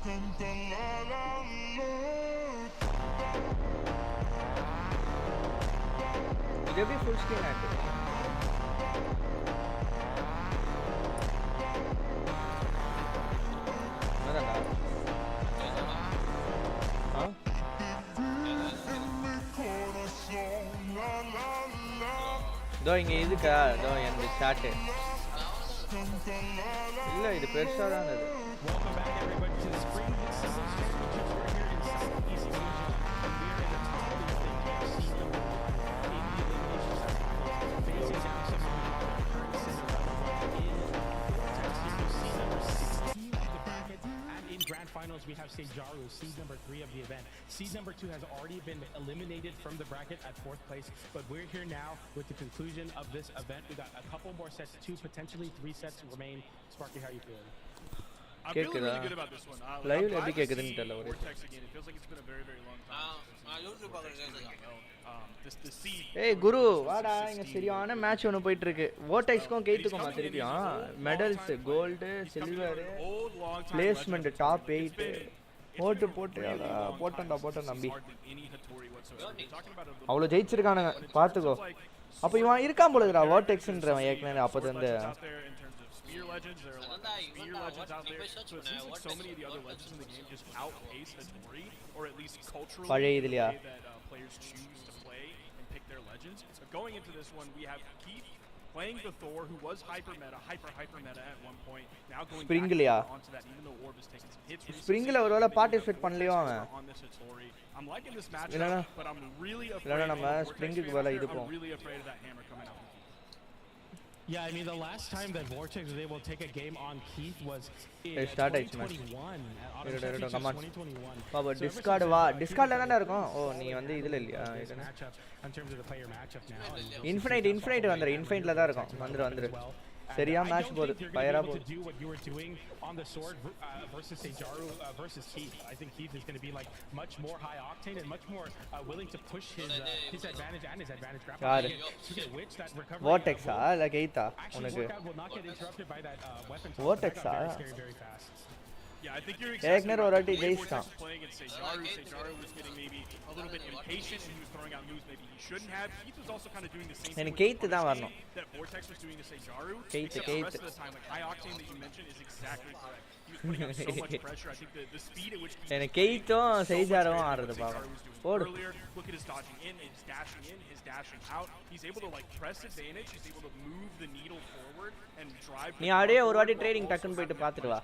இது எப்படி full screen ஆகுது? அதான்டா. இதோ இங்க இதுக்கா இதோ இந்த சாட் இல்ல இது பெருசா தான் அது. Finals, we have Sejaru, seed number 3 of the event. Seed number 2 has already been eliminated from the bracket at 4th place, but we're here now with the conclusion of this event. We got a couple more sets, 2, potentially 3 sets remain. Sparky, how are you feeling? I'm feeling really good about this one. Live எப்படி கேக்குதுன்னு தெரியல ஒரு. Vortex again. It feels like it's been a very, very long time. ஏய் குரு வாடா இங்க சரியான match ஒன்னு போயிட்டு இருக்கு. வோர்டெக்ஸ்க்கும் கேத்துக்குமா திருப்பியும் medals gold silver placement top 8 போட்டு போட்டேன் நம்பி அவ்வளவு ஜெயிச்சிருக்கானுங்க பாத்துக்கோ. அப்ப இவன் இருக்கான் போலடா வோர்டெக்ஸ்ன்றவன் ஏற்கனவே அப்பத வந்து Spear legends, there are a lot of spear legends out there, so it seems like so many of the other legends in the game just outpace Hattori, or at least culturally the way that players choose to play and pick their legends. So going into this one, we have Keith playing the Thor, who was hyper meta at one point, now going back onto that, even though Orb is taking some hits. Springல ஒருவேளை participate பண்ணலையோ அவன். I'm liking this matchup, but I'm really afraid of that hammer coming out. Yeah, I mean, the last time that Vortex was able to take a game on Keith was in 2021. Come on. Baba, discard va. Discard la irukum. Oh, nee vandu idhula illaya. In terms of the player matchup now. Infinite vandra. Infinite la da irukum. Vandru. சரியா match போகுது ஃபயரா போகுது. Do what you were doing on the sword versus Sejaru versus Keith. I think Keith is going to be like much more high octane and much more willing to push his advantage and his advantage grapple. Which that recovery Vortex like Eita unakku will not get interrupted by that weapon. Vortex very fast. Yeah, I think you're exactly right. Playing at Sejaru was getting maybe a little bit impatient and he was throwing out moves maybe he shouldn't have. Keith was also kind of doing the same thing that Vortex was doing to Sejaru. The rest of the time, like high octane that you mentioned is exactly correct. He was putting out so much pressure. I think the speed at which Keith Sejaru ஆடுறது பாரு. Earlier, look at his dodging in, his dashing in, his dashing out. He's able to like press advantage. He's able to move the needle forward and drive. நீ அப்படியே ஒரு வாட்டி trading டக்குன்னு போயிட்டு பாத்துட்டு வா.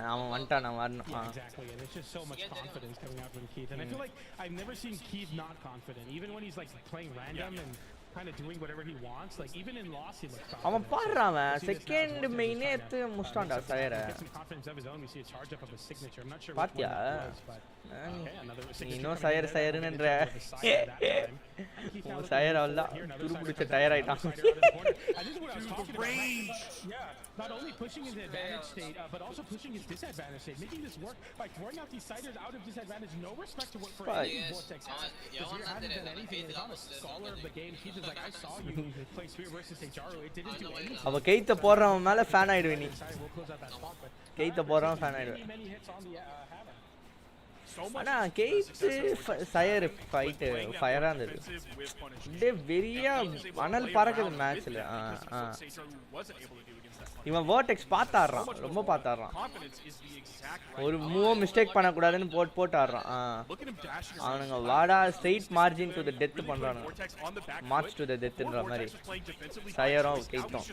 அவன் வந்துட்டான் நான் வரணும். Exactly, and it's just so much confidence coming out from Keith, and I feel like I've never seen Keith not confident, even when he's like playing random and kind of doing whatever he wants. Like even in loss, he looks confident. அவன் பாடுறான் second மெயினே எடுத்து முஸ்டான்டா சயர. Some confidence of his own. We see a charge up of a signature. I'm not sure which one it was, but no சயர்ன்ற சயர் அவ்வளவுதான் துரு பிடிச்ச tyre ஆயிட்டான். Yeah, not only pushing his advantage state, but also pushing his disadvantage state, making this work by throwing out these siders out of disadvantage. No respect to what for any Vortex has. Because you haven't done anything. It's not a scholar of the game. He's just like, I saw you play Spear versus Sejaru. It didn't do anything. அவ கைத்த போறவன் மேல fan ஆயிடுவே நீ. கைத்த போறவன் fan ஆயிடுவே. ஆனா Keith சயர் fight ஃபயரா இருந்தது. டே வெரியா அனல் பறக்குது மேட்ச்ல. இவன் வோர்டெக்ஸ் பாத்தாறான், ரொம்ப பாத்தாறான். ஒரு மூவ் மிஸ்டேக் பண்ண கூடாதுன்னு போட்டு ஆடுறான். அவனுங்க வாடா straight march to the death பண்றானுங்க. மார்ச் டு தி டெத்ன்ற மாதிரி சயரும் கெய்த்தும்.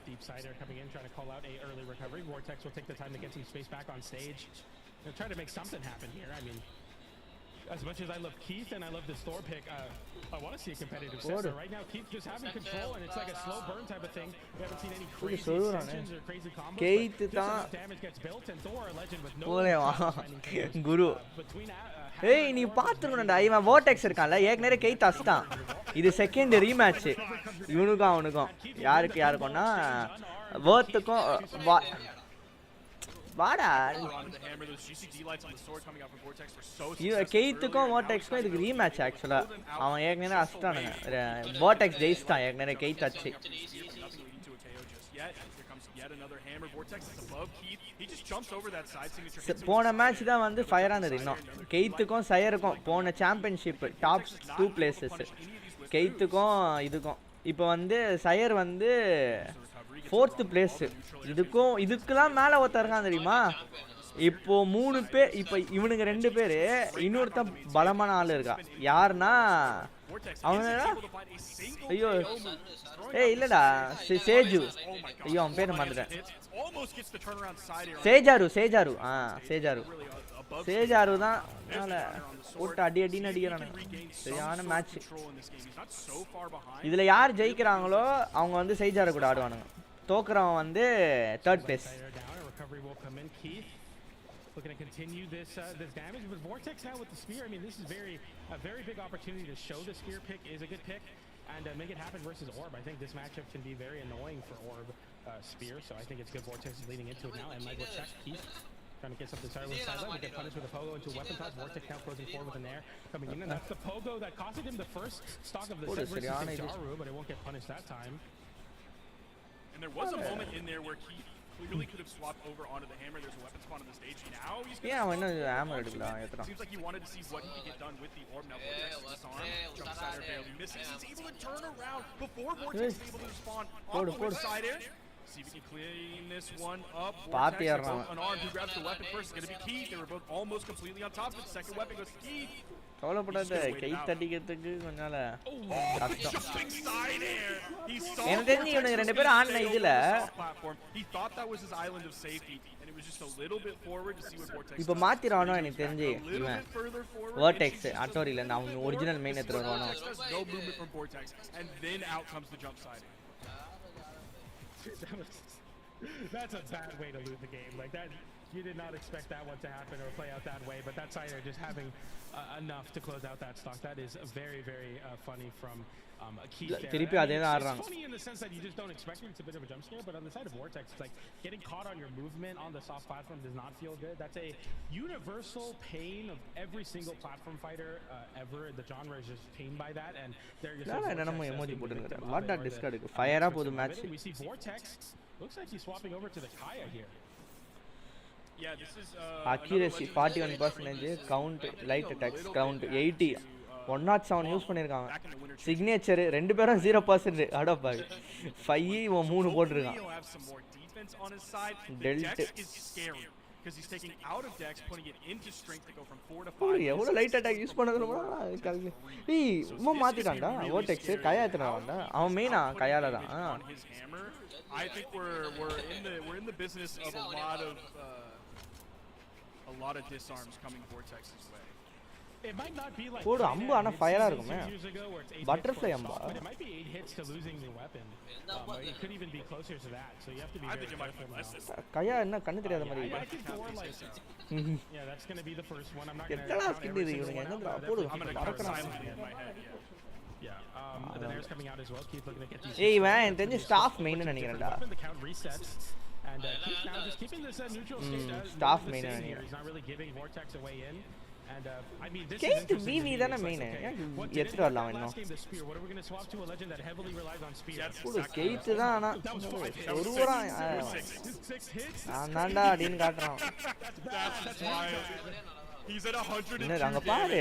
Deep sider coming in, trying to call out a early recovery. Vortex will take the time to get some space back on stage. They're trying to make something happen here. I mean, as much as I love Keith and I love this Thor pick, I want to see a competitive set. So right now, Keith just having control, and it's like a slow burn type of thing. We haven't seen any crazy extensions or crazy combos. Keith damage gets built, and Thor, a legend with no Guru. ஏய் நீ பாத்துக்கணும்டா, இவன் vortex இருக்கான்ல ஏற்கனவே Keith அஸ்தான். இது second rematch இவனுக்கும் அவனுக்கும். யாருக்கும்னா வர்த்துக்கும் வாடா கெய்த்துக்கும் வோர்டெக்ஸ்க்கும் இதுக்கு ரீமேட்ச் ஆக்சுவலா. அவன் ஏற்கனவே அஸ்தானுங்க. வோர்டெக்ஸ் ஜெயிச்சிட்டான் ஏற்கனவே கெய்த் அச்சு. another hammer. Vortex is above Keith. He just jumps over that side signature. போன மேட்ச் தான் வந்து ஃபயர் ஆனது இன்னும் கெய்த்துக்கும் சயருக்கும் போன சாம்பியன்ஷிப் டாப் 2 பிளேசஸ் கெய்த்துக்கும் இதுக்கும் இப்போ வந்து சயர் வந்து 4th பிளேஸ் இதுக்கெல்லாம் மேலே ஒருத்தர் இருக்கான் தெரியுமா இப்போ 3 பேர் இப்போ இவனுங்க 2 பேர் இன்னொருத்தன் பலமான ஆள் இருக்கா யாருன்னா அவன் ஐயோ ஏய் இல்லடா சேஜு ஐயோ அவன் பேர் மறந்துட்டேன் சேஜாரு சேஜாரு தான் போட்டு அடின்னு அடிக்கிறானு சரியான மேட்ச் இதுல யார் ஜெயிக்கிறாங்களோ அவங்க வந்து சேஜாரு கூட ஆடுவானுங்க தோக்குறவன் வந்து 3rd place Looking to continue this damage, but Vortex now with the spear. I mean, this is a very big opportunity to show the spear pick is a good pick and make it happen versus Orb. I think this matchup can be very annoying for Orb spear, so I think it's good. Vortex is leading into it now, and might go check Keith trying to get something started with the sideline. We get punished with a pogo into a weapon toss. Vortex now closing forward with an air coming in, and that's the pogo that costed him the first stock of the set versus Jaru, but it won't get punished that time. And there was a moment in there where Keith clearly could have swapped over onto the hammer. There's a weapon spawn on the stage now. He's seems like he wanted to see what he could get done with the orb. Now Vortex disarm. Jump side air barely misses. He's able to turn around before Vortex is able to respond on the side air. See if we can clean this one up. Vortex unarmed. Who grabs the weapon first? It's going to be Keith. They were both almost completely on top of it. The second weapon goes to Keith. கவலைப்படாத கை தட்டிக்கிறதுக்கு கொஞ்சால கஷ்டம் எனக்கு தெரிஞ்சு இவனுங்க 2 பேரும் ஆடின இதுல இப்போ மாத்திரானோ எனக்கு தெரிஞ்சு இவன் வர்டெக்ஸ் அட்டோரியில இருந்து அவன் ஒரிஜினல் மெயின் எடுத்து வருவானோ That's a bad way to lose the game. Like that, you did not expect that one to happen or play out that way. But that side just having enough to close out that stock. That is very, very funny from Keith there. It's funny in the sense that you just don't expect it. It's a bit of a jump scare. But on the side of Vortex, it's like getting caught on your movement on the soft platform does not feel good. That's a universal pain of every single platform fighter ever. The genre is just pained by that. And there you go. What that discard? Fire up with the match. We see Vortex. Looks like he's swapping over to the Kaya here. Yeah, this is accuracy 41%, count light attacks count 80, 107 use பண்ணிருக்காங்க. Signature 2 பேரும் 0% அட பாய் 5 இவன் 3 போட்டுருக்கான். டெல்ட் because he's taking out of Dex, putting it into strength to go from 4 to 5. எவ்வளவு light attack use பண்ணதுமா ஏய் உம்மா மாத்திட்டான்டா Vortex கயா ஏத்துறான்டா அவன் மெயினா கயால தான். I think we're in the business of a lot of disarms coming Vortex's way. It might not be like போடு அம்பு ஆனா ஃபயரா இருக்குமே butterfly Amba. But it might be 8 hits to losing the weapon. It could even be closer to that. So you have to be very careful. கயா என்ன கண்ணு தெரியாத மாதிரி Yeah, that's going to be the first one. I'm not going to skip இது இவங்க என்னடா போடு மறக்கறான். Yeah, the air's coming out as well. Keep looking to get these. ஏய் இவன் தெரிஞ்ச ஸ்டாஃப் மெயின் நினைக்கிறேன்டா. The count resets and Keith now just keeping this neutral state. Staff main here. He's not really giving Vortex a way in. And I mean this is VV தான main எடுத்து வரலாம் இன்னும். What are we going to swap to a legend that heavily relies on speed? புது gate தான் ஆனா ஒருவரா 6 hits. நான்டா அடின்னு காட்றான். That's wild. He's at 100. அங்க பாரு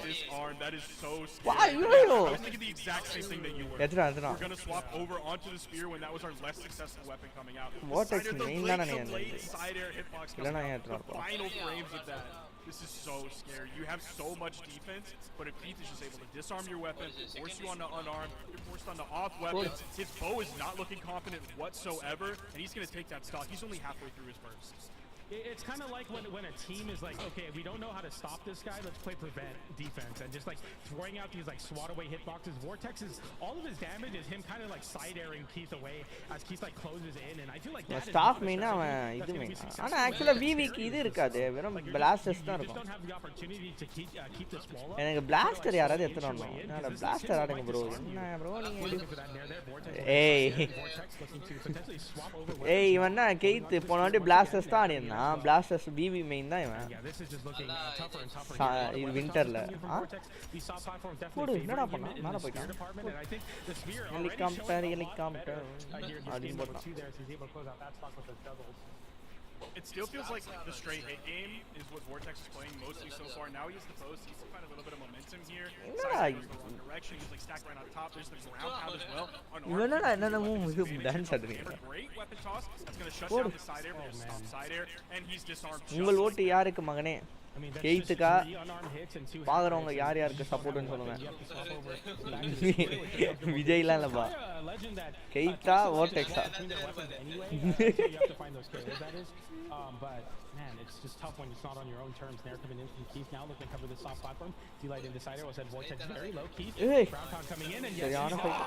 disarm. That is so scary. Why I was thinking the exact same thing that you were. We're going to swap over onto the spear when that was our less successful weapon coming out. Vortex main தான நீ அந்த side air hitbox. இல்லனா ஏத்றா. Final frames of that. This is so scary. You have so much defense, but if Keith is just able to disarm your weapon, force you onto unarmed, you're forced onto off weapons. His bow is not looking confident whatsoever, and he's going to take that stock. He's only halfway through his burst. It's kind of like when a team is like, okay, we don't know how to stop this guy, let's play prevent defense, and just like throwing out these like swat away hitboxes. Vortex is all of his damage is him kind of like side airing Keith away as Keith like closes in, and I feel like that staff main அவன் இது main ஆனா actually VV க்கு இது இருக்காது வெறும் blasters தான் இருக்கும். Don't have the opportunity to keep this wall up. எனக்கு blaster யாராவது எடுத்துறணும். நான் blaster ஆடுங்க bro. என்ன bro நீங்க ஏய் இவன்னா Keith போன வாட்டி blasters தான் ஆடினா Blasters BB main தான் இவன். Yeah, this is just looking tougher and tougher. இது winterல. We saw platforms போடு definitely என்னடா favoring பண்ணா? him in மேல the spear போய்ட்டான். department, and I think the spear already Helicopter, showing a lot helicopter. better here in this Adin game number போட்டான். 2 there, so he's able to close out that spot with those doubles. It still feels like the straight hit game is what Vortex is playing mostly so far. Now he has the post. He's find a little bit of momentum here. Side goes the wrong direction. He's like stacked right on top. There's the ground pound as well. இவனடா என்னமோ இது dance ஆடுறீங்க. Great weapon toss. That's going to shut down the side air. But stop side air, and he's disarmed. உங்கள் ஓட்டு யாருக்கு மகனே? I mean, that's Keithka just 3 unarmed hits and 2 பாக்குறவங்க யார் யாருக்கு சப்போர்ட்னு சொல்லுங்க. You have to swap over back to the விஜய்லாம் இல்லப்பா. legend that Keitha Vortexa. between their weapons anyway. So you have to find those kills, that is. But man, it's just tough when it's not on your own terms. Nair coming in from Keith now looking to cover the soft platform. D-Light in decider was at Vortex very low. Keith, Hey. ground pound coming in, and சரியான yes, fight.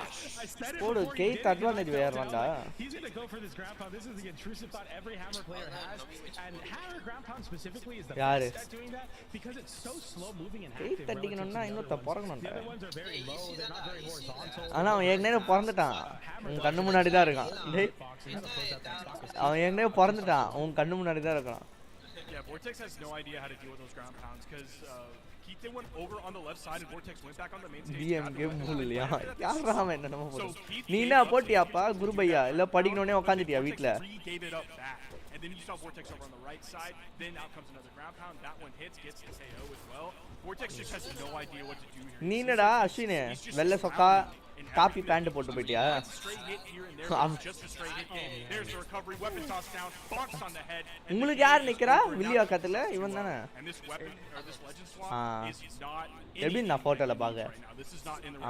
I said it போடு before he Keith did. advantage வேறடா. He's going to go for this ground pound. This is the intrusive thought every Hammer player has. And Hammer ground pound specifically is the யாரு? best at doing that because it's so slow moving and Keith active. அடிக்கணும்னா relative to இன்னும் the other ones. பிறக்கணும்டா. The other ones are very low. They're not very horizontal. ஆனா அவன் ஏற்கனவே பிறந்துட்டான். உன் கண்ணு முன்னாடி தான் இருக்கான். டேய் அவன் ஏற்கனவே பிறந்துட்டான். உன் கண்ணு முன்னாடி தான் இருக்கான். Yeah, Vortex has no idea how to deal with those ground pounds because Keith they went over on the left side and Vortex went back on the main stage. DM game இல்லையா? யாரா அவன் என்னமோ போடு. நீ என்ன போட்டியாப்பா குருபையா இல்ல படிக்கணும்னே உட்கார்ந்திட்டியா வீட்ல? Gave it up back. And then you saw Vortex over on the right side. Then out comes another ground pound. That one hits, gets the KO as well. Vortex just has no idea what to do here. நீ என்னடா அஸ்வினே வெள்ளை சொக்கா copy pant போட்டு போயிட்டியா? உங்களுக்கு யார் நிக்கிறா? வில்லியா கத்துல இவன் தானே. எப்படி நான் போட்டோல பாக்க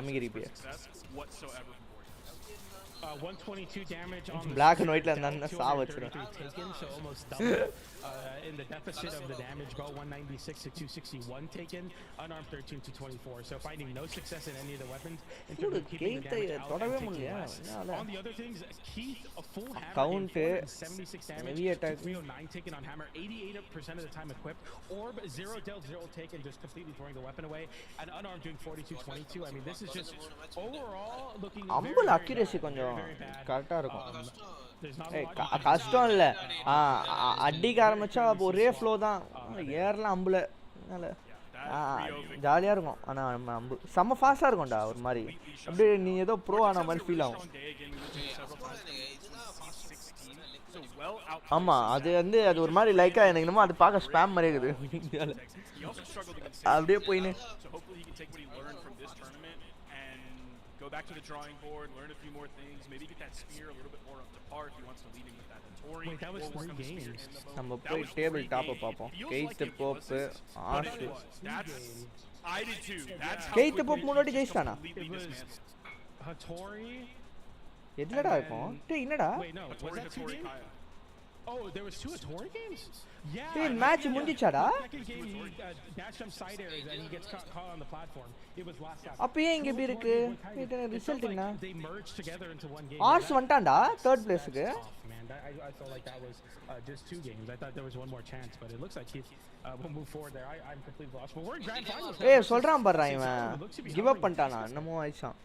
அமிகிரிப்பிய 122 damage on black and white la nana saa vechira taken, so almost double in the deficit of the damage. Go 196 to 261 taken, unarmed 13 to 24. So finding no success in any of the weapons in terms of keeping the damage out and taking less. On the other things, Keith a full hammer count 76 damage, 309 taken on hammer, 88% of the time equipped. Orb 0 dealt 0 taken, just completely throwing the weapon away, and unarmed doing 42-22. I mean, this is just overall looking very accuracy konjam கரெக்டா இருக்கும். கஷ்டம் இல்ல அடிக்க ஆரம்பிச்சா ஒரே flow தான் ஏறலாம் அம்புல ஜாலியா இருக்கும். ஆனா அம்பு செம்ம ஃபாஸ்டா இருக்கும்டா ஒரு மாதிரி அப்படியே நீ ஏதோ ப்ரோ ஆன மாதிரி ஃபீல் ஆகும். ஆமா அது வந்து அது ஒரு மாதிரி லைக்கா எனக்கு என்னமோ அது பார்க்க ஸ்பாம் மாதிரி இருக்குது அப்படியே போயின்னு. Go back to the drawing board, learn a few more things, maybe get that spear a little bit more up to par if he wants to lead him with that Tori. Wait, that was 3 games. நம்ம போய் table top பாப்போம். Keith Pope ஆர்ஸ் I did too. That's how Keith Pope முன்னாடி ஜெயிச்சானா? Hattori எதுலடா இருக்கும்? டேய் என்னடா? Wait, no. Was that 2 games? Oh, there was 2 Hattori games? Yeah. Hey, match முடிஞ்சிச்சாடா? Second game he dashed some side airs and he gets caught on the platform. It was last out. அப்ப ஏன் இங்க இப்படி இருக்கு? இது result என்ன? They merged together into one game. ஆர்ஸ் வந்துட்டான்டா 3rd பிளேஸ்க்கு. Man, I felt like that was just 2 games. I thought there was one more chance, but it looks like he will move forward there. I'm completely lost. But we're in grand finals. ஏய் சொல்றான் பாறா இவன். Give up பண்ணிட்டானா? என்னமோ ஆயிச்சான்.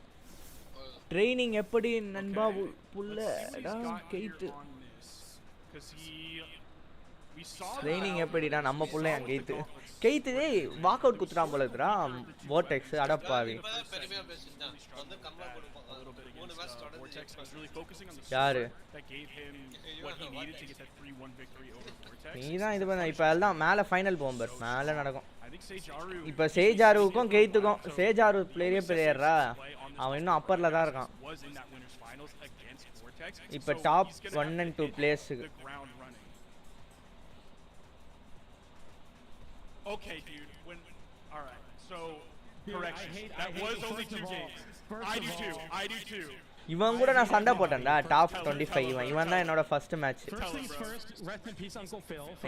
Training எப்படி நண்பா புள்ளடா Keith. Training எப்படிடா நம்ம புள்ளைய கெய்த். கெய்த் டேய் வாக் அவுட் குத்துறான் போல இருக்குடா vortex அடப்பாவி. யாரு? நீதான் இது பண்ண இப்ப எல்லாம் மேல ஃபைனல் போம்பர் மேல நடக்கும். இப்ப சேஜாருவுக்கும் கெய்த்துக்கும் சேஜாரு பிளேயரா அவன் இன்னும் அப்பர்ல தான் இருக்கான். இப்ப டாப் 1 and 2 பிளேஸ்க்கு. Okay, dude. All right. So, correction. That was only 2 games. I do too. இவன் கூட நான் சண்டை போட்டேன்டா டாப் 25 இவன் தான் என்னோட ஃபர்ஸ்ட் மேட்ச்.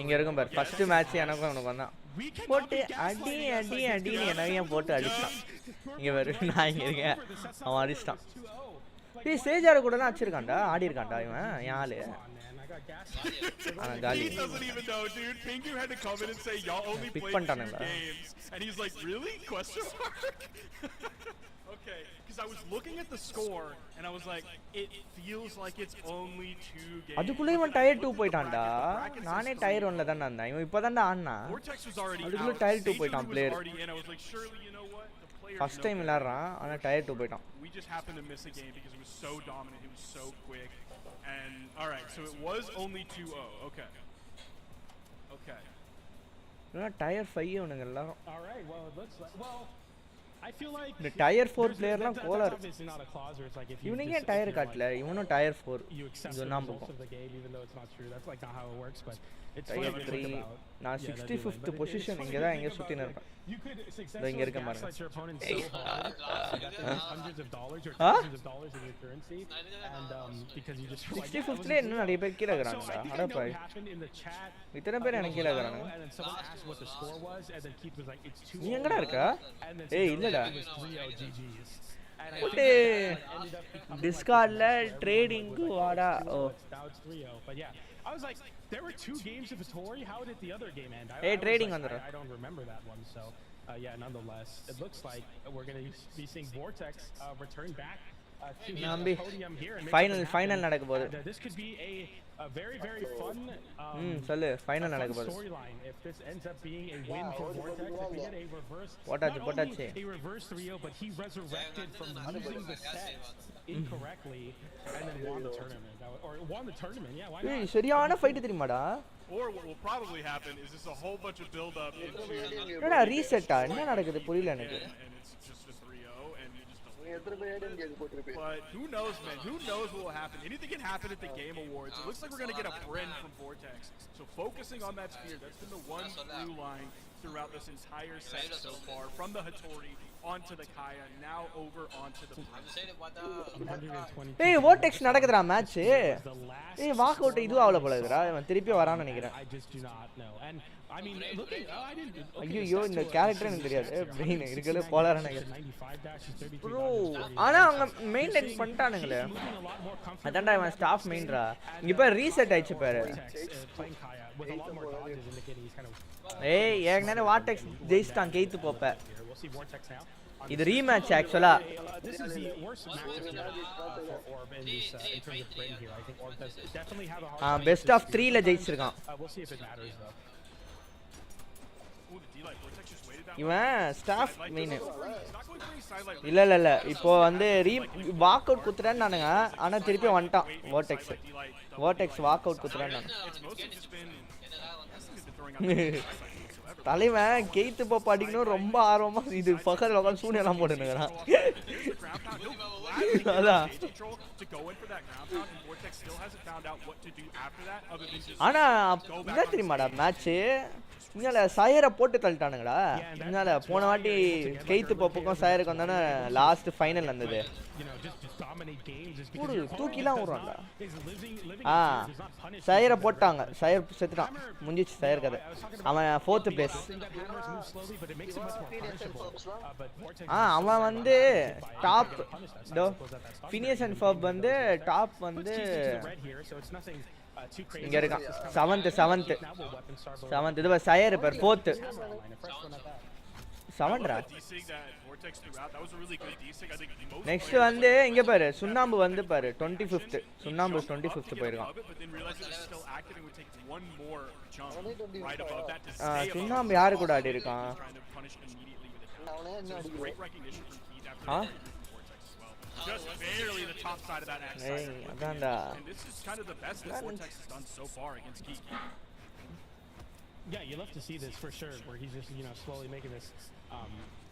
இங்க இருக்கும் பார் ஃபர்ஸ்ட் மேட்ச் எனக்கும் உனக்கு வந்தான் போட்டு அடி அடி அடின்னு என்னையும் போட்டு அடிச்சான். இங்க பாரு நான் இங்க இருக்கேன் அவன் அடிச்சிட்டான். டேய் சேஜார கூட தான் அடிச்சிருக்கான்டா ஆடி இருக்கான்டா இவன் யாளு. He doesn't even know, dude. Pingu had to come in and say y'all only play 2 games, and he's like, really? Question mark. Okay, because I was looking at the score and I was like, it feels like it's only 2 games. அதுக்குள்ள இவன் tyre 2 போய்ட்டான்டா நானே tyre 1ல தான் இருந்தேன் இவன் இப்போதான்டா ஆடுனா Vortex was already அதுக்குள்ள out. Tier 2 போய்ட்டான் player Already in. I was like, surely you know what? The player first time விளையாடுறான் ஆனா டயர் 2 போய்ட்டான். We just happened to miss a game because it was so dominant. It was so quick. And all right, so it was only 2-0. Okay. Okay. Tyre 5 இவனுங்க எல்லாரும். All right, well it looks like I feel like the tier 4 player la caller obviously not a clause where it's like if you இவனுங்க tyre காட்டல இவனும் tyre 4 you accept the results of the game even though it's not true. That's like not how it works, but it's tier 3 நான் 65th position இங்க தான் எங்க சுத்தின இருக்கேன். You could successfully gaslight your opponent so hard that they lose hundreds of dollars or thousands of dollars in your currency, and because you just 65th ல இன்னும் நிறைய பேர் கீழ இருக்கறாங்க. அட பாய் இத்தனை பேர் எனக்கு கீழ இருக்கறாங்க. And then someone asked what the score was and then Keith was like it's 2. நீ எங்கடா இருக்க? ஏய் இல்லடா. டிஸ்கார்ட்ல ட்ரேடிங் வாடா. ஓ now it's 3-0, but yeah I was like there were 2 games of Vittori. How did the other game end? Hey, trading on the I don't remember that one, so yeah, nonetheless it looks like we're going to be seeing Vortex return back to the podium here and final நடக்க போகுது. This could be a very very fun சொல்லு final நடக்க போகுது. storyline if this ends up being a win for Vortex. If we get a reverse போட்டாச்சு a reverse 3-0 but he resurrected from losing the set incorrectly and then won the tournament or won the tournament. Yeah, why not? ஏய் சரியான fight தெரியுமாடா? Or what will probably happen is just a whole bunch of build up into என்னடா ரீசெட்டா என்ன நடக்குது புரியல எனக்கு. and it's just a 3-0 and you just but who knows, man? Who knows what will happen? Anything can happen at the Game Awards. It looks like we're going to get a Bryn from Vortex. So focusing on that sphere, that's been the one through line throughout this entire set so far. From the Hattori onto the Kaya, now over onto the Bryn. ஏய் Vortex நடக்குதுடா match. ஏய் walk out இது ஆவல போல இருக்குடா. இவன் திருப்பி வரான்னு நினைக்கிறேன். I just do not know. And I mean looking I didn't ஐயோ இந்த கேரக்டர் எனக்கு தெரியாது. பிரெயின் இருக்கல போலாரா நினைக்கிறேன். ப்ரோ ஆனா அவங்க மெயின்டைன் பண்ணிட்டானுங்களே. அதான்டா இவன் ஸ்டாஃப் மெயின்ரா. இங்க பாரு ரீசெட் ஆயிச்சு பாரு. ஏய் ஏகனே Vortex ஜெயிச்சிட்டான் கேத்து போப்ப. இது ரீமேட்ச் ஆக்சுவலா. This is the worst matchup for Orb in this in terms of Bryn here. I think Orb does definitely have a hard best of 3 ல ஜெயிச்சிருக்கான். We'll see if it matters though. இவன் staff main இல்ல இப்போ வந்து walk out குத்துறான்னு நானுங்க ஆனா திருப்பி வந்துட்டான் Vortex வாக் அவுட் குத்துறான்னு நானு தலைவன் கேத்து போ படிக்கணும் ரொம்ப ஆர்வமா இது பக்கத்துல உட்கார்ந்து சூனியெல்லாம் போட்டுனுங்கறான் அதான் ஆனா என்ன தெரியுமாடா மேட்ச் இங்கல சயரை போட்டு தள்ளிட்டானுங்கடா இங்கல போன வாட்டி கேத்து பப்புக்கும் சயருக்கு வந்தானே லாஸ்ட் ஃபைனல் நடந்தது புடு தூக்கிலாம் ஓடுறான்டா சயரை போட்டாங்க சயர் செத்துட்டான் முடிஞ்சிச்சு சயர் கதை அவன் 4th பிளேஸ் அவன் வந்து டாப் ஃபினிஷ் அண்ட் ஃபர்ப் வந்து டாப் வந்து இங்க இருக்கான் 7th இது சயர் பேர் 4th 7ரா நெக்ஸ்ட் வந்து இங்க பாரு சுண்ணாம்பு வந்து பாரு 25th சுண்ணாம்பு 25th போயிருக்கான் சுண்ணாம்பு யாரு கூட ஆடி இருக்கான் Just barely the top side of that X side. And this is kind of the best that Vortex has done so far against Kiki. Yeah, you love to see this for sure, where he's just slowly making this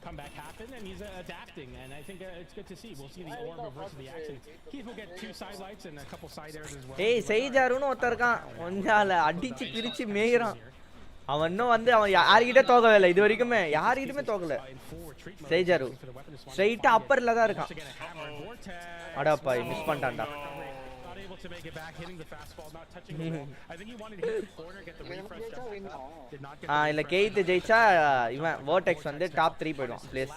comeback happen, and he's adapting, and I think it's good to see. We'll see the orb reverse the action. Keith will get 2 side lights and a couple side airs as well. Hey, Seijaruno ஒருத்தர்கான் ஒஞ்சால அடிச்சு பிரிச்சு மேயிறான் அவன் இன்னும் வந்து அவன் யார்கிட்ட தோக்கவே இல்லை இது வரைக்குமே யார்கிட்டமே தோக்கல சேஜாரு ஸ்ட்ரைட்டா அப்பர்ல தான் இருக்கான் அடப்பா மிஸ் பண்ணிட்டான்டா இல்ல கேத்து ஜெயிச்சா இவன் Vortex வந்து டாப் 3 போய்டுவான் பிளேஸ்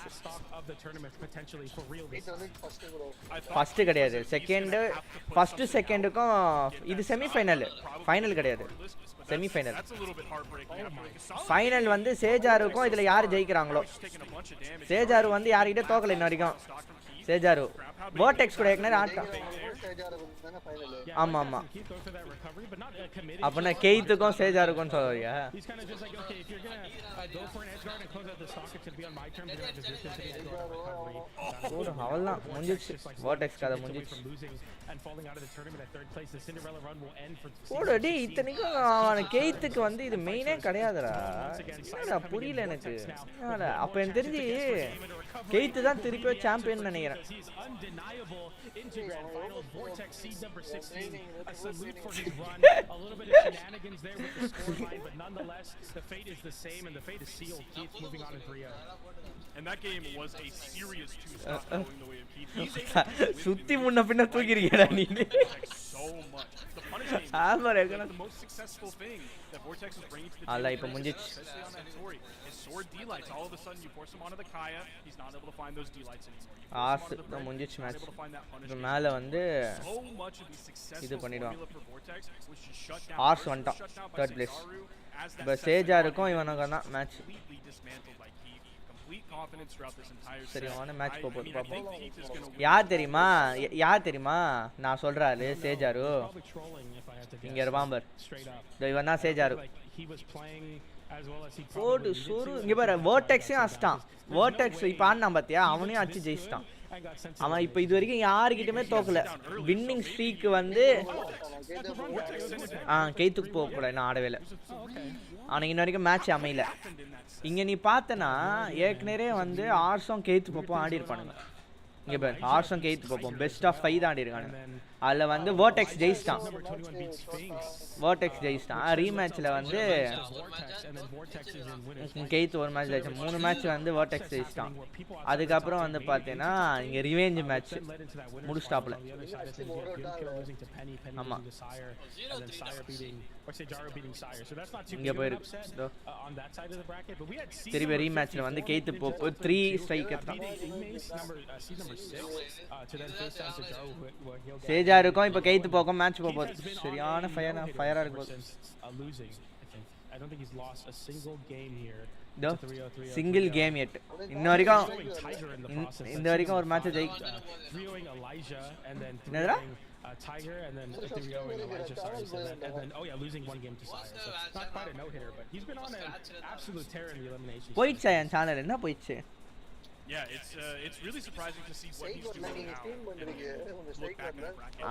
ஃபர்ஸ்ட் கிடையாது செகண்ட் ஃபர்ஸ்ட் செகண்டுக்கும் இது செமி ஃபைனல் கிடையாது செமி ஃபைனல் ஃபைனல் வந்து சேஜாருக்கும் இதுல யார் ஜெயிக்கிறாங்களோ சேஜாரு வந்து யார்கிட்ட தோக்கல இன்ன வரைக்கும் சேஜாரு vortex கூட ஏற்கனவே ஆட்டான் ஆமா ஆமா அப்பனா கெய்த்துக்கும் சேஜாருக்கும் சொல்றியா அவள்தான் முடிஞ்சிச்சு vortex கதை முடிஞ்சிச்சு போடு டேய் இத்தனைக்கும் அவன கெய்த்துக்கு வந்து இது மெயினே கிடையாதுடா என்னடா புரியல எனக்கு அப்ப எனக்கு தெரிஞ்சு கெய்த்து தான் திருப்பி சாம்பியன் நினைக்கிறேன் And that game was a serious two-stop going the way of Keith. சுத்தி முன்ன பின்ன தூக்கிறியடா நீ So much. The punishing the most successful thing that Vortex was bringing to the team, especially on that Tori, is sword D-lights. All of a sudden, you force him onto the Kaya, he's not able to find those D-lights anymore. முடிஞ்சிச்சு match இந்த மேல வந்து So much of the successful formula for Vortex was just shut down. ஆர்ஸ் வந்துட்டான் third place இப்போ சேஜா இருக்கும் இவனுக்கு தான் மேட்ச் சரியான மேட்ச் பார்ப்போம் யார் தெரியுமா நான் சொல்றாரு சேஜாரு இங்க இருப்பாம்பர் இவன் தான் சேஜாரு போடு சோறு இங்க பாரு vortexையும் அடிச்சிட்டான் vortex இப்போ ஆடினான் பாத்தியா அவனையும் அடிச்சு ஜெயிச்சிட்டான் அவன் இப்போ இது வரைக்கும் யாருக்கிட்டயுமே தோக்கல வின்னிங் ஸ்ட்ரீக் வந்து கெய்த்துக்கு போக கூட இன்னும் ஆடவே இல்லை அவனுக்கு இன்ன வரைக்கும் மேட்ச் அமையல இங்க நீ பார்த்தனா ஏற்கனவே வந்து ஆர்ஸும் கெய்த்து பாப்போம் ஆடி இருப்பானுங்க இங்க பாரு ஆர்ஸும் கெய்த்து பாப்போம் பெஸ்ட் ஆஃப் 5 தான் ஆடி இருக்கானுங்க அதுல வந்து vortex ஜெயிச்சிட்டான் ரீமேட்ச்ல வந்து கெய்த் ஒரு மேட்ச் ஜெயிச்சான் 3 மேட்ச் வந்து vortex ஜெயிச்சிட்டான் அதுக்கப்புறம் வந்து பார்த்தேன்னா இங்க ரிவெஞ்ச் மேட்ச் முடிஸ்டாப்ல ஆமா இங்க போயிருக்கு திருப்பி ரீமேட்ச்ல வந்து கெய்த் போப்பு 3 ஸ்ட்ரைக்கர் தான் சேஜா இருக்கும் இப்போ கெய்த் போகும் மேட்ச் போகுது சரியான ஃபயரா இருக்கும் சிங்கிள் கேம் எட் இன்ன வரைக்கும் ஒரு மேட்ச் என்னடா Tiger and then Ethereum and Elijah and then losing one game to Sire. So not quite a no-hitter, but he's been on an absolute tear in the elimination. போயிடுச்சா என் channel என்ன போயிடுச்சு Yeah, it's really surprising to see what he's doing now. Look back at the bracket.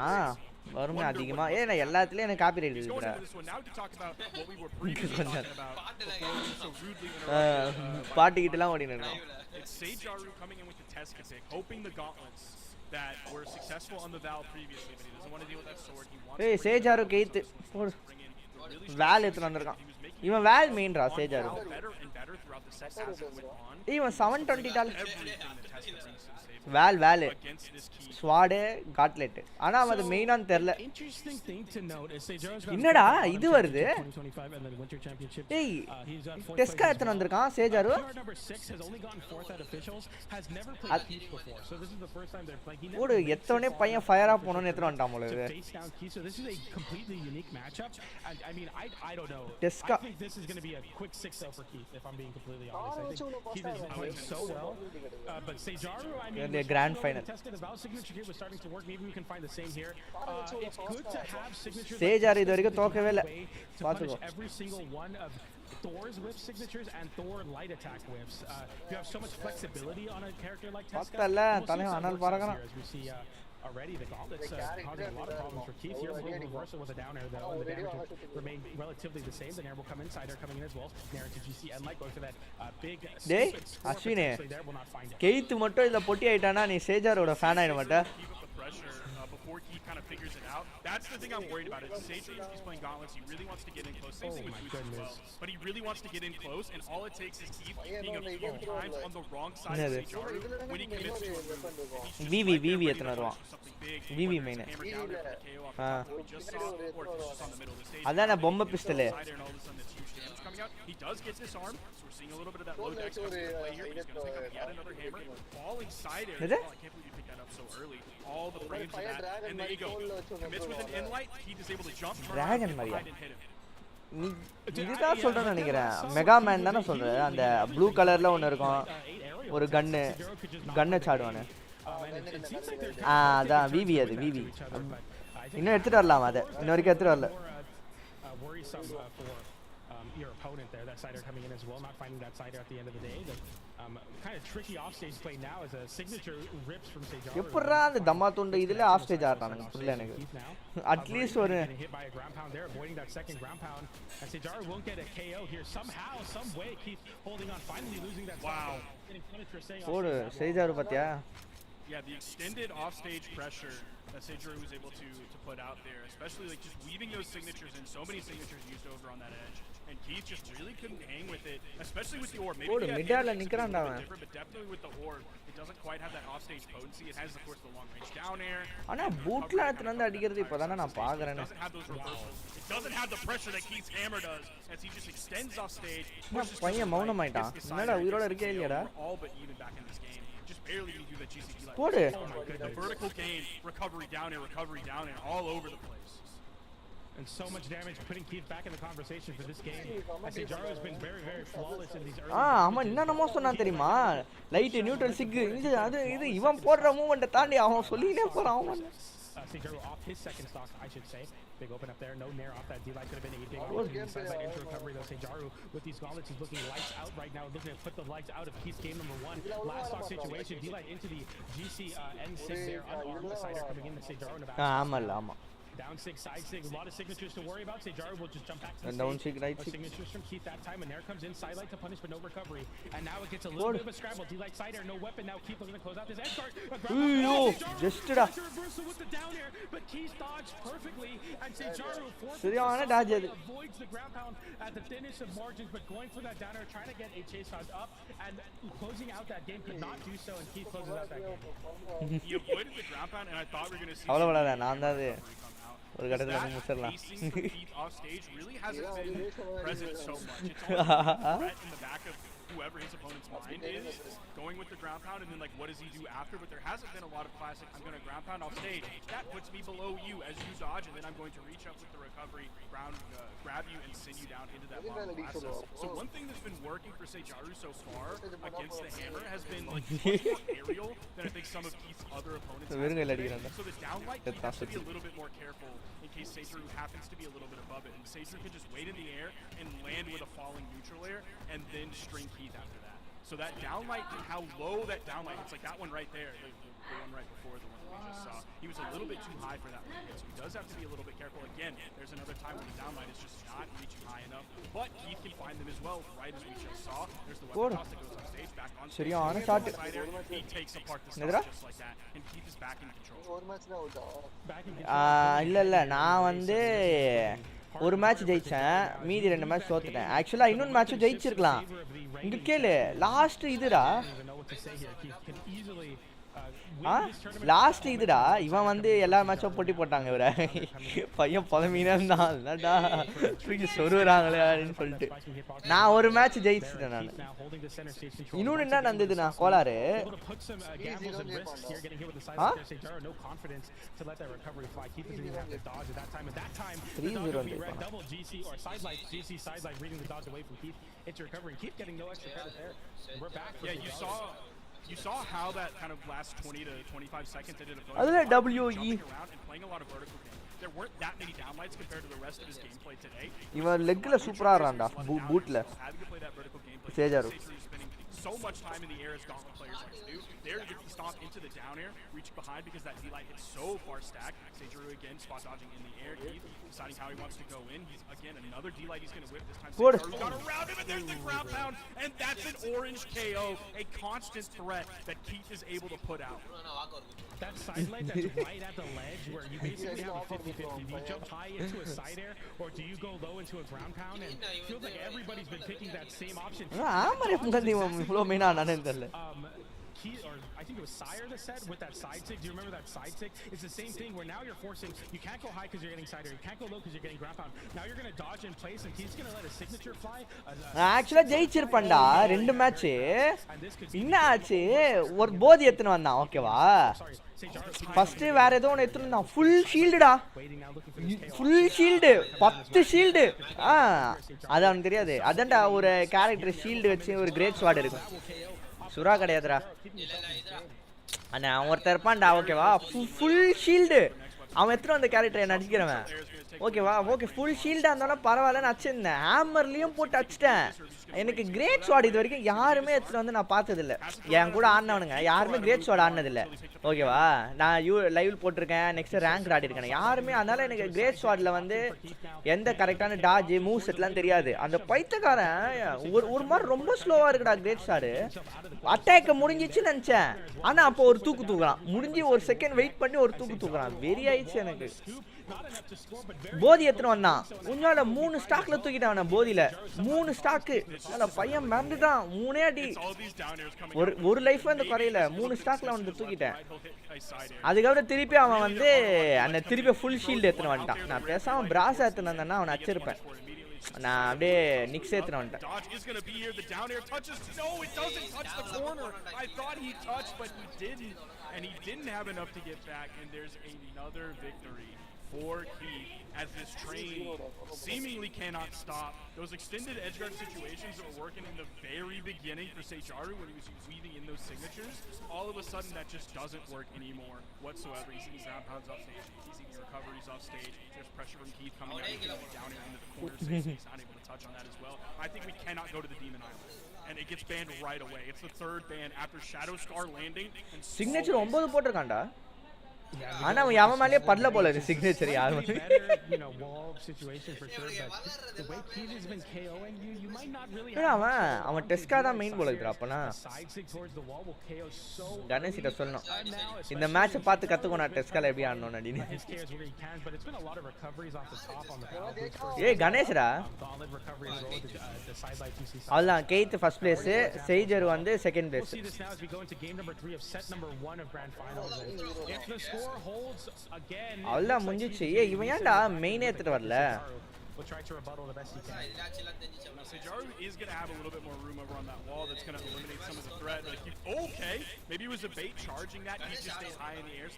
வருமே அதிகமா நான் எல்லாத்துலயும் எனக்கு copyright இருக்குடா பாட்டிக்கிட்டலாம் ஓடினே இருக்கோம் It's Sejaru coming in with the test pick, hoping the gauntlets that were successful on the Val previously, but he doesn't want to deal with that sword. He wants hey Sejaru Keith Val எத்தனை வந்திருக்கான் இவன் Val மெயின்ரா Sejaru இவன் 720 டால் Val ஸ்வாட் காட்லெட் ஆனா அது மெயினான்னு தெரியல என்னடா இது வருது டேய் டெஸ்கா எத்தனை வந்திருக்கான் சேஜாரு ஓடு எத்தனை பையன் ஃபயரா போணும்னு எத்தனை வந்துட்டான் போல இது டெஸ்கா grand final Sejar இது வரைக்கும் தோக்கவே இல்ல பாத்துக்கோ Thor's whip signatures and Thor light attack whips. You have so much flexibility on a character like Tesca. பத்தல தலை அனல் பறக்கறான் already the gauntlets causing a lot of problems for Keith here. World reversal with a down air though, and the damage will remain relatively the same. The nair will come inside, they're coming in as well. Nair to GC and Light going for that big day Ashwine Keith மட்டும் இல்ல பொட்டி ஆயிட்டானா நீ சேஜாரோட fan ஆயிட மாட்ட before he kind of figures it out. That's the thing I'm worried about. It's Sage he's playing gauntlets. He really wants to get in close. Same thing with Juice as well. But he really wants to get in close, and all it takes is Keith being a few times on the wrong side of Sejaru when he commits to a move. VV எத்தனை வருவான் VV main அதான பொம்மை pistol He does get disarmed, so we're seeing a little bit of that low dex play here. He's going to pick up yet another hammer. Falling side air. I can't believe you picked that up so early. All the frames of that, and there you go. Commits with an in-light. He is able to jump, turn around, and hit him. இதுதான் சொல்றேன்னு நினைக்கிறேன் mega man தானே சொல்ற அந்த blue கலர்ல ஒன்னு இருக்கும் ஒரு கன்னு சாடுவானே And it seems like they're அதான் விவி அது விவி இன்னும் எடுத்துட்டு வரலாம் அதை இன்ன வரைக்கும் எடுத்துட்டு வரல worrisome for your opponent there. That sider coming in as well, not finding that sider at the end of the day. The kind of tricky offstage play now as a signature rips from Sejaru. எப்பறா அந்த தம்மா துண்டு இதுல ஆஃப்ஸ்டேஜ் ஆடுறானுங்க புரியல எனக்கு at least ஒரு hit by a ground pound there, avoiding that second ground pound. And Sejaru won't get a KO here somehow, some way. Keith holding on, finally losing that. Wow. Getting punished for saying போடு சேஜாரு பாத்தியா? Yeah, the extended offstage pressure that Sejaru was able to put out there, especially like just weaving those signatures in, so many signatures used over on that edge, and Keith just really couldn't hang with it, especially with the orb. Maybe மிடால நிக்கறான்டா அவன். Different, but definitely with the orb, it doesn't quite have that offstage potency. It has, of course, the long range down air. ஆனா பூட்ல எடுத்து வந்து அடிக்கிறது இப்போதானே நான் பாக்குறேன். It doesn't have the pressure that Keith's hammer does, as he just extends off stage. பையன் மௌனமாயிட்டான். என்னடா உயிரோட இருக்கே இல்லையாடா? All but even back in this game. Just barely do that GCP like போடு. The vertical gain, recovery down air, all over the place. And so much damage, putting Keith back in the conversation for this game. Sejaru has been very, very flawless in these early. அவன் என்னன்னமோ சொன்னா தெரியுமா? Light neutral sick இது அது இது இவன் போடுற மூவ்மெண்ட தாண்டி அவன் சொல்லினே போறான் அவன். Sejaru off his second stock, I should say. Big open up there, no nair off that D-Light, could have been a big opportunity. Sideline into recovery though. Sejaru with these gauntlets, he's looking lights out right now, looking to put the lights out of Keith's game number one. Last stock situation, D-Light into the GC N6 there, unarmed. The sider coming in, the Sejaru in the back. ஆமா. Down six, side six, a lot of signatures to worry about. Sejaru will just jump back to the down six, right six. Signatures from Keith that time, and there comes in Sidelight to punish, but no recovery. And now it gets a little bit of a scramble. D-Light sider, no weapon. Now Keith looking to close out this edge guard. Just da. Reversal with the down air, but Keith dodged perfectly, and Sejaru avoids the ground pound at the thinnest of margins, but going for that down air, trying to get a chase dodge up, and closing out that game, could not do so, and Keith closes out that game. He avoided the ground pound, and I thought we were going to see அவ்வளவுதான் நான் தான் ஒரு கட்டத்துல வந்து முச்சறலாம் off stage really hasn't been present so much. It's always threat in the back of whoever his opponent's mind is, going with the ground pound, and then like what does he do after? But there hasn't been a lot of classic, I'm going to ground pound off stage, that puts me below you as you dodge, and then I'm going to reach up with the recovery, grab you and send you down into that bottom process. So one thing that's been working for Sejaru so far against the hammer has been like much more aerial than I think some of Keith's other opponents have. So the downlight, he has to be a little bit more careful in case Sejaru happens to be a little bit above it, and Sejaru can just wait in the air and land with a falling neutral air and then string Keith after that. So that downlight, how low that downlight, it's like that one right there, the one right before the one that we just saw. He was a little bit too high for that one, so he does have to be a little bit careful. Again, there's another time when the downlight is just not reaching high enough, but Keith can find them as well, right as we just saw. There's the weapon toss that goes on stage, back on stage. He takes apart the stock just like that, and Keith is back in control. இல்ல நான் வந்து ஒரு match ஜெயிச்சேன், மீதி ரெண்டு match தோத்துட்டேன். ஆக்சுவலா இன்னொரு match ஜெயிச்சிருக்கலாம். இங்க கேளு, லாஸ்ட் இதுடா, லாஸ்ட் இதுடா, இவன் வந்து எல்லா மேட்சும் போட்டி போட்டாங்க. இவரை பையன் புலமீனா இருந்தான், என்னடா தூக்கி சொருறாங்களே அப்படின்னு சொல்லிட்டு நான் ஒரு மேட்ச் ஜெயிச்சிட்டேன். நான் இன்னொன்று என்ன நடந்ததுண்ணா கோளாறு, You saw how that kind of last 20 to 25 seconds ended up going around and playing a lot of vertical game. There weren't that many downlights compared to the rest of his gameplay today. இவன் லெக்ல சூப்பரா ஆடுறான்டா பூட்ல. சேஜாரு so much time in the air as Gauntlet players like to do. There to get the stomp into the down air, reaching behind because that D-Light hits so far stacked. Sejaru again spot dodging in the air. Keith deciding how he wants to go in. He's again another D-Light he's going to whip this time. Sejaru got around him, and there's the ground pound, and that's an orange KO. A constant threat that Keith is able to put out. That side light that's right at the ledge where you basically have a 50-50. Do you jump high into a side air, or do you go low into a ground pound? And it feels like everybody's been picking that same option. Or I think it was Sire that said with that side stick. Do you remember that side stick? It's the same thing where now you're forcing, you can't go high because you're getting side air, you can't go low because you're getting ground pound. Now you're going to dodge in place and he's going to let a signature fly. Actually ஜெயிச்சிருப்பேன்டா ரெண்டு match. என்ன ஆச்சு, ஒரு போதி எத்தனை வந்தான் ஓகேவா, first வேற ஏதோ ஒன்று எத்தனை வந்தான், ஃபுல் ஷீல்டுடா, ஃபுல் ஷீல்டு 10 ஷீல்டு. அது அவனுக்கு தெரியாது. அதான்டா ஒரு கேரக்டர் ஷீல்டு வச்சு ஒரு கிரேட் ஸ்வாட் இருக்கும். சுறா கிடையாதுடா. அண்ணா அவன் ஒருத்தர் இருப்பான்டா ஓகேவா ஃபுல் ஷீல்டு அவன் எத்தனை அந்த கேரக்டர் என்ன அடிக்கிறவன் ஓகேவா ஓகே ஃபுல் ஷீல்டாக இருந்தாலும் பரவாயில்ல நான் அடிச்சிருந்தேன் ஹேமர்லேயும் போட்டு அடிச்சிட்டேன் எனக்கு கிரேட் ஷாட் இது வரைக்கும் யாருமே எடுத்துகிட்டு வந்து நான் பார்த்ததில்ல என் கூட ஆடினவனுங்க யாருமே கிரேட் ஷாட் ஆடினதில்லை ஓகேவா நான் லைவ் போட்டிருக்கேன் நெக்ஸ்ட் ரேங்க் ஆடிருக்கேன் யாருமே அதனால எனக்கு கிரேட் ஷாட்டில் வந்து எந்த கரெக்டான டாஜ் மூவ் செட்லாம் தெரியாது அந்த பைத்தக்காரன் ஒரு மாதிரி ரொம்ப ஸ்லோவாக இருக்குடா கிரேட் ஷாட்டு அட்டாக் முடிஞ்சிச்சுன்னு நினச்சேன் ஆனால் அப்போ ஒரு தூக்குறான் முடிஞ்சு ஒரு செகண்ட் வெயிட் பண்ணி ஒரு தூக்குறான் வெறி ஆயிடுச்சு எனக்கு போதி எத்தனை வந்தான் உன்னால 3 ஸ்டாக்ல தூக்கிட்டான் போதியில 3 ஸ்டாக்கு பையன் மறந்துட்டான் 3 அடி ஒரு லைஃப் வந்து குறையில 3 ஸ்டாக்ல வந்து தூக்கிட்டேன் அதுக்கப்புறம் திருப்பி அவன் வந்து அந்த திருப்பி ஃபுல் ஷீல்டு எடுத்துன்னு வந்துட்டான் நான் பேசாம பிராஸ் எடுத்துன்னு வந்தேன்னா அவனை அடிச்சிருப்பேன் நான் அப்படியே நிக்ஸ் எடுத்துன்னு வந்துட்டேன் and he didn't have enough to get back, and there's another victory for Keith as this train seemingly cannot stop. Those extended edgeguard situations that were working in the very beginning for Sejaru when he was weaving in those signatures, all of a sudden that just doesn't work anymore whatsoever. He's seeing ground pounds off stage, he's seeing recoveries off stage, there's pressure from Keith coming out, he's going down here into the corner space, he's not able to touch on that as well. I think we cannot go to the Demon Island. And it gets banned right away. It's the third ban after Shadow Scar landing. Signature 9 போட்டுருக்கான்டா ஆனா அவன் மேலயே படல போல இருக்கு signature யாரும் அவன் டெஸ்கா தான் main போல இருக்கு அப்பனா கணேஷ் கிட்ட சொல்லணும் இந்த மேட்சை பார்த்து கத்துக்கோ நான் டெஸ்கால எப்படி ஆடணும் அப்படின்னு ஏய் கணேஷ்ரா அவ்வளோதான் கெய்த் ஃபர்ஸ்ட் பிளேஸ் செய்ஜர் வந்து செகண்ட் பிளேஸ் அவ்வளோதான் முடிஞ்சிச்சு ஏ இவன் ஏன்டா மெயினே எடுத்துட்டு வரல We'll try to rebuttal the best he can. Now, Sejaru is going to have a little bit more room over on that wall that's going to eliminate some of the threat. Like, okay, maybe it was a bait charging that. He just stays high in the air.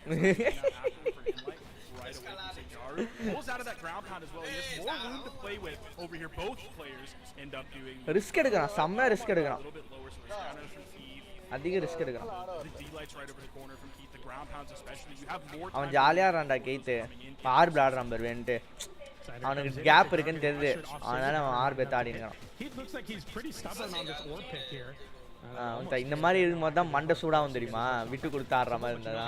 Right away from Sejaru. Pulls out of that ground pound as well. He has more room to play with over here. Both players end up doing risk எடுக்கறான் செம்ம risk எடுக்கறான் a little bit lower. So he's down from Keith. அதிக risk எடுக்கறான். The D-lights right over the corner from Keith. The ground pounds especially. You have more time. அவன் ஜாலியா ஆடுறான்டா Keith R பிளாடுறான் பாரு vent அவனுக்கு gap இருக்குன்னு தெரியுது அதனால அவன் R பேத் ஆடி இருக்கான் இந்த மாதிரி இருக்கும்போது தான் மண்டை சூடாகும் தெரியுமா விட்டு கொடுத்து ஆடுற மாதிரி இருந்ததா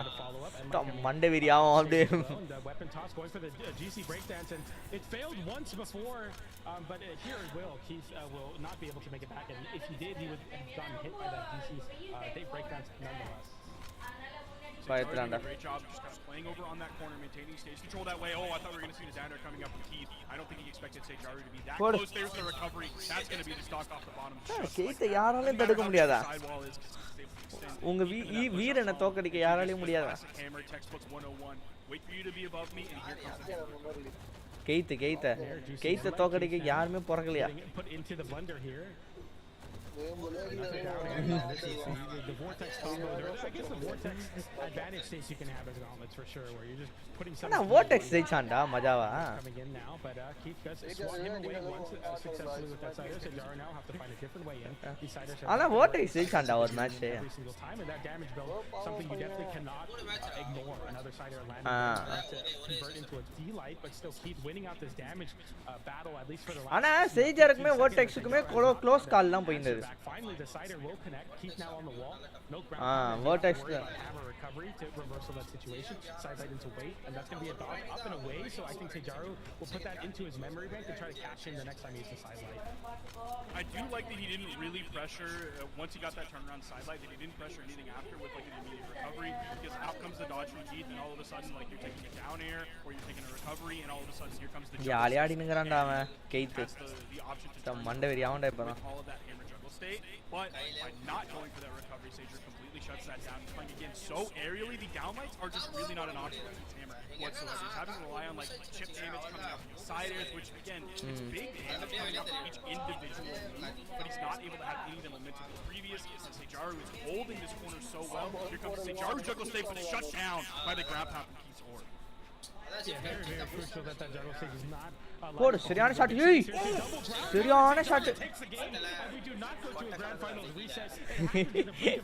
மண்டை விரியாவும் அப்படியே Bayathranda. Great job just kind of playing over on that corner, maintaining stage control that way. Oh, I thought we were going to see the down air coming up from Keith. I don't think he expected Sejaru to be that close. There's the recovery. That's going to be the stock off the bottom. Keith யாராலையும் தடுக்க முடியாதா உங்க வீரனை தோக்கடிக்க யாராலையும் முடியாதா Keith தோக்கடிக்க யாருமே பிறக்கலையா The vortex combo, I guess the vortex advantage states you can have as gauntlets for sure, where you're just putting some. vortex ஜெயிச்சான்டா மஜாவா coming in now, but Keith does swat him away once successfully with that sider. Sejaru now have to find a different way in. These siders are. ஆனா vortex ஜெயிச்சான்டா ஒரு match every single time, and that damage build something you definitely cannot ignore. Another sider landing to convert into a D-light, but still Keith winning out this damage battle at least for the last. ஆனா செய்ஜருக்குமே vortexக்குமே close கால் தான் போயிந்தது finally the sider will connect. Keith now on the wall. No ground. vortex hammer recovery to reversal that situation. Sidelight into weight, and that's going to be a dodge up and away. So I think Sejaru will put that into his memory bank and try to catch him the next time he hits the sidelight. I do like that he didn't really pressure once he got that turnaround sidelight. That he didn't pressure anything after with like an immediate recovery, because out comes the dodge from Keith, and all of a sudden like you're taking a down air or you're taking a recovery, and all of a sudden here comes the. ஜாலியா ஆடிங்கறான்டா அவன் Keith மண்டை வெறியாவண்டா இப்பதான். State, but by not going for that recovery, Sejaru completely shuts that down. He's playing again so aerially. The downlights are just really not an option for Keith's hammer whatsoever. He's having to rely on like chip damage coming out from the side airs, which again, it's big damage coming out from each individual move, but he's not able to have any of the momentum previous. Sejaru is holding this corner so well. Here comes Sejaru juggle state, but shut down by the grab pound from Keith's orb. very crucial that that jungle stage is not போடு சரியான shot ஏய் சரியான shot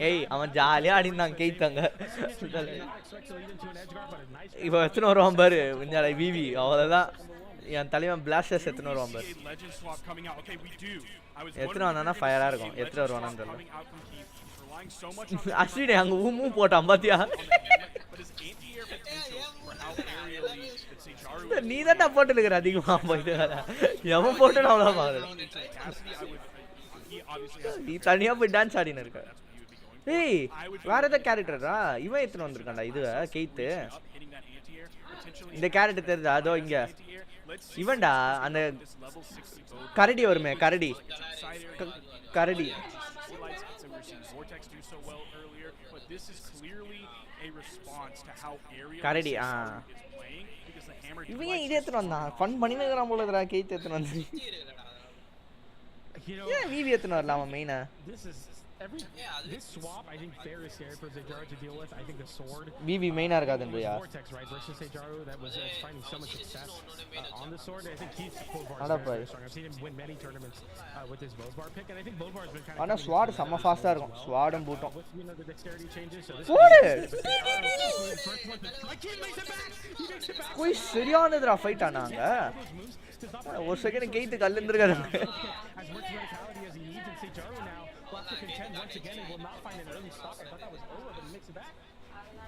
ஏய் அவன் ஜாலியா ஆடினான் கேத்தாங்க இப்போ எத்தனை வருவான் பாரு விஞ்ஞான விவி அவ்வளவுதான் என் தலைவன் பிளாஸ்டர்ஸ் எத்தனை வருவான் பாரு எத்தனை வந்தானா ஃபயரா இருக்கும் எத்தனை வருவானான்னு தெரியல அஸ்வினே அங்க ஊமூ போட்டான் பாத்தியா நீ தான் போட்டு இருக்கிற அதிகமா போயிட்டு எவன் போட்டு அவ்வளோ பாக்குற நீ தனியா போய் டான்ஸ் ஆடினு இருக்க ஏய் வேற ஏதாவது கேரக்டரா இவன் எத்தனை வந்திருக்கான்டா இது கெய்த்து இந்த கேரக்டர் தெரியுதா அதோ இங்க இவன்டா அந்த கரடி வருமே கரடி கரடி கரடி இவங்க இது எத்தனை வந்தான் ஃபன் பண்ணின்னு இருக்கிறான் போல இருக்கிறா கெய்த்து எத்தனை வந்து ஏன் விவி எத்தனை வரல அவன் மெயினா This swap, I think, fair is scary for Sejaru to deal with. I think the sword. BB main arkaadendriya. Vortex right versus Sejaru that was finding so much success on the sword. I think he's full bar. I've seen him win many tournaments with his Bozbar pick, and I think Bozbar has been kind of. Ana sword sama fast ah irukum. Sword and bootom. With the dexterity changes. So this. Koi seriyanadra fight aananga. ஒரு second கேட் கல்லந்திருக்காரு. As much verticality as he needs in Sejaru now. Will have to contend once again and will not find an early stop. I thought that was over, but he makes it back.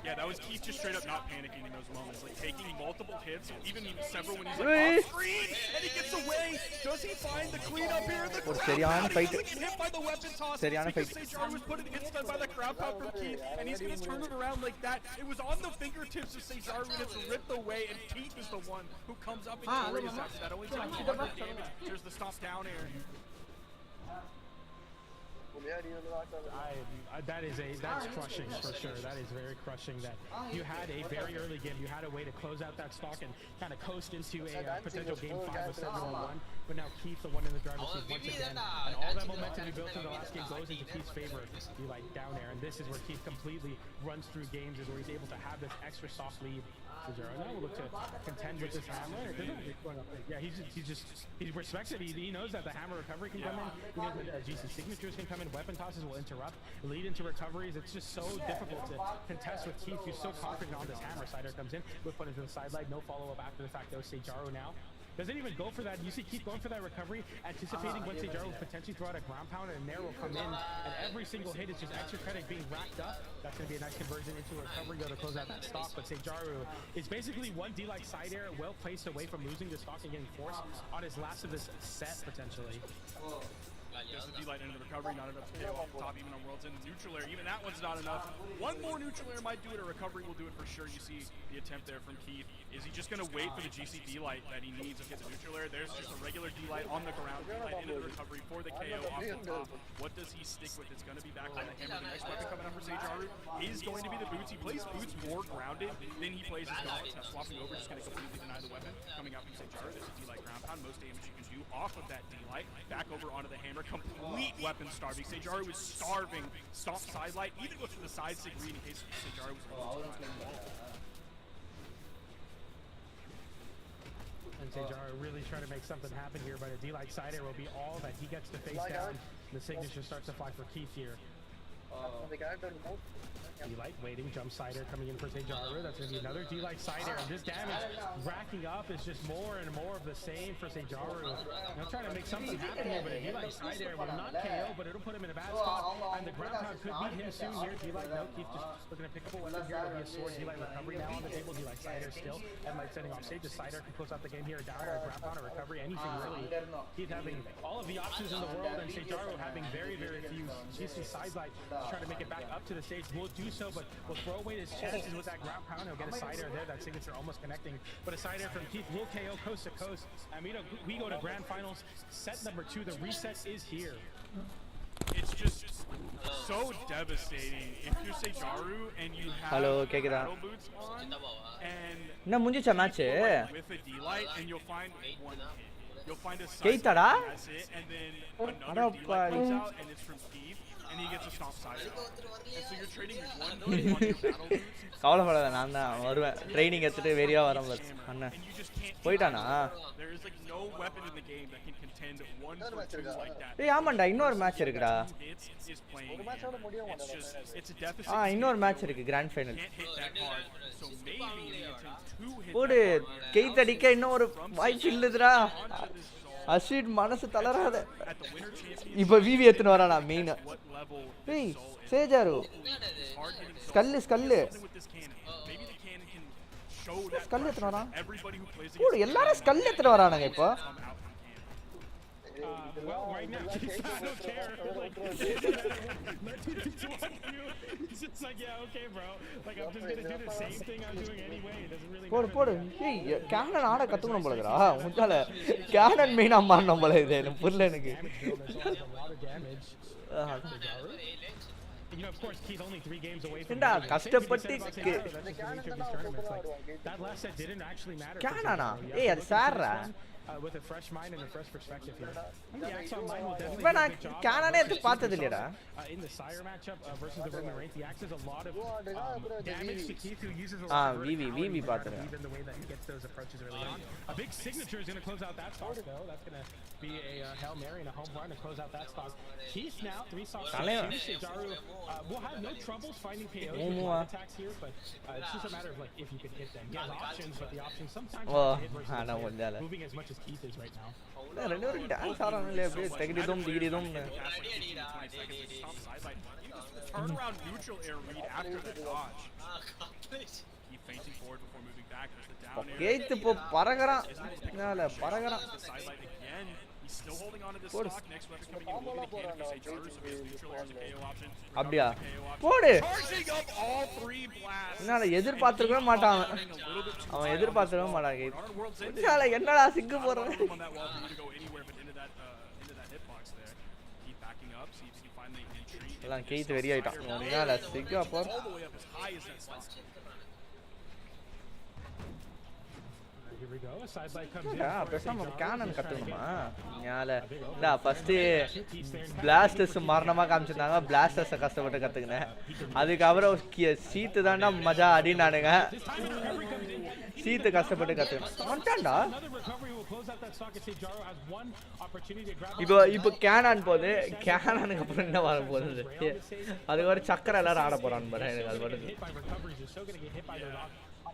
Yeah, that was Keith just straight up not panicking in those moments, like taking multiple hits, even several when he's like off screen, and he gets away. Does he find the clean up here? The seriyan fight. Hit by the weapon toss. Seriyan fight. Sejaru was put in instant by the crowd pound from Keith, and he's gonna turn it around like that. It was on the fingertips of Sejaru, and it's ripped away, and Keith is the one who comes up and carries that. Only takes 200 damage. There's the stop down air. That's crushing for sure. That is very crushing that you had a very early game. You had a way to close out that stock and kind of coast into a potential game 5 with 7-1. But now Keith, the one in the driver's seat once again, and all that momentum you built in the last game goes into Keith's favor. You like down air, and this is where Keith completely runs through games, is where he's able to have this extra soft lead. Now we'll look to contend with this hammer. Yeah, he respects it. He knows that the hammer recovery can come in. He knows that GC signatures can come in. Weapon tosses will interrupt, lead into recoveries. It's just so difficult to contest with Keith, who's so confident on this hammer. Sider comes in, whip put into the sideline. No follow-up after the fact, though. Sejaru now doesn't even go for that. You see Keith going for that recovery, anticipating when Sejaru will potentially throw out a ground pound, and Nair will come in, and every single hit is just extra credit being racked up. That's going to be a nice conversion into a recovery, go to close out that stock. But Sejaru is basically one D-like side air, well placed away from losing the stock and getting forced on his last of this set, potentially. There's the D-light into the recovery, not enough to KO off the top, even on Worlds. And neutral air, even that one's not enough. One more neutral air might do it, a recovery will do it for sure. You see the attempt there from Keith. Is he just going to wait for the GC D-light that he needs to get the neutral air? There's just a regular D-light on the ground, D-light into the recovery for the KO off the top. What does he stick with? It's going to be back on the hammer. The next weapon coming up for Sejaru is going to be the boots. He plays boots more grounded than he plays his gauntlets. Now swapping over, just going to completely deny the weapon. Coming out from Sejaru, there's a D-light ground pound. Most damage you can do off of that D-light. Back over onto the hammer. Complete weapon starving. Sejaru is starving. Stomp side light. Even goes to the side sig read in case Sejaru was and Sejaru really trying to make something happen here, but a D-like side air will be all that he gets to face down. The signature starts to fly for Keith here. D-light waiting, jump side air coming in for Sejaru. That's going to be another D-light side air, and this damage racking up is just more and more of the same for Sejaru. Now trying to make something happen here, but a D-light side air will not KO, but it'll put him in a bad spot, and the ground pound could beat him soon here. D-light, no, Keith just looking to pick up a weapon here. It'll be a sword. D-light recovery now on the table. D-light side air still, and light setting off stage. The side air can close out the game here. A down air, a ground pound, a recovery, anything really. Keith having all of the options in the world, and Sejaru having very, very few. GC side light trying to make it back up to the stage. Will do so, but will throw away his chances with that ground pound. He'll get a side air there. That signature almost connecting, but a side air from Keith will KO coast to coast. And we go to grand finals. Set number 2. The reset is here. It's just so devastating if you're Sejaru and you have battle boots on and with a D-light, and you'll find one hit. You'll find a side, that's it, and then another D-light comes out, and it's from Keith. and he gets a stomp side. And so you're trading 1 million on your battle boots. கவலைப்படாத நான் தான் வருவேன் training எடுத்துட்டு வெறியா வரேன் bus அண்ணன் And you just can't போயிட்டானா there is like no weapon in the game that can contend 1 for 2 like that. ஏய் ஆமாண்டா இன்னொரு மேட்ச் இருக்குடா It's playing. It's just it's a deficit. இன்னொரு மேட்ச் இருக்கு grand final Can't hit that hard. So maybe they attempt to hit போடு Keith அடிக்க இன்னும் ஒரு வாய்ப்பு இல்லதுடா அஷிட் மனசு தளராத இப்போ விவி எடுத்துட்டு வரானா மெயின் ஏய் சேஜாரு ஸ்கல்லு ஸ்கல்லு ஸ்கல் எடுத்துட்டு வரான் போடு எல்லாரும் ஸ்கல் எடுத்துட்டு வரானுங்க இப்போ Well, right now, I don't care. Like, he's just like, yeah, okay, bro. Like, I'm just gonna do the same thing I'm doing anyway. It doesn't really matter. போடு ஏய் Canon ஆட கத்துக்கணும் போலடா உன்னால கேனன் மெயினா மாறணும் போல இது எனக்கு புரியல எனக்கு You know, of course, Keith only 3 games away from கஷ்டப்பட்டு that last set didn't actually matter. கேனனா ஏய் அது சார்ரா with a fresh mind and a fresh perspective here. The Axe on mine will definitely but நான் கேனனே எடுத்து பார்த்தது இல்லடா in the Sire matchup versus the Roman Reigns. The Axe does a lot of damage to Keith, who uses a lot of VV பாத்துறேன் even the way that he gets those approaches early on. A big signature is going to close out that stock though. That's going to be a Hail Mary and a home run to close out that stock. Keith now 3 stocks. Jaru will have no troubles finding KOs with attacks here, but it's just a matter of like if you can hit them. He has options, but the options sometimes hit versus moving as much as Keith is right now. ரெண்டு பேரும் dance ஆறானே அப்படியே தகிடிதும் திகிடிதும் turn around neutral air read after the dodge. Keep fainting forward before moving back. There's the down air. Cath இப்போ பறகறான் மேல பறகறான் He's still holding on to this stock. Next weapon coming in. We'll get a cannon. Jaru, so he has neutral as a KO option. அப்படியா போடு Charging up all 3 blasts. என்னால எதிர்பார்த்திருக்கவே மாட்டான் அவன் எதிர்பார்த்திருக்கவே மாட்டான் cath என்னால என்னடா சிக்கு போறேன் எல்லாம் கேத் வெரி ஆயிட்டான் என்னால சிக்கு அப்போ பேசாம கேனன் கட்டணுமா ஃபர்ஸ்ட் பிளாஸ்டர்ஸ் மரணமா காமிச்சிருந்தாங்க பிளாஸ்டர்ஸை கஷ்டப்பட்டு கத்துக்கினேன் அதுக்கப்புறம் சீத்து தாண்டா மஜா அடினானுங்க சீத்து கஷ்டப்பட்டு கத்துக்கினேன்டா இப்போ கேனான் போகுது கேனானுக்கு அப்புறம் என்ன வர போகுது அதுக்கு ஒரு சக்கரை எல்லாரும் ஆட போறான்னு பாரு எனக்கு அது வருது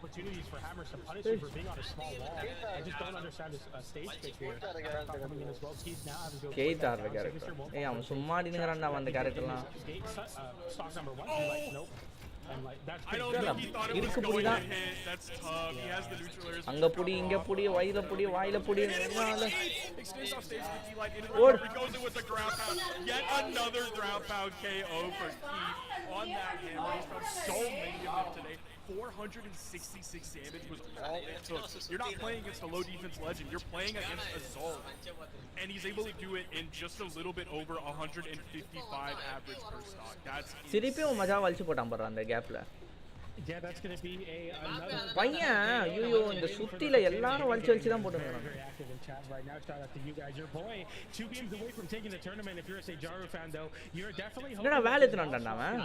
opportunities for Hammers to punish you for being on a small wall. I just don't understand this stage pick here. Coming in as well. Keith now having to go. Keith are the character. Hey, I'm சும்மா நிங்கறடா அந்த character லாம். Stock number 1. Like nope. And like that's I don't think he thought it was going to hit. That's tough. He has the neutralers. அங்க புடி இங்க புடி வாயில புடி என்னால extends off stage with the D-Light into recovery. Goes in with the ground pound. Yet another ground pound KO for Keith on that hammer. He's found so many of them today. 466 damage was all it took. You're not playing against a low defense legend. You're playing against a Zol. And he's able to do it in just a little bit over 155 average per stock. That's சிரிப்பியும் மஜா வலிச்சு போட்டான் பாரு அந்த கேப்ல. Yeah, that's going to be another பையன் ஐயோ இந்த சுத்தில எல்லாரும் வலிச்சு தான் போட்டுறாங்க. Very active in chat right now. Shout out to you guys. Your boy 2 games away from taking the tournament. If you're a Jaru fan though, you're definitely என்னடா வேல் எடுத்துட்டான்டா அவன்.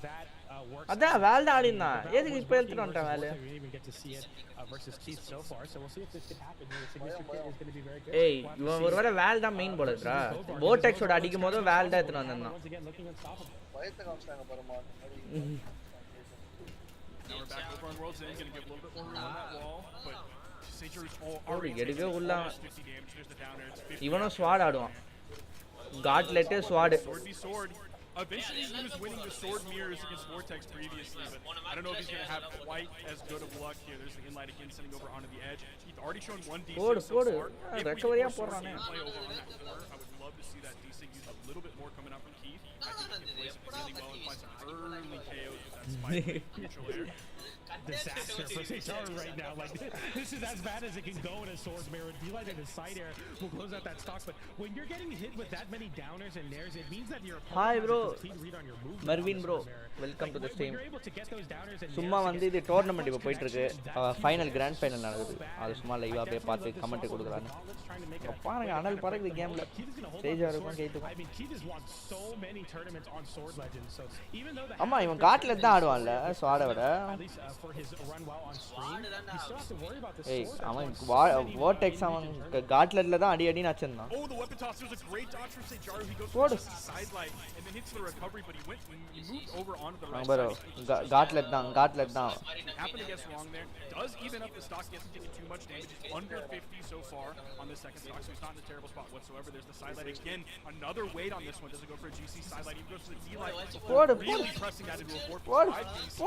That works. அதான் வேல் தான் ஆடினான். எதுக்கு இப்ப எடுத்துட்டான்டா வேல்? We didn't even get to see it versus Keith so far. So we'll see if this can happen. The signature is going to be very good. ஏய் இவன் ஒருவேளை வேல் தான் மெயின் போலடா. vortexோட அடிக்கும்போது வேல் தான் எடுத்துட்டு வந்தான். Once again looking unstoppable. வயத்தை காமிச்சாங்க பாருமா. Now we're back over on World's End, gonna get a little bit more room on that wall, but Sager's already taking உள்ள 50 damage. There's the down air. It's 50. இவனும் ஸ்வாட் ஆடுவான். காட்லெட் ஸ்வாட். Sword be sword. Eventually he was winning the sword mirrors against Vortex previously, but I don't know if he's going to have quite as good of luck here. There's the inlight again sending over onto the edge. He's already shown one DC so far. If we recovery can play over on that corner, I would love to see that DC use a little bit more coming out from Keith. I think he can play some really well and find some early KOs with that spike neutral air. disaster for Cesaro right now. Like, this is as bad as it can go in a Swords Mirror. D-Light in his side air will close out that stock, but when you're getting hit with that many downers and nairs, it means that your Hi opponent bro, has a complete read on your movement. Marvin bro, welcome to the stream. சும்மா வந்து இது tournament இப்போ போயிட்டு இருக்கு, final grand final நடக்குது. அது சும்மா லைவா போய் பார்த்து கமெண்ட் கொடுக்குறாங்க. பாருங்க அனல் பறக்குது கேம்ல. சேஜாருக்கும் கேத்துக்கும். ஆமா இவன் காட்ல தான் ஆடுவான்ல ஸ்வாட விட. ஏய் அவன் வார்டெக்ஸ் அவன் காட்லட்ல தான் அடி அடி நச்சந்தான். போடு bro gauntlet தான் happened to guess wrong there. Does even up the stock, gets taking too much damage. It's under 50 so far on the second stock, so he's not in a terrible spot whatsoever. There's the sidelight again. Another weight on this one. Doesn't go for a GC sidelight. Even goes for the D-light. Really pressing that into a 4-5 piece.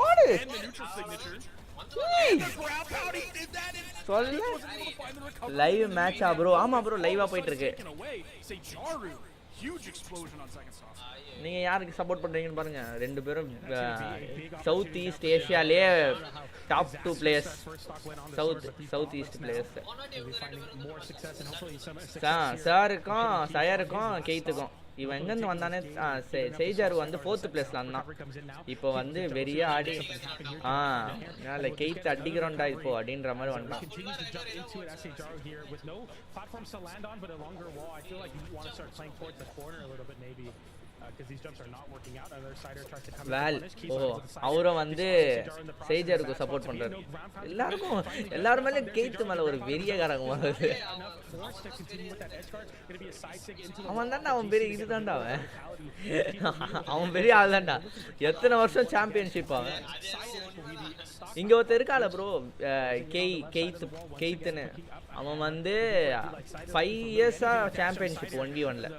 And the neutral signature. And the grab pound, he did that. Live match bro. ஆமா bro live போயிட்டு இருக்கு. Sejaru, huge explosion on second stock. நீங்க யாருக்கு support பண்றீங்கன்னு பாருங்க. ரெண்டு பேரும் south east ஏசியாலே top 2 players. South east players. சாருக்கும் சயருக்கும் கெய்த்துக்கும். இவன் எங்க இருந்து வந்தானே சேஜாரு வந்து 4th பிளேஸ்ல இருந்தான். இப்போ வந்து வெறிய ஆடி நாளை கெய்த் அடிக்கிறோம்டா இப்போ அப்படின்ற மாதிரி வந்தான். அவரும் வந்து சேஜருக்கு சப்போர்ட் பண்றாரு. எல்லாரும் மேல கெய்த் மேல ஒரு வெறியகாரங்க வருது. அவன் தான்டா அவன் பெரிய இதுதான்டா அவன் பெரிய ஆள் தான்டா. எத்தனை வருஷம் சாம்பியன்ஷிப் அவன். இங்க ஒருத்தர் இருக்கால ப்ரோ கெய்த்துன்னு. அவன் வந்து 5 இயர்ஸா சாம்பியன்ஷிப் 1v1ல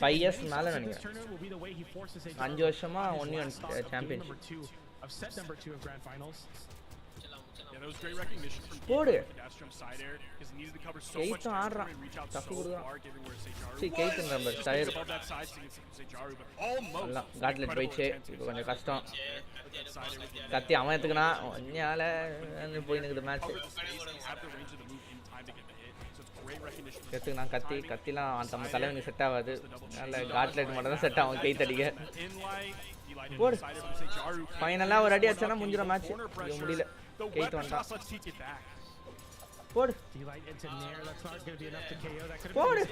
5 years மேல நினைக்கிறேன். 5 வருஷமா 1v1 சாம்பியன்ஷிப். போடு கெய்த்தும் ஆடுறான். தப்பு கொடுக்குறான். சரி கெய்த்துன்ற நம்பர் டயர் காட்லெட் போயிடுச்சு. இப்போ கொஞ்சம் கஷ்டம். கத்தி அவன் எடுத்துக்கினா ஒன்னால போய் நிற்குது மேட்ச். எடுத்துக்கினா கத்திலாம் நம்ம தலைவனுக்கு செட் ஆகாது. நல்ல காட்லெட் மட்டும் தான் செட் ஆகும் கெய்த்தடிக்க. போடு ஃபைனலா ஒரு அடி அடிச்சானா முடிஞ்சிடும் மேட்ச். முடியல கெய்த் வந்தான். போடு போடு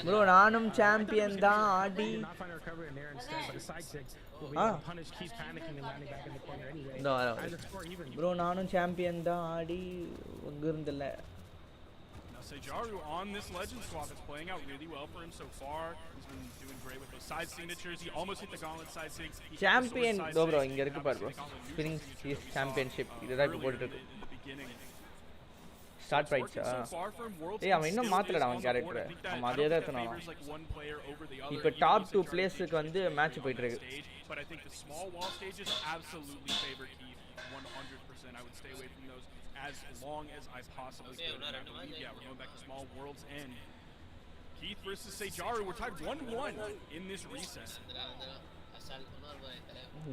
ப்ரோ நானும் சாம்பியன் தான் ஆடி. ப்ரோ நானும் சாம்பியன் தான் ஆடி இங்க இருந்தல. Sejaru on this legend swap is playing out really well for him so far. He's been doing great with those side signatures. He almost hit the gauntlet side sig. Champion bro இங்க இருக்கு பாரு bro. Spinning championship இதுதான் இப்ப போட்டுட்டு இருக்கு. Start ரைட்ஸா? ஏய் அவன் இன்னும் மாத்தலடா அவன் கேரக்டர். அவன் அதே தான் எடுத்துனான். இப்போ டாப் 2 பிளேஸ்க்கு வந்து மேட்ச் போயிட்டு இருக்கு. But I think the small wall stages absolutely favor Keith 100%. I would stay away from those as long as I possibly could. And I believe, yeah, we're going back to small world's end. Keith versus Sejaru, we're tied 1-1 in this reset.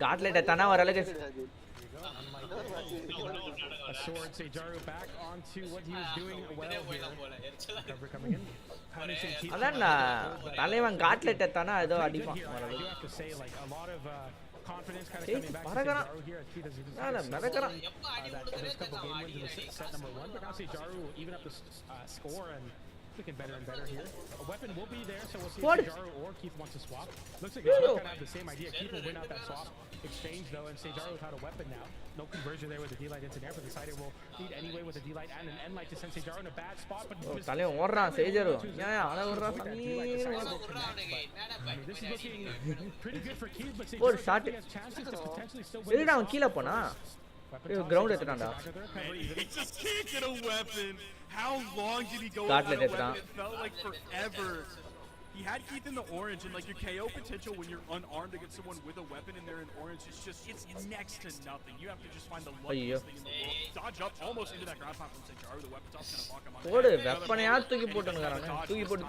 Gauntlet தான வரலங்க. A sword Sejaru back onto what he was doing well here. Cover coming in. அதான்டா தலைவன் காட்லெட் தான ஏதோ அடிப்பான். I do have to say like a lot of confidence kind of coming back to Sejaru here as Keith has even those couple game wins in the set number 1, but now Sejaru even up the score and looking better and better here. A weapon will be there, so we'll see if Sejaru or Keith wants to swap. Looks like they kind of have the same idea. Keith will win out that swap exchange though, and Sejaru without a weapon now. No conversion there with the D-light into there, but the side will lead anyway with a D-light and an N-light to send Sejaru in a bad spot. But தலைவன் ஓடுறான் சேஜரு. ஏன் அட ஓடுறான். This is looking pretty good for Keith, but ஒரு shot has chances to potentially still win. எதுடா அவன் கீழ போனா? Ground எடுத்துட்டான்டா. He just can't get a weapon. How long did he go without a weapon? It felt like forever. He had Keith in the orange, and like your KO potential when you're unarmed against someone with a weapon and they're in orange, it's next to nothing. You have to just find the luckiest thing in the world. Dodge up almost into that ground pound from Sejaru. The weapon's also gonna block him on. போடு வெப்பனையா தூக்கி போட்டுங்கறானே. தூக்கி போட்டு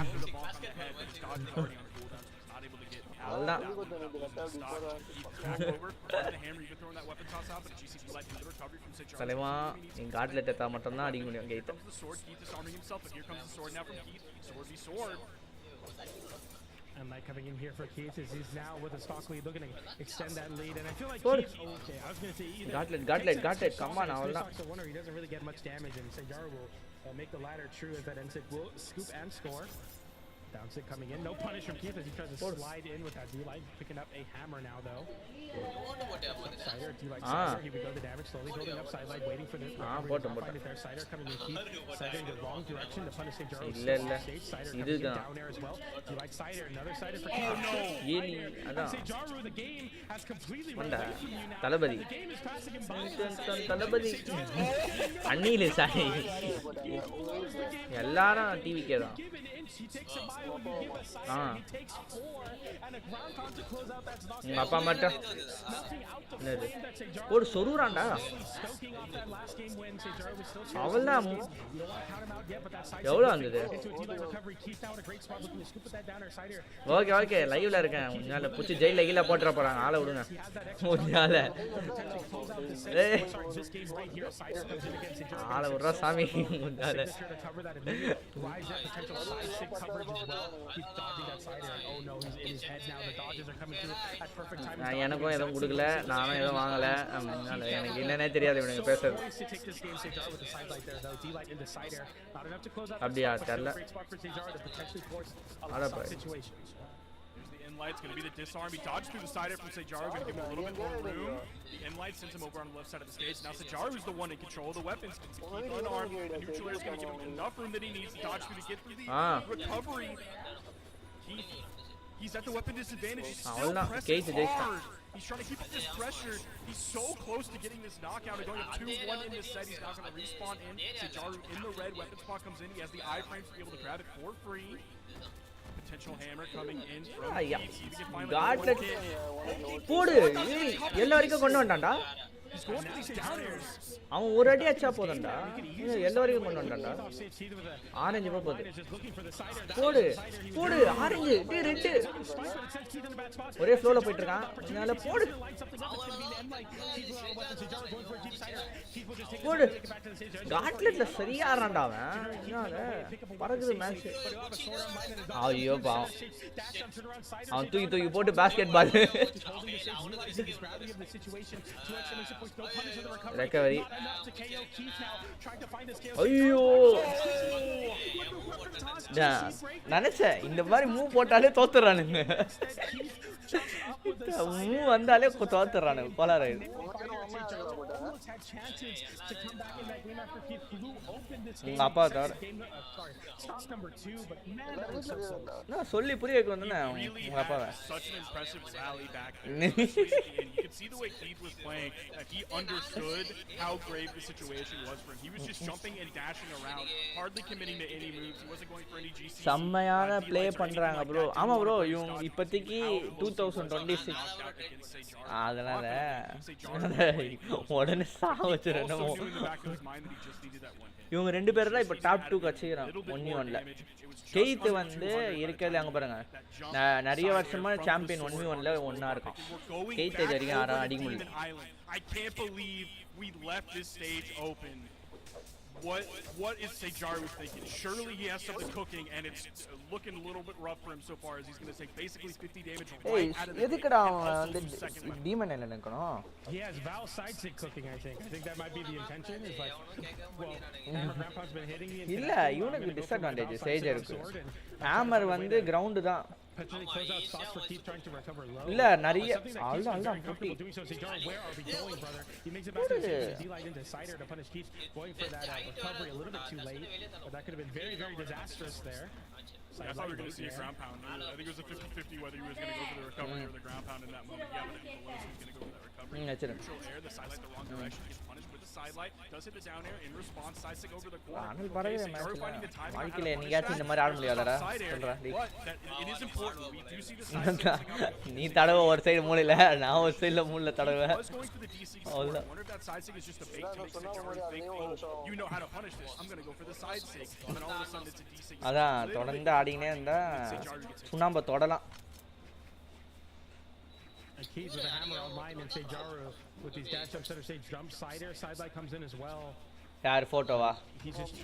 After the bomb on the head, but his dodge is already on the cooldown, so he's not able to get அவ்வளவுதான் தலைவா எங்க காட்லெட் எத்தா மட்டும் தான் அடிக்க முடியும் gate And like coming in here for Keith is he's now with a stock lead looking to extend that lead, and I feel like Keith, okay, I was going to say gauntlet, come on, so wonder he doesn't really get much damage, and Sejaru will make the ladder true as that NSIC will scoop and score. Downsick coming in, no punish from Keith as he tries to slide in with that D-Light, picking up a hammer now though. Cider, D-Light, Cider, here we go, the damage slowly building up, Sidelight waiting for this. Find it there, Cider coming in, Keith, Cider in the wrong direction to punish Sejaru. Cider coming in down there as well. D-Light, Cider, another Cider for Keith. And Sejaru, the game has completely run away from you now. The game is passing him by. அண்ணிலே sorry எல்லாரும் டிவிக்கே தான் உங்க அப்பா மட்டும் ஒரு சொருறான்டா அவள்தான் எவ்வளோ வந்தது ஓகே ஓகே லைவ்ல இருக்கேன் உன்னால பிடிச்சி ஜெயில கீழே போட்டுற போறாங்க ஆளை விடுங்க உன்னால ஆளை விடுறா சாமி உன்னால எனக்கும் எதுவும் கொடுக்கல நானும் எதுவும் வாங்கல எனக்கு என்னன்னே தெரியாது இவனுக்கு பேசுறது அப்படியா தெரியல Light's going to be the disarm. He dodged through the side from Sejaru, going to give him a little bit more room. The N-Light sends him over on the left side of the stage. Now Sejaru is the one in control of the weapons. He's unarmed. The neutral air is going to give him enough room that he needs to dodge through to get through the recovery. He's at the weapon disadvantage. He's still pressing hard. He's trying to keep this pressure. He's so close to getting this knockout and going up 2-1 in this set. He's now going to respawn in. Sejaru in the red. Weapon spot comes in. He has the iframes to be able to grab it for free. Potential hammer coming in from Gauntlet போடு எல்லாரையும் கொண்டு வந்தான்டா அவன் ஒரு அடி அடிச்சா போதும்டா எல்லாரையும் கொண்டு வந்தான்டா ஆரஞ்சு போகுது போடு போடு ஆரஞ்சு ரெட்டு ஒரே ஃப்ளோல போயிட்டு இருக்கான் அதனால போடு போடு காட்லெட்ல சரியா ஆறான்டா அவன் பறக்குது மேட்ச் ஐயோ பாவம் அவன் தூக்கி போட்டு பாஸ்கெட் பால் recovery ஐயோ நினைச்சேன் இந்த மாதிரி மூவ் போட்டாலே தோத்துறானுங்க மூவ் வந்தாலே தோத்துறானுங்க போலாராயுது உங்க அப்பா தவிர சொல்லி புரிய வைக்க வந்தேன் உங்க அப்பாவை understood how grave the situation was for him. He was just jumping and dashing around, hardly committing to any moves. He wasn't going for any GC. செம்மையான ப்ளே பண்றாங்க bro. ஆமா bro, இவங்க இப்போதைக்கு 2026 அதனால உடனே சாவச்சிரணும். இவங்க ரெண்டு பேரும் தான் இப்போ டாப் 2 கச்சிக்கிறாங்க 1v1ல. கெய்த் வந்து இருக்கிறது அங்க பாருங்க நிறைய வருஷமா சாம்பியன் 1v1ல ஒண்ணா இருக்கும். கெய்த் வரைக்கும் யாரும் அடிக்க முடியல. I can't believe we left this stage open. What is Sejaru thinking? Surely he has something cooking, and it's looking a little bit rough for him so far, as he's going to take basically 50 damage right out of the demon என்ன நினைக்கணும்? He has Val sidestick cooking, I think. I think that might be the intention. Is like, well, Hammer Grandpa's been hitting me. இல்ல இவனுக்கு disadvantage சேஜருக்கு. Hammer வந்து ground தான். இல்ல நிறைய அல்ல புட்டி where are we going, brother? He makes it back to the D-Light into Cider to punish Keith, going for that recovery a little bit too late, but that could have been very, very disastrous there. I thought we were going to see a ground pound. I think it was a 50-50 whether he was going to go for the recovery or the ground pound in that moment. Yeah, but I think he was going to go for that recovery. Neutral air, the sidelight the wrong direction, gets punished with the sidelight, does hit the down air in response, sidestick over the corner. Sejaru finding the timing on how to it is important. We do see the sidestick. நீ தடவை ஒரு side மூலையில நான் ஒரு சைடுல மூலையில தடவை I wonder if that sidestick is just a bait to make Sejaru think, oh, you know how to punish this. I'm going to go for the sidestick. And then all of a sudden it's a D6. அதான் தொடர்ந்து ஆடினே இருந்தா சுண்ணாம்ப தொடலாம் Keys with a hammer online and Sejaru with these dash jumps center stage jump side air. Side light comes in as well. யார் போட்டோவா He's just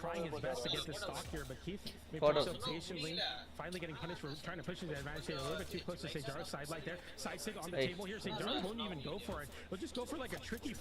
trying his best to get this stock here, but Keith maybe Photo. so patiently, finally getting punished for trying to push his advantage a little bit too close to Sejaru's side light there. Side sig on the Hey. table here. Sejaru won't even go for it. He'll just go for like a tricky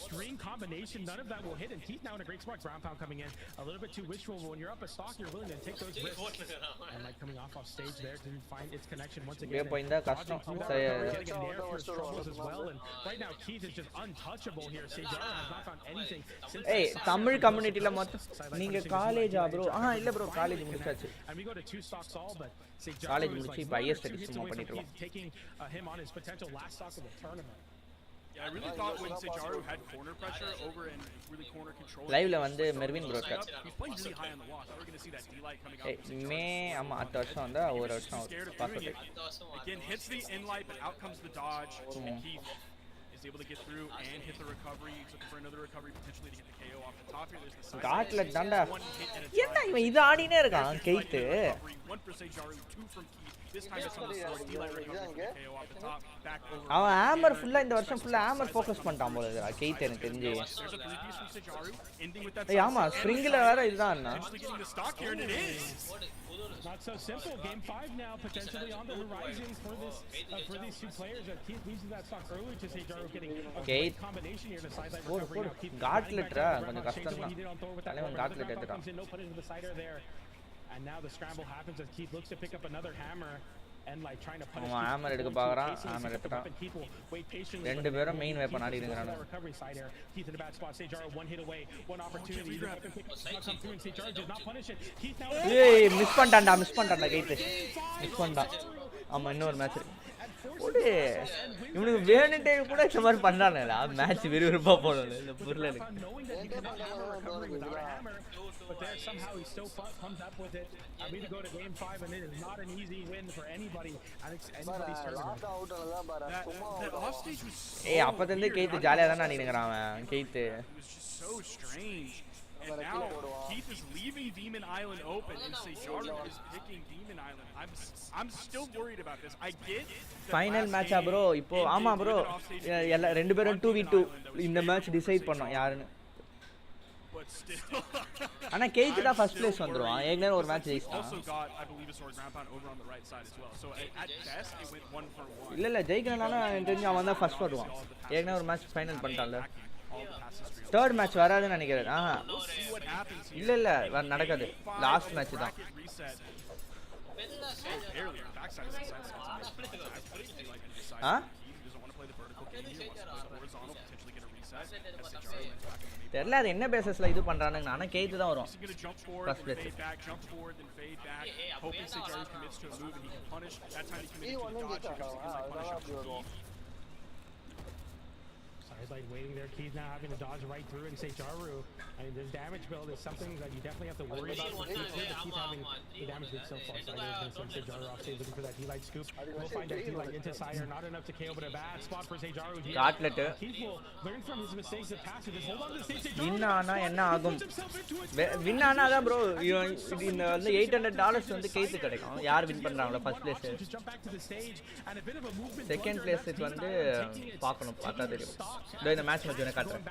string combination. None of that will hit, and Keith now in a great spot. Ground pound coming in a little bit too wishful, but when you're up a stock, you're willing to take those risks. And like coming off stage there to find its connection once again. இப்ப இந்த கஷ்டம் Getting a nair for his troubles as well, and right now Keith is just untouchable here. Sejaru has not found anything since ஏய் தமிழ் கம்யூனிட்டில மொத்தம் நீங்க காலேஜா bro இல்ல bro college முடிச்சாச்சு and we go to 2 stocks all, but college முடிச்சு இப்ப IS studies சும்மா பண்ணிட்டு இருக்கோம் taking him on his potential last stock of the tournament. Yeah, I really thought when Sejaru had corner pressure over and really corner control. லைவ்ல வந்து Mervin bro இருக்கார் He's playing really high on the wall. We're going to see that D-light coming out. ஏய் மே ஆமா அடுத்த வருஷம் வந்தா ஒரு வருஷம் பாத்துட்டு Again, hits the in-light, but out comes the dodge. And Keith is able to get through and hit the recovery. He's looking for another recovery potentially to get the KO off the top here. There's the side. காட்லெட் தான்டா என்ன இவன் இது ஆடினே இருக்கான் Keith One for Sejaru, 2 from Keith. This time it's on the sword. D-light recovery for the KO off the top. Back over. அவன் hammer ஃபுல்லா இந்த வருஷம் ஃபுல்லா ஹேமர் ஃபோக்கஸ் பண்ணிட்டான் போல இருக்குடா கெய்த் எனக்கு தெரிஞ்சு There's a 3-piece from Sejaru, ending with that. ஏய் ஆமா ஸ்ப்ரிங்ல வேற இதுதான் அண்ணா Actually getting the stock here, and it is. Not so simple. Game 5 now potentially on the horizon for these two players. Keith losing that stock early to Sejaru getting a great combination here to sideline recovery. Now Keith காட்லெட்ரா கொஞ்சம் கஷ்டம் தான் தலைவன் காட்லெட் எடுத்துட்டான் no punish to the sider there. And now the scramble happens as Keith looks to pick up another hammer. And like trying to punish அவன் hammer எடுக்க பார்க்கறான் hammer எடுத்துட்டான் ரெண்டு பேரும் மெயின் வெப்பன் ஆடி இருக்காங்க Keith in a bad spot. Sejaru one hit away, one opportunity to come through, and Sejaru does not punish it. Keith now ஏய் miss பண்ணிட்டான்டா Keith miss பண்ணிட்டான் ஆமா இன்னொரு மேட்ச் ஓடு இவனுக்கு வேணுட்டே கூட இந்த மாதிரி பண்றானேடா மேட்ச் விறுவிறுப்பா போறல இந்த புர்ல but there somehow he still comes up with it. I mean to go to game 5, and it is not an easy win for anybody. I think anybody's tournament. That offstage was ஏய் அப்பதே Keith ஜாலியா தான் நினைக்கிறான் அவன் Keith it was just so strange. And now Keith is leaving Demon Island open, and Sejaru is picking Demon Island. I'm still worried about this. I get final மேட்சா bro இப்போ ஆமா bro எல்லா ரெண்டு பேரும் 2v2 இந்த match decide பண்ணோம் யாருன்னு but still ஆனா கெய்த் தான் ஃபர்ஸ்ட் பிளேஸ் வந்துருவான் ஏகனே ஒரு match ஜெயிச்சான் also got I believe a sword ground pound over on the right side as well. So at best it went 1 for 1. இல்ல ஜெயிக்கறனால எனக்கு தெரிஞ்சு அவன் தான் ஃபர்ஸ்ட் வருவான் ஏகனே ஒரு மேட்ச் ஃபைனல் பண்ணிட்டான்ல தேர்ட் மேட்ச் வராதுன்னு நினைக்கிறேன் இல்ல நடக்காது லாஸ்ட் மேட்ச் தான் தெரியல அது என்ன பேசஸ்ல இது பண்றானுங்க ஆனா கெய்த் தான் வரும் first place Sideline waiting there. Keith now having to dodge right through, and Sejaru. I mean, this damage build is something that you definitely have to worry about for Keith here. Keith having the damage build so far. Sider is going to send Sejaru off stage looking for that D-light scoop. We'll find that D-light into Sider. Not enough to KO, but a bad spot for Sejaru here. Keith will learn from his mistakes of past. Just hold on to the stage. Sejaru win ஆனா என்ன ஆகும் win ஆனா தான் bro இந்த வந்து $800 வந்து Keith கிடைக்கும் யார் வின் பண்றாங்களோ ஃபர்ஸ்ட் பிளேஸ் செகண்ட் பிளேஸ்க்கு வந்து பார்க்கணும் பார்த்தா தெரியும் இந்த match மச்சனை காட்றேன்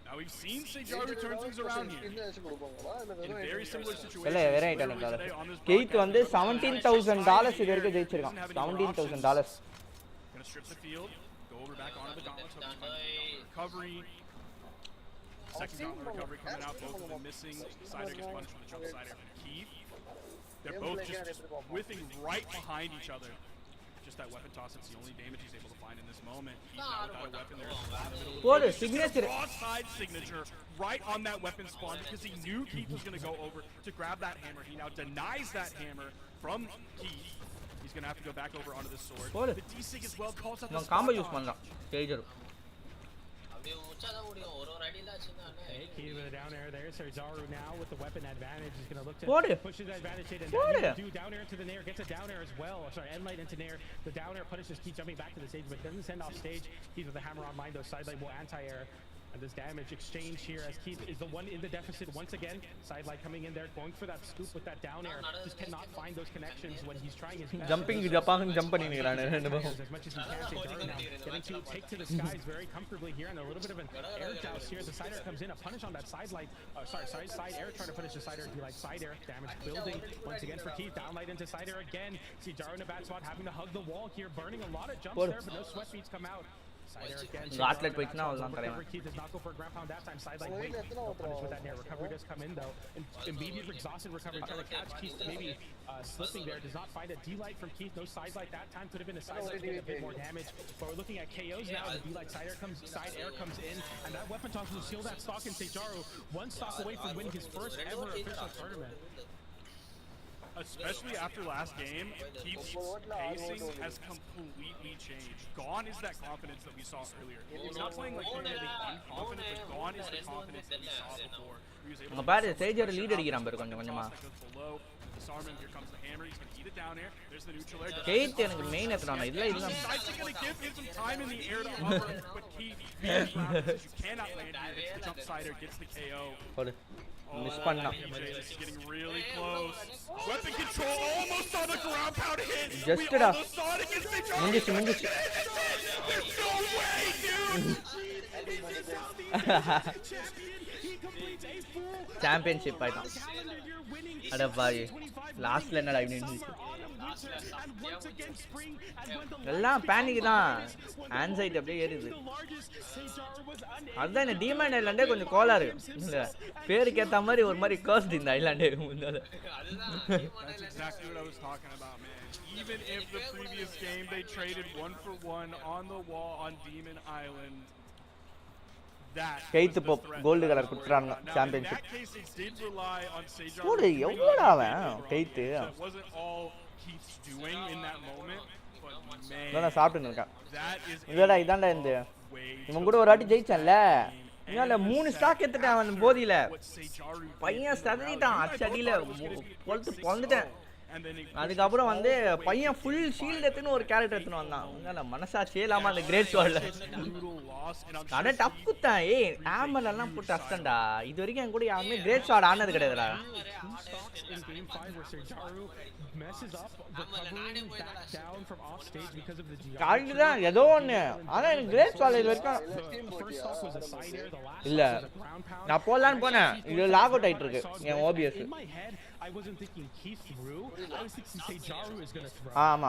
Now we've seen Sejaru turn things around here. In a very similar situation. இல்ல வேற ஐட்டம்ல Keith வந்து $17,000 இது வரைக்கும் ஜெயிச்சிருக்கான் $17,000 Gonna strip the field, go over back onto the gauntlet, recovery. Second gauntlet recovery coming out, both of them missing. Sider gets punished for the jump sider from Keith. They're both just whiffing right behind each other. Just that weapon toss, it's the only damage he's able to find in this moment. He's now without a weapon there. What a signature! Broadside signature right on that weapon spawn because he knew Keith was going to go over to grab that hammer. He now denies that hammer from Keith. He's going to have to go back over onto the sword. What the D-Sig as well calls out the spot combo use பண்ணலாம் Sejaru. Hey, Keith with a down air there. Sejaru now with the weapon advantage is going to look to push his advantage and do down air into the nair. Gets a down air as well. Sorry, end light into nair. The down air punishes Keith jumping back to the stage, but doesn't send off stage. Keith with the hammer online though. Side light will anti-air. And this damage exchange here as Keith is the one in the deficit once again. Sidelight coming in there, going for that scoop with that down air. Just cannot find those connections when he's trying his best. Jumping jump பண்ணிக்கிறானே ரெண்டு பேரும். As much as he can, Sejaru now getting to take to the skies very comfortably here, and a little bit of an air joust here. The side air comes in, a punish on that sidelight. Side air trying to punish the side air. He like side air damage building once again for Keith. Downlight into side air again. Sejaru in a bad spot, having to hug the wall here, burning a lot of jumps there, but no sweat beats come out. Side air again. Gauntlet போயிடுச்சுனா அவ்வளவுதான் கரையா. Keith does not go for a ground pound that time. Sidelight wait. No punish with that air. Recovery does come in though. Immediate exhausted recovery trying to catch Keith maybe slipping there. Does not find a D-light from Keith. No sidelight that time. Could have been a sidelight to get a bit more damage. But we're looking at KOs now. The D-light side air comes in, and that weapon toss will seal that stock in Sejaru. One stock away from winning his first ever official tournament. Especially after last game, Keith's pacing has completely changed. Gone is that confidence that we saw earlier. He's not playing like really unconfident, but gone is the confidence that we saw before. He was able to பாரு சேஜர் lead அடிக்கிறான் பாரு கொஞ்சம் கொஞ்சமா. Disarm him, here comes the hammer, he's gonna eat it down air. There's the neutral air. Keith எனக்கு main எத்தறானே இல்ல இதுதான். He's gonna give him some time in the air to offer, but Keith, you cannot land here. It's the jump sider, gets the KO. போடு. Miss பண்ணா. Getting really close. Weapon control almost on the ground pound hit. Just we almost saw it against the jump. Mundiச்சு. There's no way, dude. Championship ஆயிட்டான். அட பாய். லாஸ்ட்ல என்னடா இப்படி இருந்துச்சு. எல்லாம் panic தான். ஆன்சைட்டி அப்படியே ஏறுது. அதான் இந்த டீமன் ஐலாண்டே கொஞ்சம் கோளாறு. இல்ல பேருக்கு ஏத்த மாதிரி ஒரு மாதிரி கர்ஸ்ட் இந்த ஐலாண்டே முன்னால. That's exactly what I was talking about, man. Even if the previous game they traded 1-for-1 on the wall on Demon Island. Keith pop gold colour குட்றாங்க சாம்பியன்ஷிப். போடு எவ்வளவுடா அவன் Keith. It wasn't all Keith's doing in that moment, but man. நான் சாப்பிட்டு இருக்கேன். இதடா இதான்டா இந்த இவன் கூட ஒரு வாட்டி ஜெயிச்சான்ல. இங்கல 3 ஸ்டாக் எடுத்துட்டான் அவன் போதில. பையன் சதறிட்டான் அச்சடியில பொளந்துட்டான். அதுக்கு அப்புறம் வந்து பையன் ஃபுல் ஷீல்ட் எடுத்துன்னு ஒரு கேரக்டர் எடுத்துன்னு வந்தான். உங்கல மனசாட்சியே இல்லாம அந்த கிரேட் ஸ்வார்ட்ல அட டப்பு தான். ஏய் ஆமர் எல்லாம் போட்டு அஸ்டண்டா. இது வரைக்கும் என் கூட யாருமே கிரேட் ஸ்வார்ட் ஆனது கிடையாதுடா. கால்தான் ஏதோ ஒண்ணு. ஆனா எனக்கு கிரேட் ஸ்வார்ட் இது வரைக்கும் இல்ல. நான் போலான்னு போனேன். இது லாக் அவுட் ஆயிட்டு இருக்கு என் OBS. I wasn't thinking Keith through. I was thinking Sejaru is going to throw. ஆமா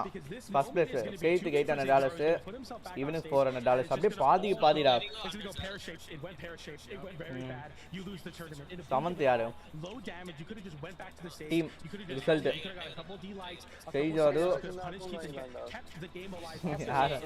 ஃபர்ஸ்ட் பிளேஸ் Keith $800 even $400 அப்படியே பாதிடா. It went pear-shaped. It went very bad. You lose the tournament. In Samanth யாரு low damage, you could have just went back to the stage. Team you could have result just got a couple D-lights. Sejaru kept the game alive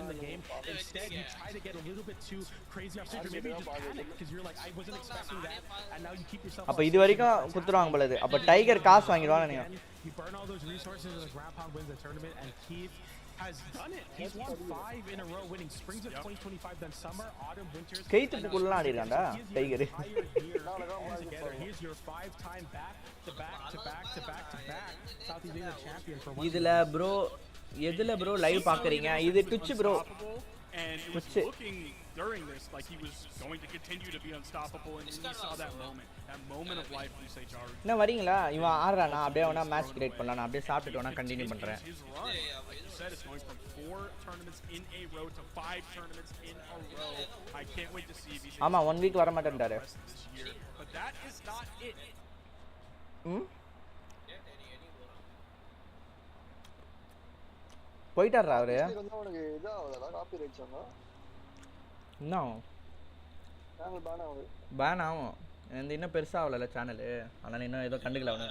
in the game. Instead, you try to get a little bit too crazy off stage. Maybe you just panic because you're like, I wasn't expecting that, and now you keep yourself. அப்ப இது வரைக்கும் குத்துறாங்க போலது. அப்ப tiger காசு வாங்கிடுவான்னு நினைக்கிறேன். You burn all those resources and the ground pound wins the tournament, and Keith has done it. He's won 5 in a row, winning Springs of 2025, then Summer, Autumn, Winters. Keith புக்குள்ள ஆடிறான்டா tiger. He's your 5-time back to back Southeast Asia champion for one. இதுல bro எதுல bro live பாக்குறீங்க? இது Twitch bro. And it was looking during this like he was going to continue to be unstoppable, and we saw that moment of life from Sejaru. என்ன வரீங்களா? இவன் ஆடுறானா அப்படியே அவனா match create பண்ணலாம். நான் அப்படியே சாப்பிட்டுட்டு வேணா கண்டினியூ பண்றேன். Like you said, it's going from 4 tournaments in a row to 5 tournaments in a row. I can't wait to see if he ஆமா 1 வீக் வர மாட்டேன்டாரு. But that is not it. போயிட்டாரா அவரு? இன்னும் பேன் ஆகும். இந்த இன்னும் பெருசா ஆகல சேனல். அதனால இன்னும் ஏதோ கண்டுக்கல அவனு.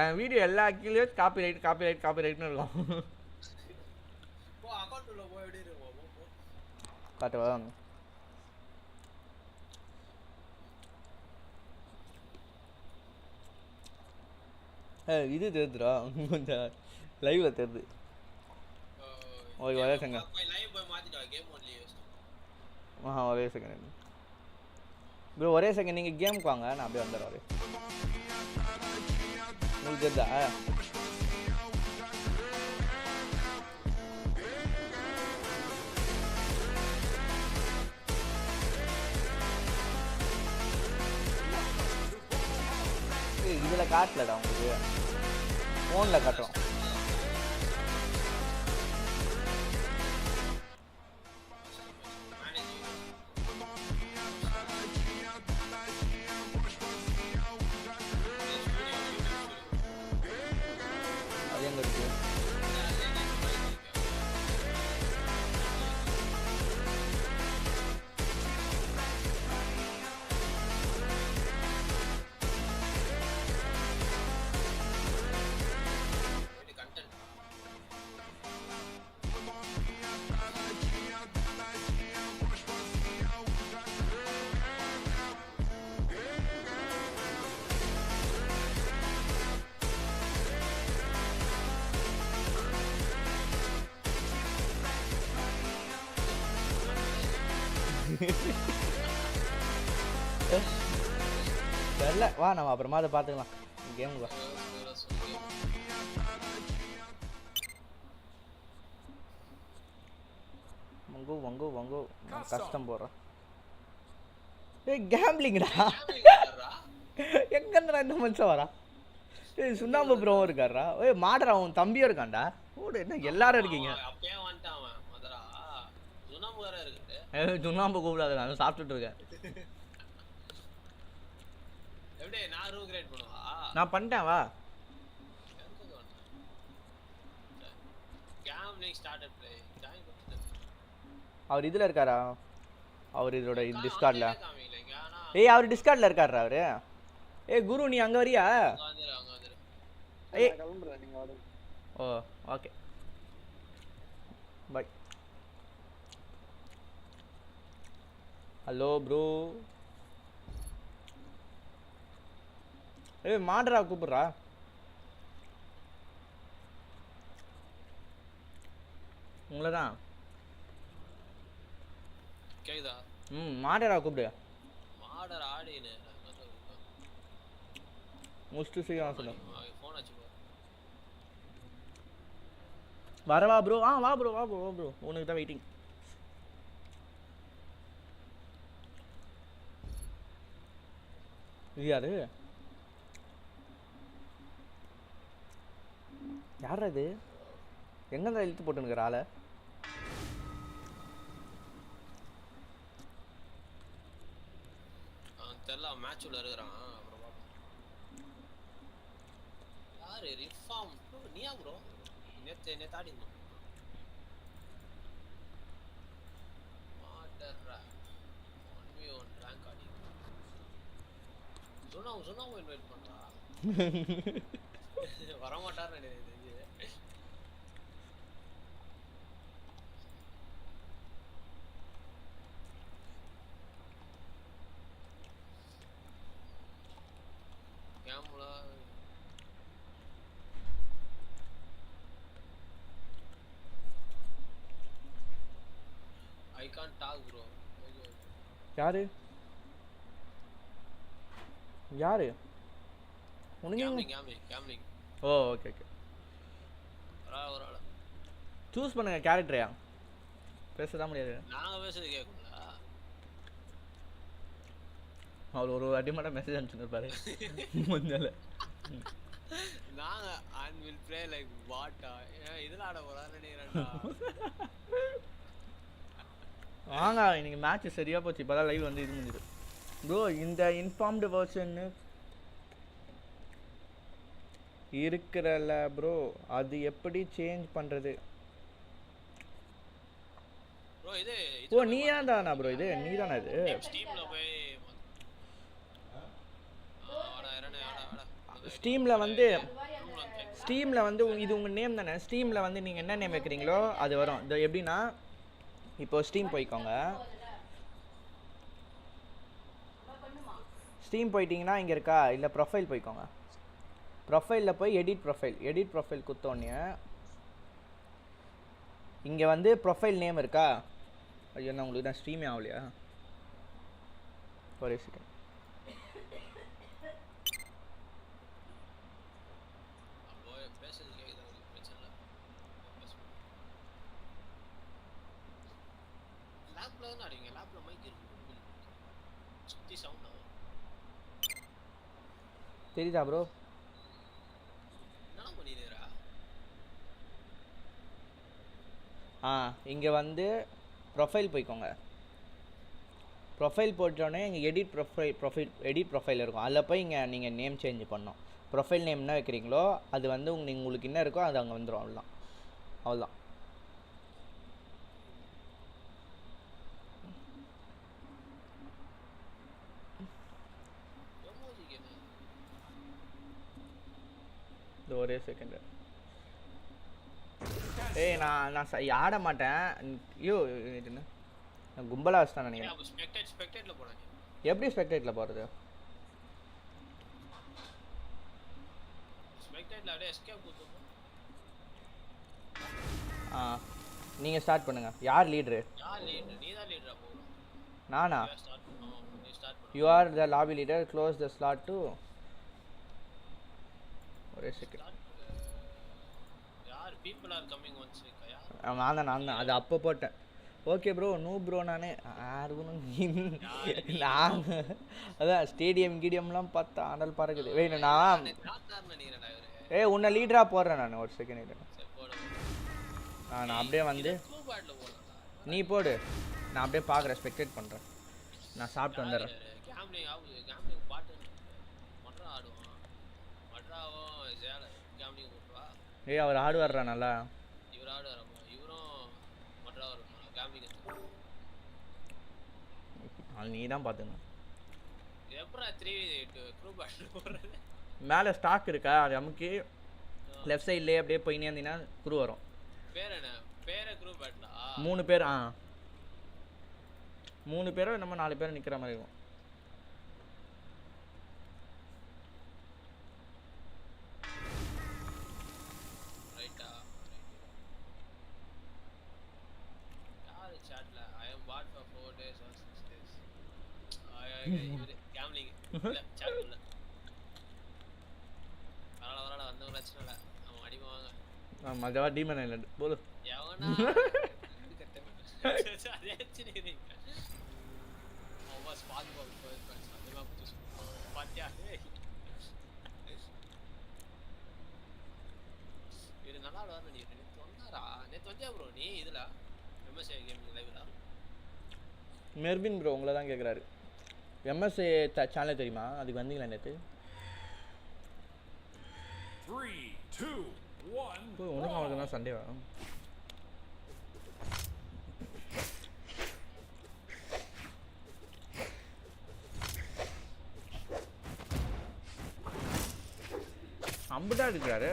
என் வீடியோ எல்லா கீழேயும் காப்பிரைட்னு இருக்கும். காட்டுவா இது தெரியுதுடா கொஞ்சம் லைவ்ல தெரியுது. ஓகே ஒரே செகண்ட். ஒரே செகண்ட் ப்ரோ ஒரே செகண்ட். நீங்கள் கேமுக்கு வாங்க, நான் அப்படியே வந்துடுறேன். உங்களுக்கு தெரியுதா? காட்டலடா உங்களுக்கு ஃபோனில் காட்டுறோம் அது எங்கே இருக்கு தெரியல வா நம்ம அப்புறமா அதை பார்த்துக்கலாம் கேமுக்கு வா வங்கோ வங்கோ வங்கோ கஷ்டம் போடுறேன் ஏய் கேம்லிங்கடா எங்கேருந்துடா இந்த மனுஷன் வரா ஏய் சுண்ணாம்பு ப்ரோவும் இருக்காரா ஏய் மாடரா அவன் தம்பியும் இருக்கான்டா ஓடு என்ன எல்லாரும் இருக்கீங்க சுண்ணாம்பு கூப்பிடாத நான் சாப்பிட்டுட்டு இருக்கேன் நான் பண்ணிட்டேன் வா அவர் இதில் இருக்காரா அவர் இதோட டிஸ்கார்டில் ஏய் அவர் டிஸ்கார்டில் இருக்காரா அவரு ஏய் குரு நீ அங்கே வரியா ஏய் ஓ ஓகே பை ஹலோ ப்ரோ ஏய் மாடரா கூப்பிட்றா உங்களை தான் கேக்குதா மாடரா கூப்பிடு மாடர் ஆடினே முடிச்சுட்டு சீக்கிரம் சொல்லு ஃபோன் ஆச்சு வரவா ப்ரோ வா ப்ரோ வா ப்ரோ வா ப்ரோ உனக்கு தான் வெயிட்டிங் இது யாரு யாரா இது எங்கேருந்தா இழுத்து போட்டுனுக்கிற ஆளை தெரியல மேட்ச் உள்ள இருக்கிறான் அப்புறம் யாரு ரிஃபார்ம் நீயா ப்ரோ நேத்து ஆடி இருந்தோம் மாடரா 1v1 ரேங்க் ஆடி சொன்னா இன்வைட் பண்றா வர மாட்டார் நினைக்கிறேன் I can't talk bro. யாரு உனக்கு கேம்லிங் ஓ ஓகே ஓகே ஒரு ஆளா சூஸ் பண்ணுங்க கேரக்டரையா பேசதான் முடியாது நாங்க பேசுறது கேட்கும்ல அவர் ஒரு வாட்டி மட்டும் மெசேஜ் அனுப்பிச்சிருப்பாரு முன்னால நாங்க and will play like வாட்டா இதெல்லாம் ஆட போறான்னு நினைக்கிறேன்டா வாங்க இன்னைக்கு மேட்ச் சரியா போச்சு இப்பதான் லைவ் வந்து இது முடிஞ்சது ப்ரோ இந்த இன்ஃபார்ம்டு வெர்ஷன் இருக்குறல ப்ரோ அது எப்படி சேஞ்ச் பண்றது ப்ரோ இது ஓ நீயா தானா ப்ரோ இது நீதானா இது ஸ்டீம்ல போய் ஸ்டீம்ல வந்து இது உங்க நேம் தானே ஸ்டீம்ல வந்து நீங்க என்ன நேம் வைக்கிறீங்களோ அது வரும் இது எப்படின்னா இப்போ ஸ்டீம் போய்க்கோங்க ஸ்டீம் போயிட்டீங்கன்னா இங்கே இருக்கா இல்லை ப்ரொஃபைல் போய்க்கோங்க ப்ரொஃபைலில் போய் எடிட் ப்ரொஃபைல் குத்தோன்னே இங்கே வந்து ப்ரொஃபைல் நேம் இருக்கா ஐயோ நான் உங்களுக்கு தான் ஸ்ட்ரீமே ஆகலையா ஒரே செகண்ட் தெரியுதா ப்ரோ இங்கே வந்து ப்ரொஃபைல் போய்க்கோங்க. ப்ரொஃபைல் போட்டோடனே இங்கே எடிட் ப்ரொஃபைல் இருக்கும். அதில் போய் இங்கே நீங்கள் நேம் சேஞ்ச் பண்ணணும். ப்ரொஃபைல் நேம் என்ன வைக்கிறீங்களோ அது வந்து உங்களுக்கு என்ன இருக்கோ அது அங்கே வந்துடும். அவ்வளோதான். ஒரே செகண்ட். ஏய் நான் ஆட மாட்டேன். ஐயோ என்ன நான் கும்பலாக வச்சுதான் நினைக்கிறேன். ஸ்பெக்டேட்ல போறேன். எப்படி ஸ்பெக்டேட்ல போகிறது? ஸ்பெக்டேட்ல அப்படியே எஸ்கேப் கொடுத்து. நீங்கள் ஸ்டார்ட் பண்ணுங்கள். யார் லீடரு? நீ தான் லீடரா போ. நானா? நீ ஸ்டார்ட் பண்ணு. You are the lobby leader. Close the slot to. ஒரே செகண்ட். யார் பீப்பிள் ஆர் கமிங் ஒன்ஸ் யா? நான் தான் அது அப்போ போட்டேன். ஓகே ப்ரோ நோ ப்ரோ நான் அதான் ஸ்டேடியம் கீடியம்லாம் பார்த்தா ஆண்டல் பறக்குது. வெயிட் நான் உன்னை லீடராக போடுறேன் நான். ஒரு செகண்ட் நான் அப்படியே வந்து நீ போடு. நான் அப்படியே பார்க்குறேன், ஸ்பெக்டேட் பண்ணுறேன். நான் சாப்பிட்டு வந்துடுறேன். ஏய் அவர் ஆடுவார்றா நல்லா. நீ தான் பார்த்துங்க. மேலே ஸ்டாக் இருக்கா அது நமக்கு லெஃப்ட் சைட்லேயே அப்படியே போயினே இருந்தீங்கன்னா குரூ வரும். 3 பேர். 3 பேரோ நம்ம 4 பேர் நிற்கிற மாதிரி இருக்கும். மஜாவா டீமன் ஐலண்ட் போது. மெர்வின் ப்ரோ உங்களை தான் கேட்குறாரு. எம்எஸ்ஏ சேனல் தெரியுமா? அதுக்கு வந்தீங்களா நேற்று? உனக்கு அவனுக்கு தான் சண்டே வரும். அம்புட்டா இருக்கிறாரு.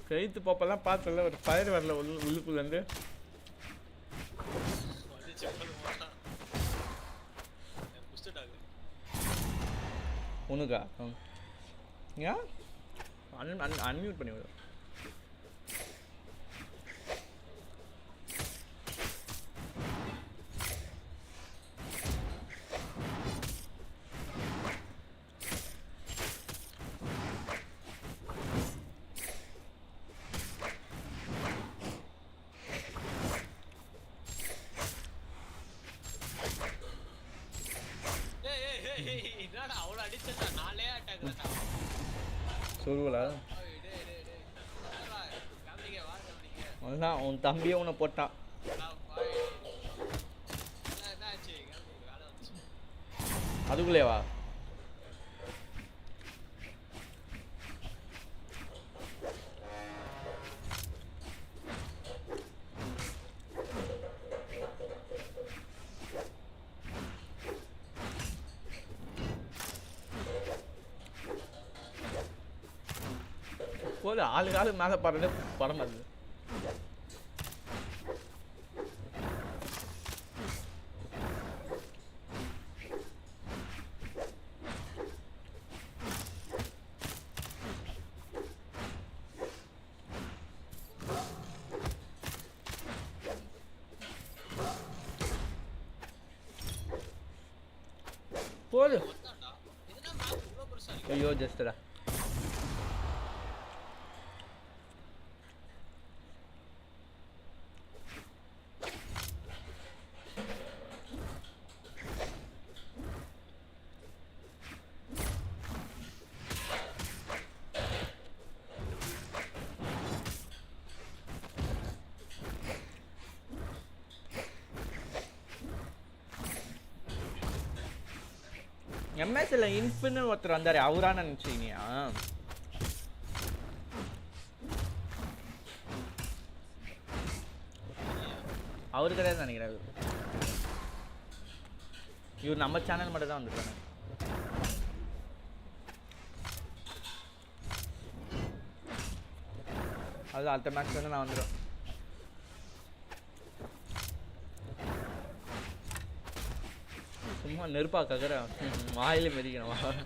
கழுத்து பாப்பெல்லாம் பார்த்தல ஒரு ஃபயர் வரல உள்ளுக்குள்ளேருந்து. உனக்கா? ஏன் அன்மியூட் பண்ணி விடு. சொல்லுவலா? அதுதான் உன் தம்பியே உன்னை போட்டான். அதுக்குள்ளேவா? போது ஆளு மேலே பாடுறது படம் அது. போது ஐயோ ஜஸ்டடா. எம்எஸ்ல இன்ஃபின்னு ஒருத்தர் வந்தாரு அவரான்னு நினச்சிக்கினியா? அவரு கிடையாது நினைக்கிறேன். இவர் நம்ம சேனல் மட்டும் தான் வந்துருக்காங்க. அது அடுத்த மேட்ச் வந்து நான் வந்துடும். சும்மா நெருப்பா கக்குறேன், வாயில மிதிக்கணும்.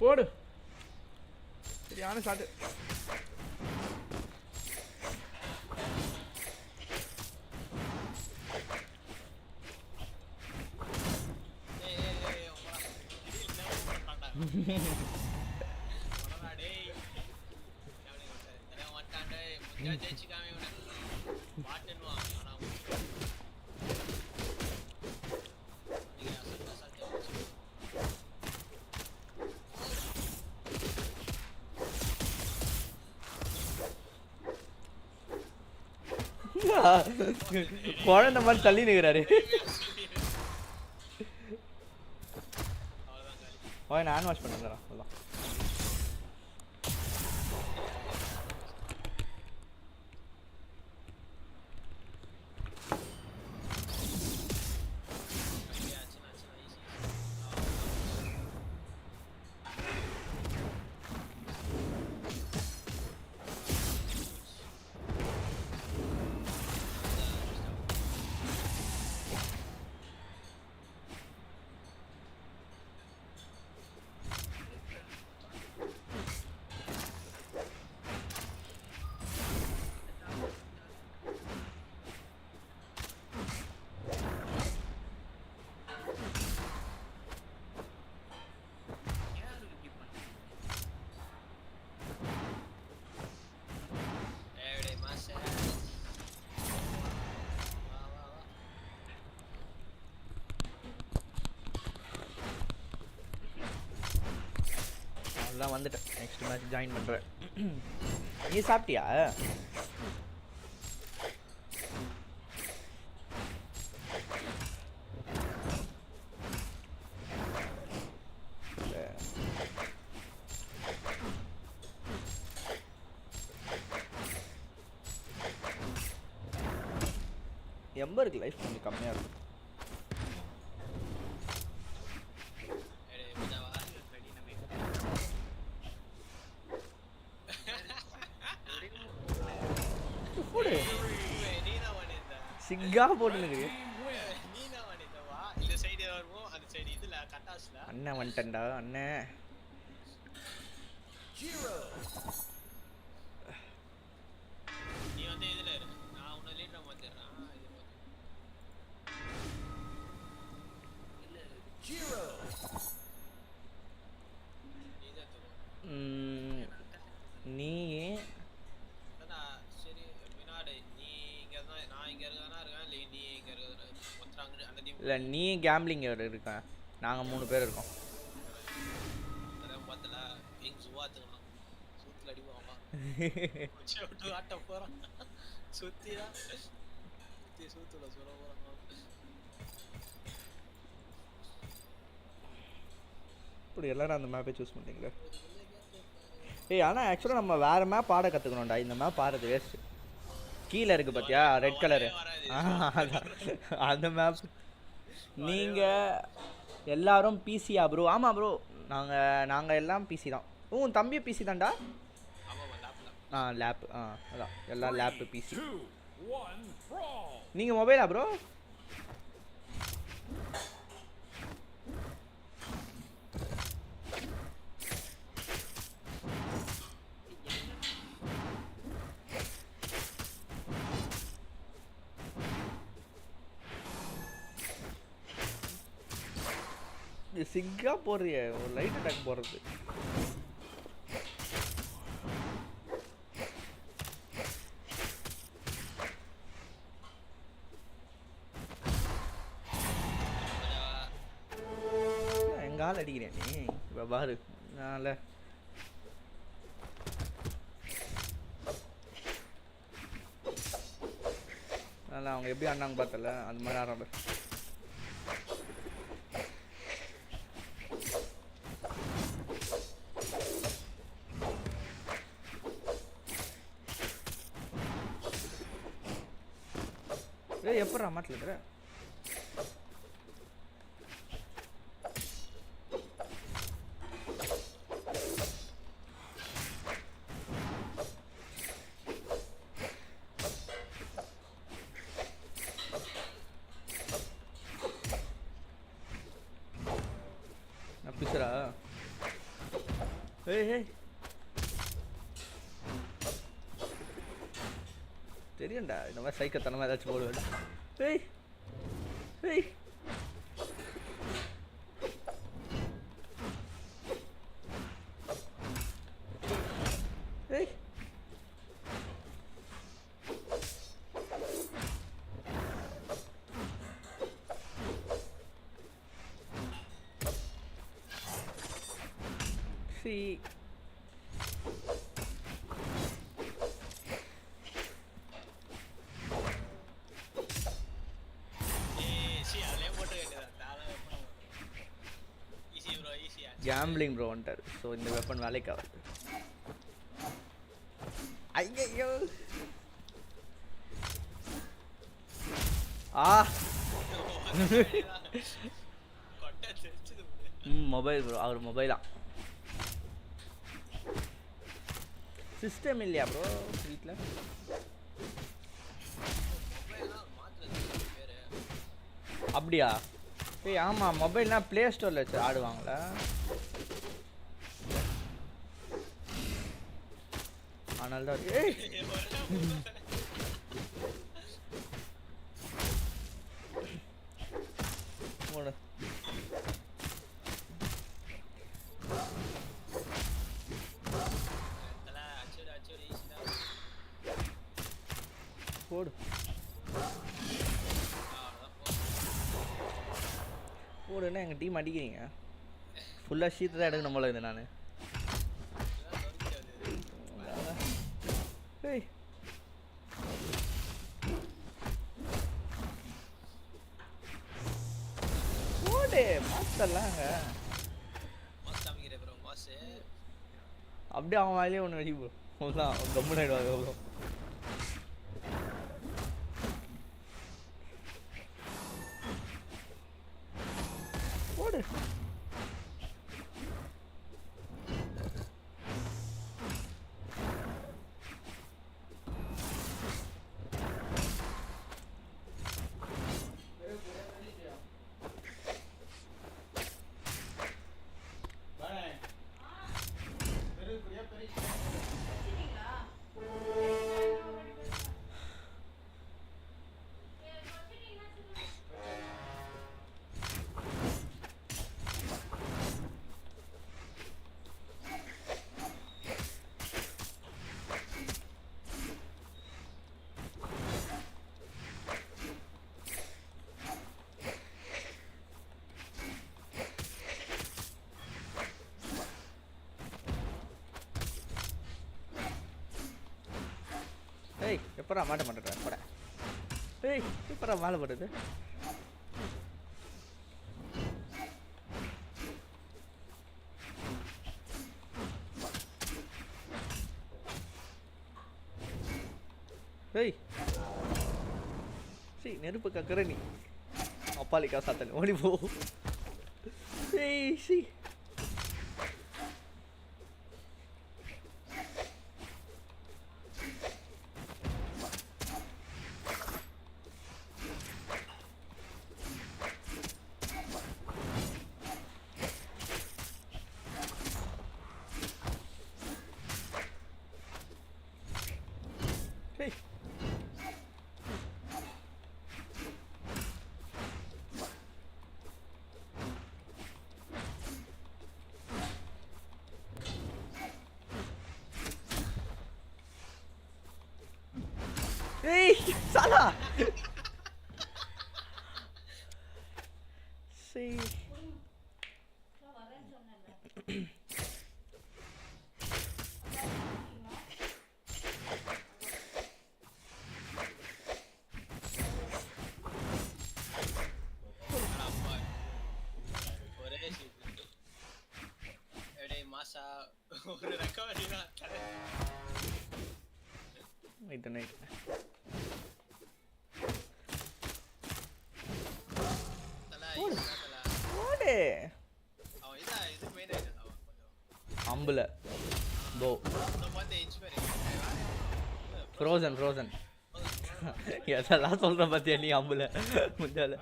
போடு சரியான ஷாட்டு. குழந்தை மாதிரி தள்ளி நிற்கிறாரு. ஓய் நான் ஹேண்ட் வாஷ் பண்ணுறேன். அதான் வந்துட்டேன், நெக்ஸ்ட் மேட்ச் ஜாயின் பண்ணுறேன். நீ சாப்பிட்டியா? எம்பருக்கு லைஃப் கொஞ்சம் கம்மியாக இருக்கும். சிங்கா போட்டுருக்கு. அண்ணன் வந்துட்டா அண்ணன். நீ இல்லை நீ கேம்பிளிங் இருக்க, நாங்கள் 3 பேர் இருக்கோம். இப்படி எல்லாரும் அந்த மேப்பை சூஸ் பண்ணிங்களே. ஏய் ஆனால் ஆக்சுவலாக நம்ம வேறு மேப் ஆட கற்றுக்கணும்டா. இந்த மேப் ஆடுறது வேஸ்ட். கீழே இருக்குது பார்த்தியா ரெட் கலரு, அந்த மேப். நீங்கள் எல்லாரும் பிசியா ப்ரோ? ஆமாம் ப்ரோ, நாங்கள் எல்லாம் பிசி தான். உன் தம்பி பிசி தான்டா. லேப் அதான் எல்லாம் லேப்பு பிசி. நீங்கள் மொபைலா ப்ரோ? சிங்கா போடுறிய ஒரு லைட் அட்டாக் போடுறது. எங்கால மேலே அடிக்கிறேன் நீ இப்போ பாரு நான்ல அதனால் அவங்க எப்படி ஆடினாங்க பார்த்தல அந்த மாதிரி ஆடுறாங்க எப்படா மாட்டில் இருக்கிற நான் பிசுறா ஏய் தெரியும்டா இந்த மாதிரி சைக்கத்தனமாக ஏதாச்சும் போடுவேடா ஏய் ஏய் ஏய் சி கேம்பிளிங் ப்ரோ வந்துட்டார் ஸோ இந்த வெப்பன் வேலைக்கு ஆகுது ஐயோ மொபைல் ப்ரோ அவர் மொபைலா சிஸ்டம் இல்லையா ப்ரோ வீட்டில் அப்படியா ஏய் ஆமாம் மொபைல்னா ப்ளே ஸ்டோரில் வச்சு ஆடுவாங்களா ஆனால் தான் ஏய் போடு போடு போடுன்னா எங்கள் டீம் அடிக்கிறீங்க ஃபுல்லாக ஷீட் தான் எடுக்கணும் போல இது நான் ஏய் போடு மாஸ்டர்லாங்க அப்படியே அவன் வாயிலே ஒன்று வெடி போதான் கம்முன்னு ஆயிடுவாங்க அவ்வளோ போடு ஏய் எப்படா மாட்ட மாட்டேன் போட ஏய் எப்படா மாலை போடுது ஏய் சரி நெருப்பு கக்கற நீ அப்பாலிக்கா சாத்தல் ஓடி போ ஏய் சி Hey, salah. See. மாசா ஒரு ரெக்கவரி தான் நைட் நைட் ஓடு அவன் இது மெயின் ஐட்டம் அவன் கொஞ்சம் அம்புல போ வந்து இன்ஸ்பயர் ஃப்ரோசன் எதெல்லாம் சொல்ற பத்தியா நீ அம்புல முஞ்சால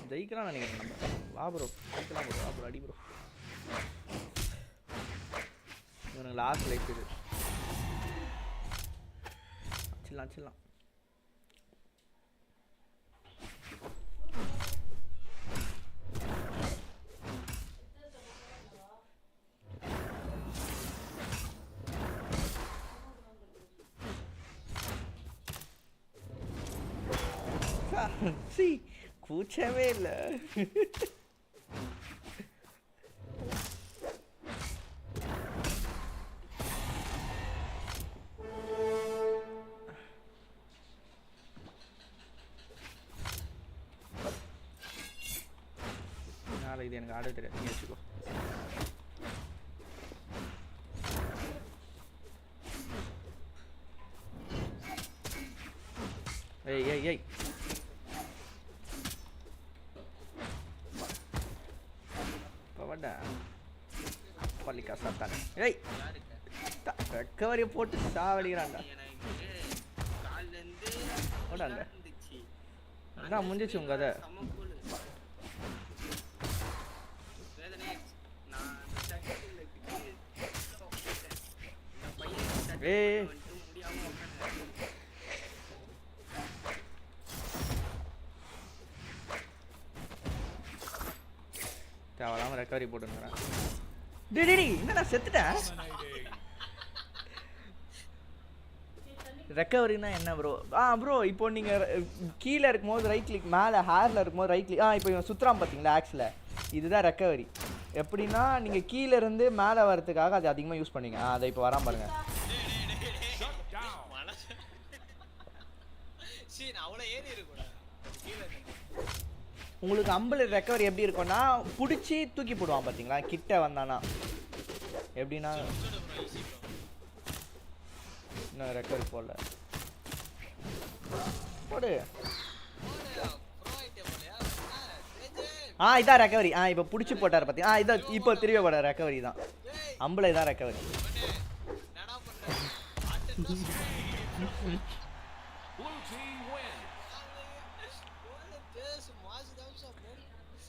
ஜெயிக்கலாம் நினைக்கிறேன் நம்ம வா ப்ரோ ஜெயிக்கலாம் ப்ரோ வா ப்ரோ அடி ப்ரோ இவனுக்கு லாஸ்ட் லைஃப் இது அச்சிடலாம் சி கூச்சவே இல்லை இது எனக்கு ஆட தெரியாது நீ வச்சுக்கோ ஏய் பவடா பள்ளிக்கா சாத்தானே ஏய் ரெக்கவரி போட்டு சாவடிக்கிறான்டா ஓடாங்க அதான் முடிஞ்சிச்சு உங்க கதை ஏய் தேவையில்லாம ரெக்கவரி போட்டுங்கிறேன் டேய் என்னடா செத்துட்டேன் ரெக்கவரினா என்ன ப்ரோ ப்ரோ இப்போ நீங்கள் கீழே இருக்கும்போது ரைட் கிளிக் மேலே ஹேரில் இருக்கும்போது ரைட் கிளிக் இப்போ இவன் சுற்றுறான் பார்த்தீங்களா ஆக்ஸில் இதுதான் ரெக்கவரி எப்படின்னா நீங்கள் கீழே இருந்து மேலே வரதுக்காக அது அதிகமாக யூஸ் பண்ணீங்க அதை இப்போ வராம பாருங்க உங்களுக்கு அம்புல ரெக்கவரி எப்படி இருக்கும்னா பிடிச்சி தூக்கி போடுவான் பார்த்தீங்களா கிட்ட வந்தானா எப்படின்னா இன்னும் ரெக்கவரி போடல போடு இதான் ரெக்கவரி இப்போ பிடிச்சி போட்டார் பார்த்தீங்க இதான் இப்போ திரும்ப போட ரெக்கவரி தான் அம்புல இதான் ரெக்கவரி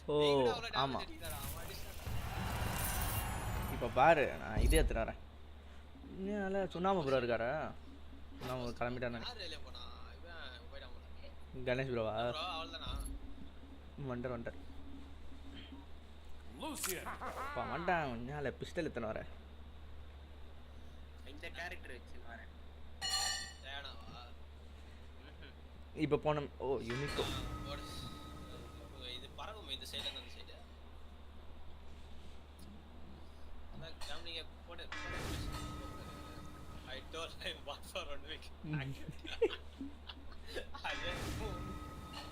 ஓ ஆமாம் இப்போ பாரு நான் இது எடுத்துட்டு வரேன் இன்னும் சுண்ணாம்பு ப்ரோ இருக்காரா சுண்ணாம்பு கிளம்பிட்டானே கணேஷ் ப்ரோவா வண்டர் இப்போ வந்துட்டான் மேலே பிஸ்டல் எத்தனை வரேன் இப்போ போன யூனிக்கோ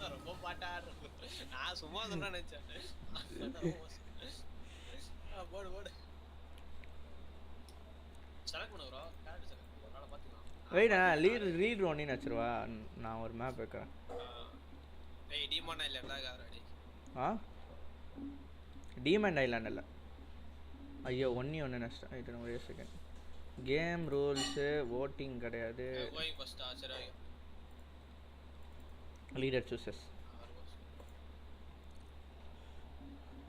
ரொம்ப பாட்டார் நான் சும்மா சொல்றேன் நினைச்சேன் போடு செலக்ட் பண்ணு ப்ரோ கேரக்டர் செலக்ட் ஒரு நாள் பாத்துக்கலாம் வெயிட் ரீட் ஒன்னு வச்சிருவா நான் ஒரு மேப் வைக்கிறேன் ஏய் டீமன் ஐலாண்ட் காரடி டீமன் ஐலாண்ட் இல்ல ஐயோ ஒன்னு நெக்ஸ்ட் ஐட்டம் ஒரே செகண்ட் கேம் ரூல்ஸ் வோட்டிங் கிடையாது கோயிங் ஃபர்ஸ்ட் சரி லீடர் சூசஸ்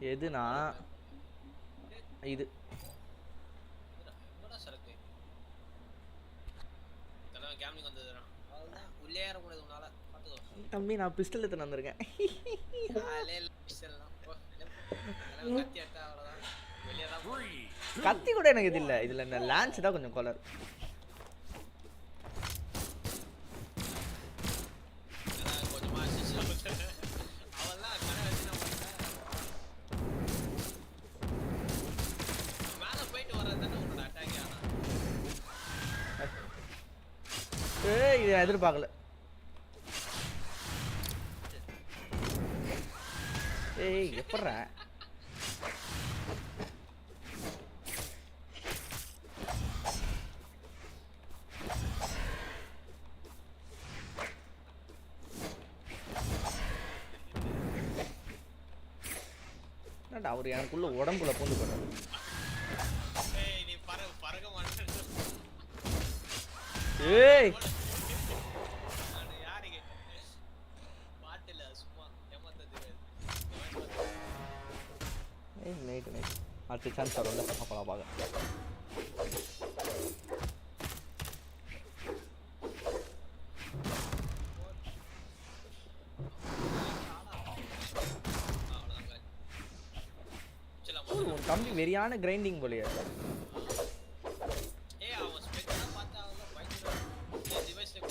எதுனா இது என்னடா சரக்கு தலவன் கேமிங் வந்ததுடா அவ்வளவுதான் உள்ளே ஏற கூடாது உன்னால பாத்துக்கோ தம்பி நான் பிஸ்டல் எடுத்து வந்திருக்கேன் பிஸ்டல்லாம் கத்தி அட்டா அவ்வளவுதான் வெளிய தான் கத்தி கூட எனக்கு இது இல்ல இதுல இந்த லான்ச் தான் கொஞ்சம் கலர் ஏய் இதை எதிர்பார்க்கல. ஏய் எப்பட்றா என்னடா அவர் எனக்குள்ள உடம்புல பூந்து போறாரு. ஏய் நீ பறக்க மாட்டேன். ஏய் நான் யாருக்கு பாட்டில சும்மா ஏமாத்தது. ஏய் நைட் அடுத்த சான்ஸ் வரும்ல அப்பலாம் பார்க்க. உன் தம்பி வெறியான கிரைண்டிங் போலியே. ஏய் அவன் ஸ்பெக் பார்த்தா அவன் பயங்கர டிவைஸ்ல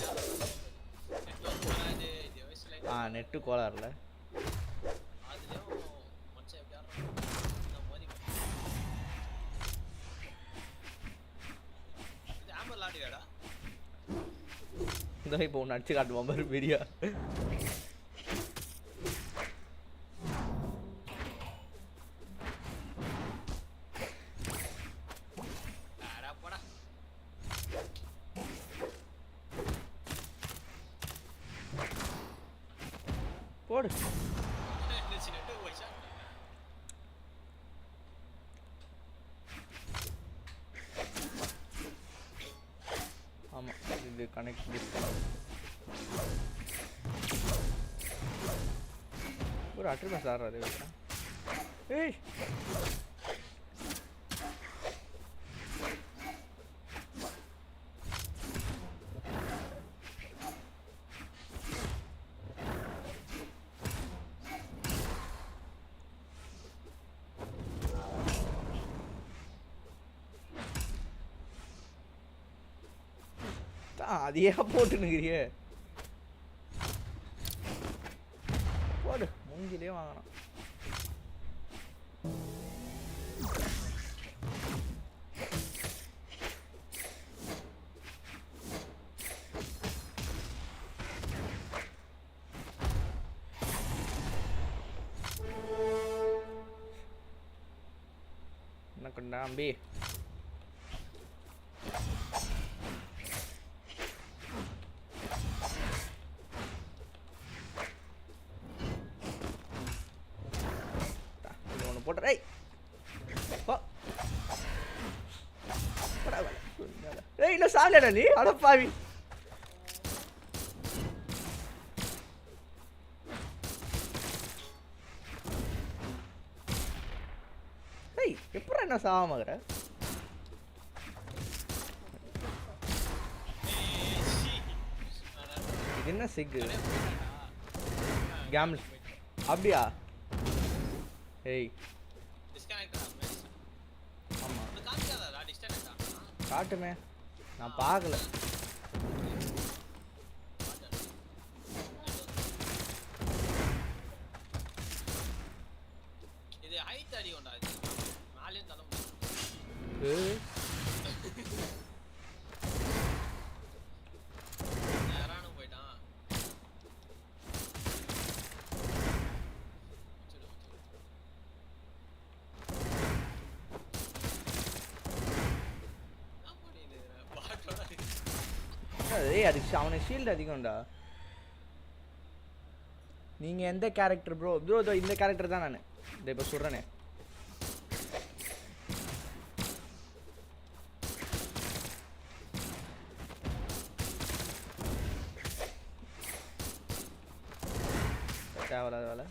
நெட்வொர்க் வராது டிவைஸ்ல. நெட் கோளாறுல அதுலயும் மச்சான் எப்படி ஆடுறான் இந்த மாதிரி. இது ஆம்பர் லாடியாடா. இந்த இப்போ ஒன்று அடிச்சு காட்டுவான் பாரு பெரியா. போடு ஆமா இது கனெக்ட் ஒரு அட்ரஸ் ஆடுறாரு. ஏய் அதையே போட்டுனுக்கிறியே. போடு மூஞ்சிலே வாங்கணும். என்ன கொண்டா அம்பி போடுற. ஏய் இன்னும் சாப்பிடா நீ அடப்பாவி. ஏய் எப்படா என்ன சாவாமகிற. இது என்ன சிக்கு கேம்ஸ் அப்படியா. ஏய் ஆமா காட்டுமே நான் பார்க்கல. இது ஹைட் அடி கொண்டா இது நாலே தலை. ஏய் யாரானு போய்ட்டான். ஏய் அதுக்கு அவனுக்கு ஷீல்டு அதிகம்டா. நீங்க எந்த கேரக்டர் ப்ரோ? ப்ரோ இதோ இந்த கேரக்டர் தான் நான் இதை இப்போ சொல்றேனே. தேவையில்லாத வேலை.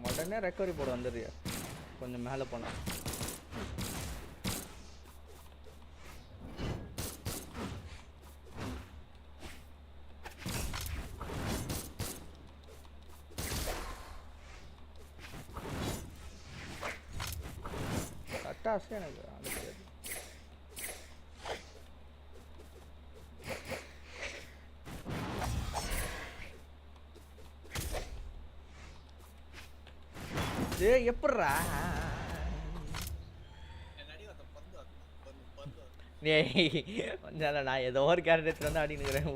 உடனே ரெக்கவரி போட வந்துடுறியா? கொஞ்சம் மேலே போனா பட்டாசு எனக்கு அனுப்பியது. ஏய் எப்பறா நான் ஏதோ ஒரு கேரக்டர் வந்து ஆடி நிக்கிறேன்.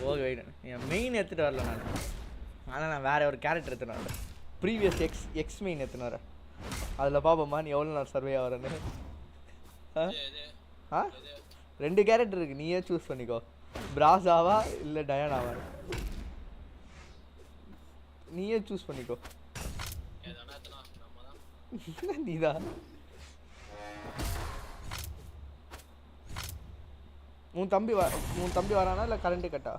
ஓகே என் மெயின் எடுத்துட்டு வரல நான். ஆனால் நான் வேற ஒரு கேரக்டர் எடுத்துன்னு வரேன். ப்ரீவியஸ் எக்ஸ் மெயின் எடுத்துன்னு வரேன். அதில் பாப்போம்மா நீ எவ்வளோ நான் சர்வே ஆகிறேன்னு. ஆ 2 கேரக்டர் இருக்கு, நீயே சூஸ் பண்ணிக்கோ. பிராஸாவா இல்லை டயானாவா, நீயே சூஸ் பண்ணிக்கோ. நீதான் உன் தம்பி வரானா இல்லை கரண்ட்டு கட்டா?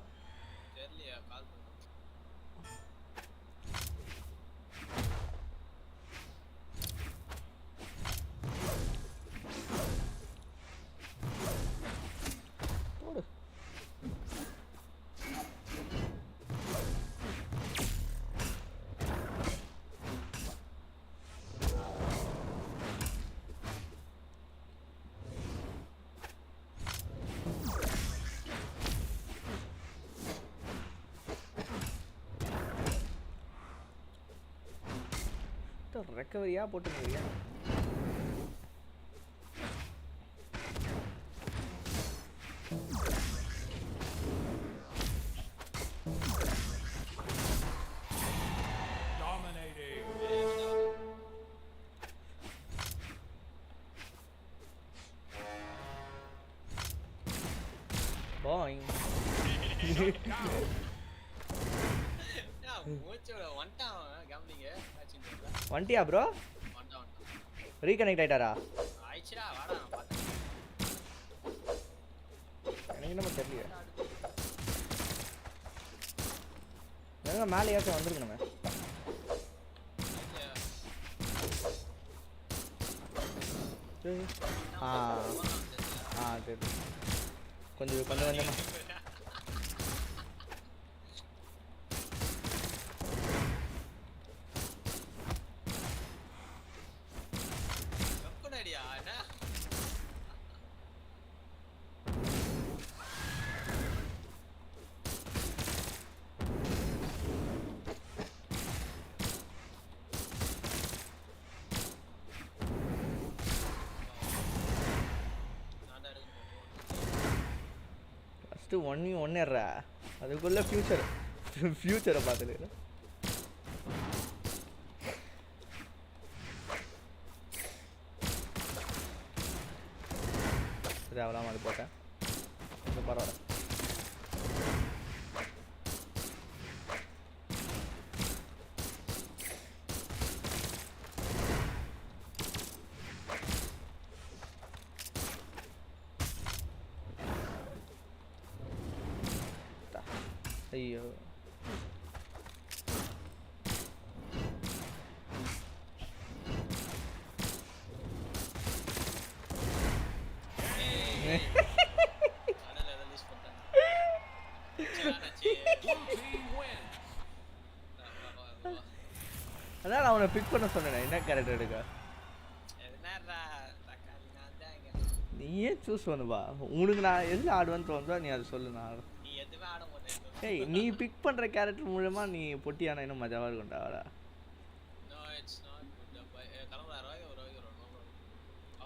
ரெக்கவரியா போட்டுக்கிறியா? Boing. வண்டியா ப்ரோ? ரீகனெக்ட் ஆயிட்டாரா? ஆயிடுச்சுடா வாடா பாத்து. எனக்கு என்ன தெரியல. எங்க மேலே ஏத்த வந்திருக்கணுமே. சரி கொஞ்சம் கொஞ்சமா ஒன்னு அதுக்குள்ள ஃபியூச்சரை பார்த்துட்டு அவ்வளோ அது போட்டேன். பரவாயில்ல. ஐயோ அதான் அவனை பிக் பண்ண சொன்னேன். என்ன கேரக்டர் எடுக்க நீயே சூஸ் பண்ணுவா. உனக்கு நான் எது ஆடுவேன்னு தோணுதோ நீ அதை சொல்லு. நான் ஏய் நீ பிக் பண்ற கேரக்டர் மூலமா நீ பொட்டியானா இன்னும் மஜாவா இருக்கும்டா. அவளா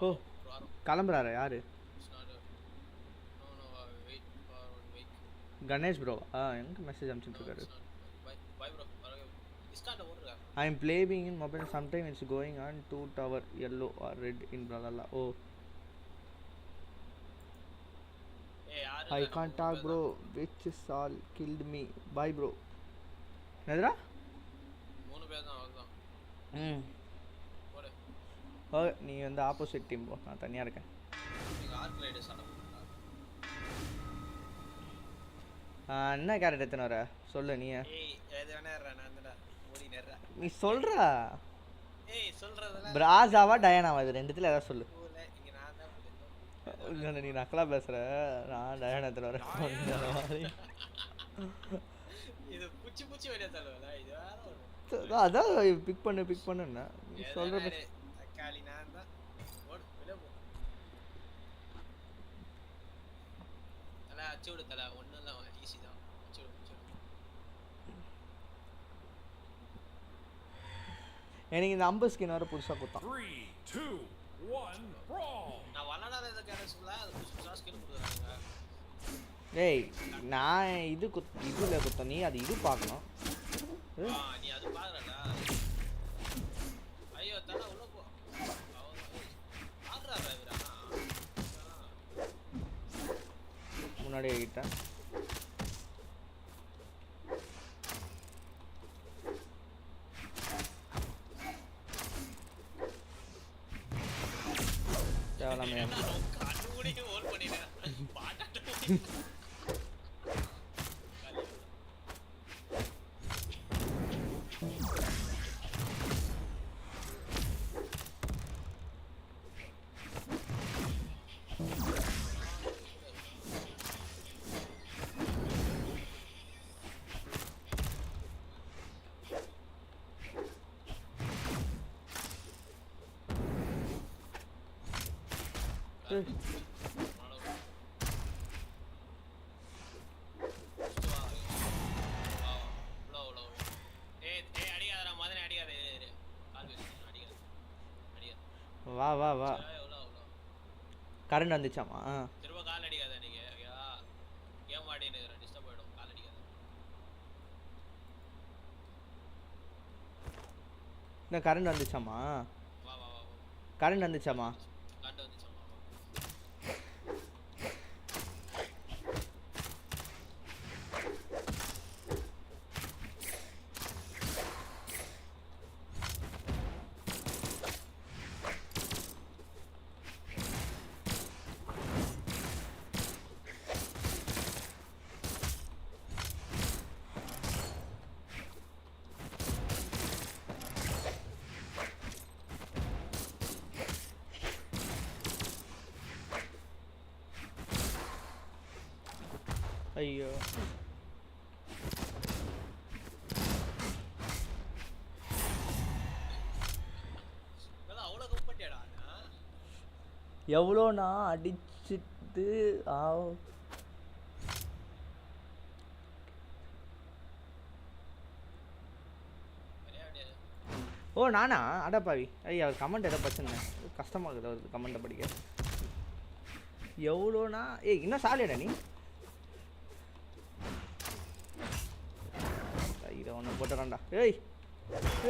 ஓ கிளம்புறாரு யாரு? கணேஷ் ப்ரோ. எங்க மெசேஜ் அனுப்பிச்சிட்டு இருக்காரு. I am playing in mobile. Sometimes it's going on 2 tower yellow or red in BRAWLHALLA. Oh I can't talk bro, which is all killed me. Bye bro. என்னடா 3 பேர் தான் அவ்வளவுதான். போடு. ஓகே நீ வந்து ஆப்போசிட் டீம் போ, நான் தனியா இருக்கேன். நீங்க ஆர்க் ரைடர்ஸ் ஆட போறீங்களா? என்ன கேரக்டர் எத்தனை வர சொல்லு நீ. ஏய் எது வேணா ஏறா நான் தான்டா ஓடி நேரா. நீ சொல்றா. ஏய் சொல்றதெல்லாம் பிராஸாவா டயானாவா இது ரெண்டுத்துல ஏதாவது சொல்லு. இங்க நான் தான் நீ நக்கலா பேசுற. நான் டயானாத்துல வரேன். இது புச்சி புச்சி வெளிய தள்ளுவல இது வேற அதான் பிக் பண்ணுன்னா நீ சொல்றது தக்காளி நான் தான் ஓடு வெளிய போ தல அச்சு விடு தல ஒண்ணும் இல்ல ஈஸி தான் அச்சு விடு எனக்கு இந்த அம்பு ஸ்கின் வர புதுசா கொடுத்தான் 3, 2, 1, brawl. நான் வளராத கேரக்டர்ஸ்ல அது புதுசா ஸ்கின் கொடுக்குறாங்க டேய் நான் இதுல குத்த நீ அது இது பார்க்கணும் நீ அது பாக்குறடா ஐயோ தல உள்ள போ ஆடுறா இவரா முன்னாடி ஆகிட்டேன் தேவலாமே கண்ணுடியே ஓல் பண்ணிட்டேன் பாட்டாட்ட வா வா வா கரண்ட் வந்துச்சாமா திரும்ப கால் அடிக்காத நீங்க கேம் ஆடினு டிஸ்டர்ப் ஆயிடும் கால் அடிக்காத இந்த கரண்ட் வந்துச்சாமா வா வா வா கரண்ட் வந்துச்சாமா காட்டு வந்துச்சமா ஐயோ அவ்வளோ கம்பட்டியாடா எவ்வளோ நான் அடிச்சிட்டு ஓ நானா அடப்பாவி ஐயா அவர் கமெண்ட் எதை பச்சுருந்தேன் கஷ்டமாக இருக்குது அவருக்கு கமெண்ட்டை படிக்க எவ்வளோண்ணா ஏய் இன்னும் சாலியடா நீ இதை ஒன்று போட்டுறான்டா ஏய்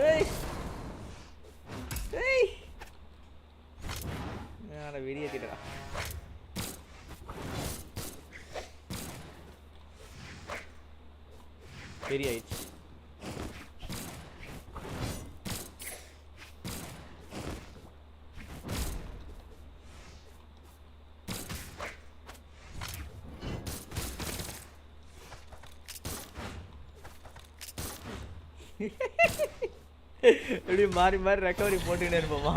ஏய் ஏய் வெறியேற்றிட்டா வெறி ஆயிடுச்சு இப்படி மாறி மாறி ரெக்கவரி போட்டுக்கிட்டே இருப்போமா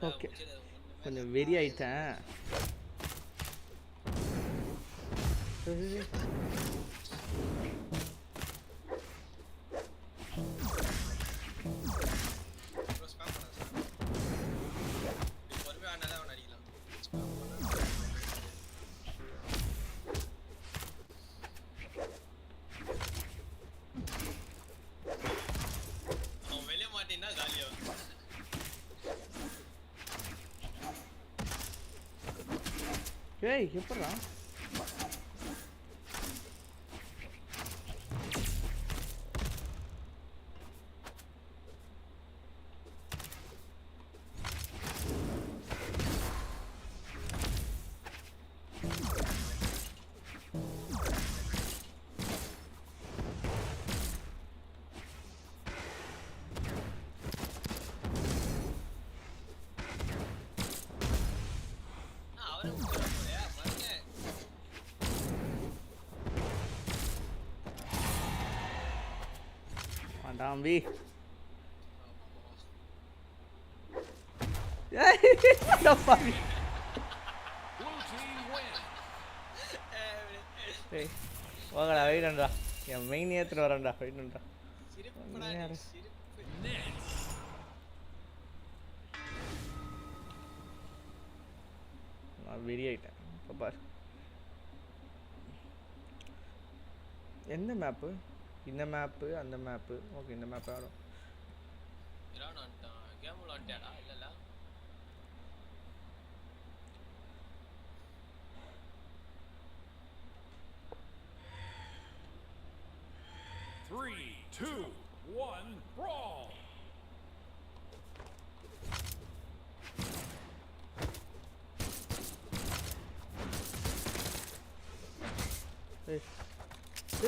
ஓகே கொஞ்சம் வெறி ஆயிட்டேன் ஏய் எப்படா டாம்பி பாவி Blue team win. ஏய் வாங்கடா வெயிட் பண்றா என் மெயின் ஏத்துட்டு வரேன்டா வெயிட் பண்றா சிரிப்புடா நீ, சிரிப்பு. Next. நான் வெறி ஆயிட்டேன் இப்போ பாரு எந்த மேப்பு இந்த மேப்பு அந்த மேப்பு ஓகே இந்த மேப் ஆடும் இரான் வந்துட்டான். கேம் விளாண்டியாடா? இல்லல்ல. 3, 2, 1, brawl.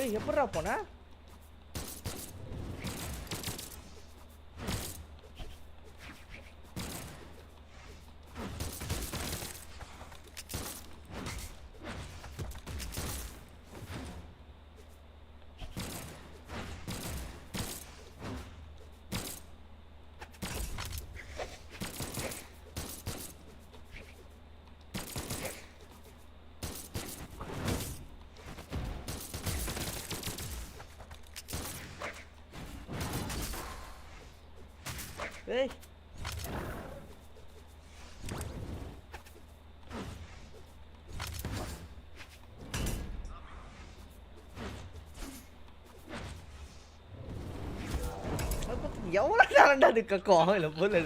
ஏய் எப்படிடா போன ஏய் எவ்வளோ நேரம்டா அது கக்கும் இல்லை போல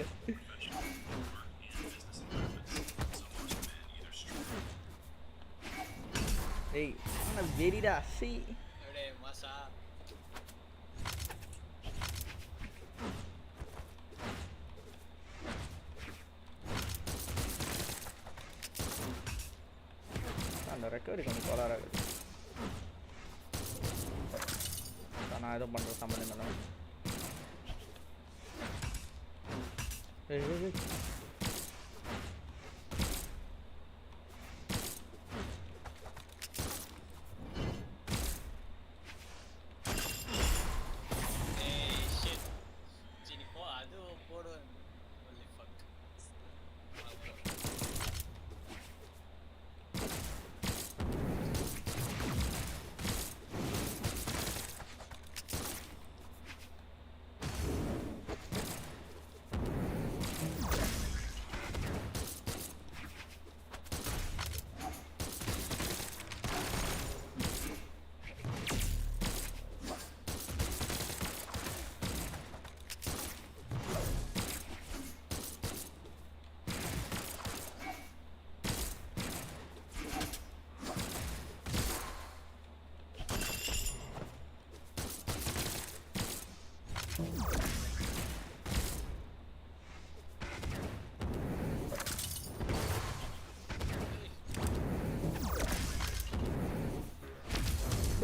ஏய் வெறிடா சி எவடே மாசா. அந்த ரெக்கவரி கொஞ்சம் கோளாறாக இருக்குது நான் எதுவும் பண்ணுற சம்மந்தம் இல்லை ஏய் ஏய் ஏய் ஏய் ஷிட். சரி போ, அது போடுவேன். Holy fuck.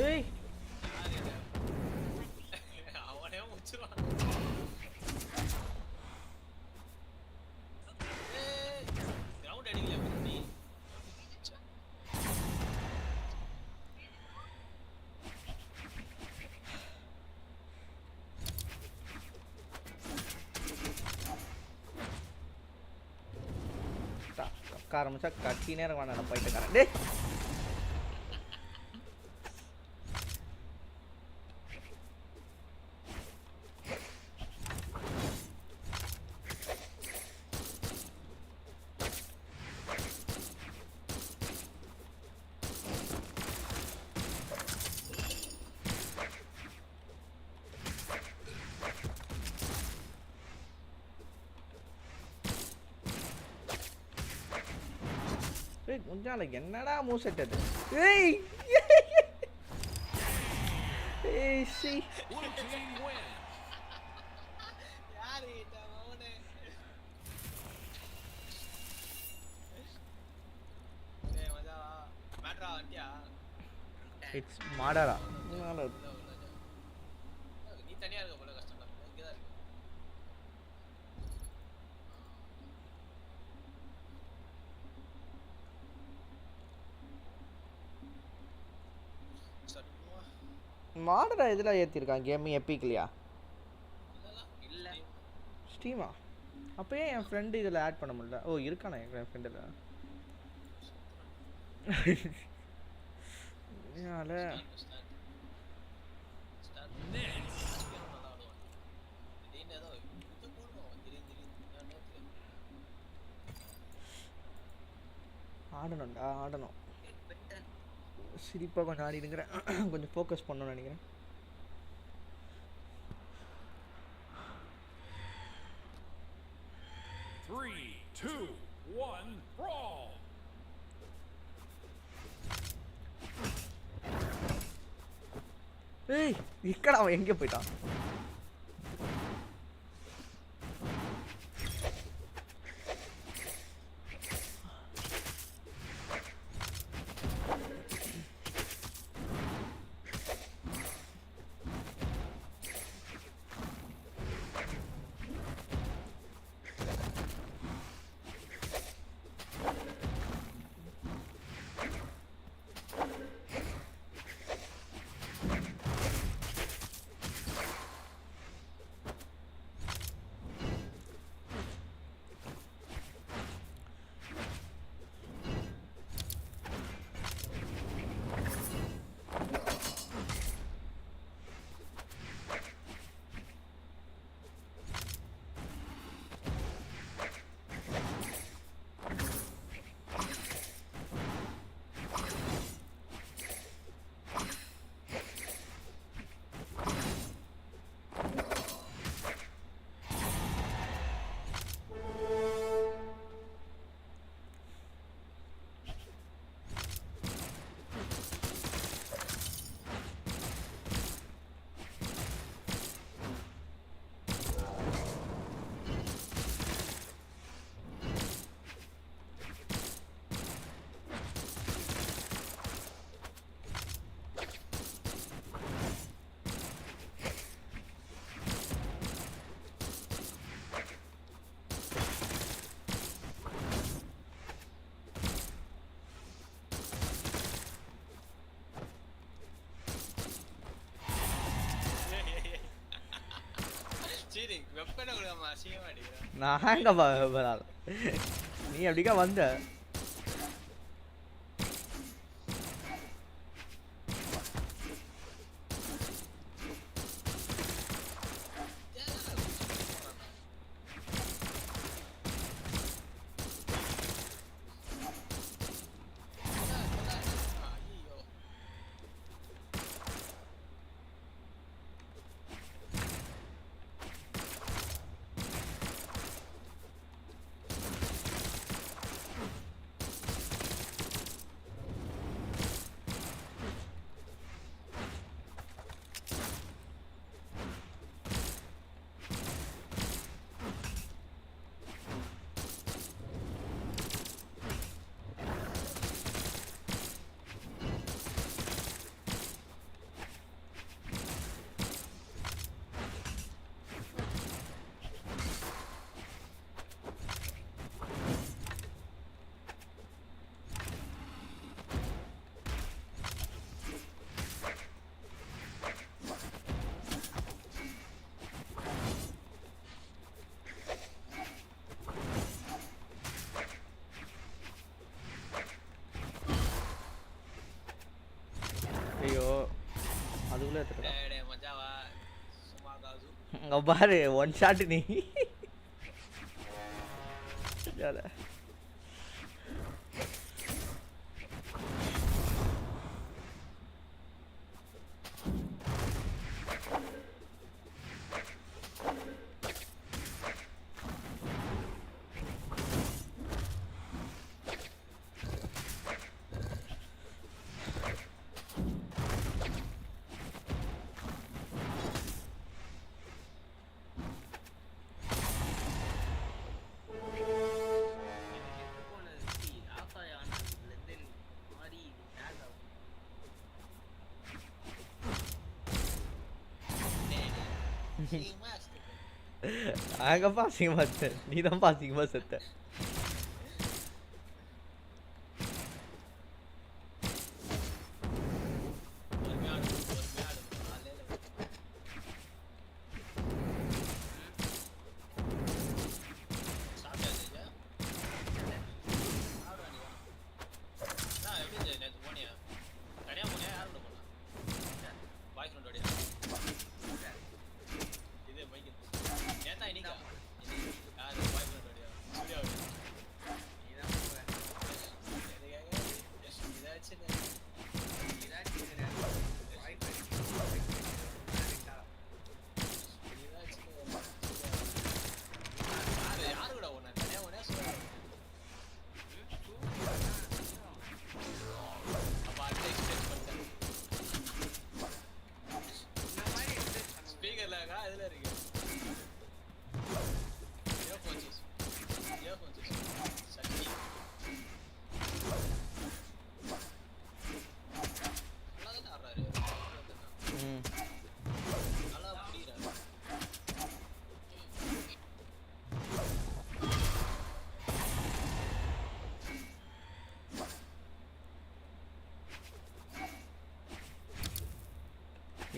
ஏய் அவனே முடிச்சிருவான். கிரவுண்ட் அடிக்கல பண்ணி. கக்க ஆரம்பிச்சா கட்டி நேரம் வேணாம் போயிட்டு காரன் டேய் ஏய் கொஞ்சம் என்னடா மூவ் செட் அது ஏய் ஏய் சி Blue team win. யாரு கிட்ட அவனே? ஏய் மஜாவா. மேட்ரா வண்டியா? இட்ஸ் மாடரா நீ தனியா இருக்க போல கஷ்டம் தான். இங்க தான் இருக்கு. சரி. மாடரா எதுல ஏத்திருக்கான் கேம் எப்பிக்லையா ஸ்டீமா அப்பயே என் ஃப்ரெண்டு இதில் ஆட் பண்ண முடியல. ஓ இருக்கானே என் ஃப்ரெண்டில். அதனால ஆடணும்டா ஆடணும். சிரிப்பாக கொஞ்சம் ஆடிடுங்கிறேன். கொஞ்சம் ஃபோக்கஸ் பண்ணணும்னு நினைக்கிறேன். Three, two, one, brawl. ஏய் இக்கடா அவன் எங்கே போயிட்டான்? நான் எங்க பரால் நீ அப்படிக்கா வந்த ஐயோ அதுக்குள்ள எடுத்துடா டேய் மச்சாவா சும்மா காசு அங்க பாரு ஒன் ஷாட் நீ யாரா அங்கப்பா அசிங்கமா செத்த நீ தான் அசிங்கமா செத்த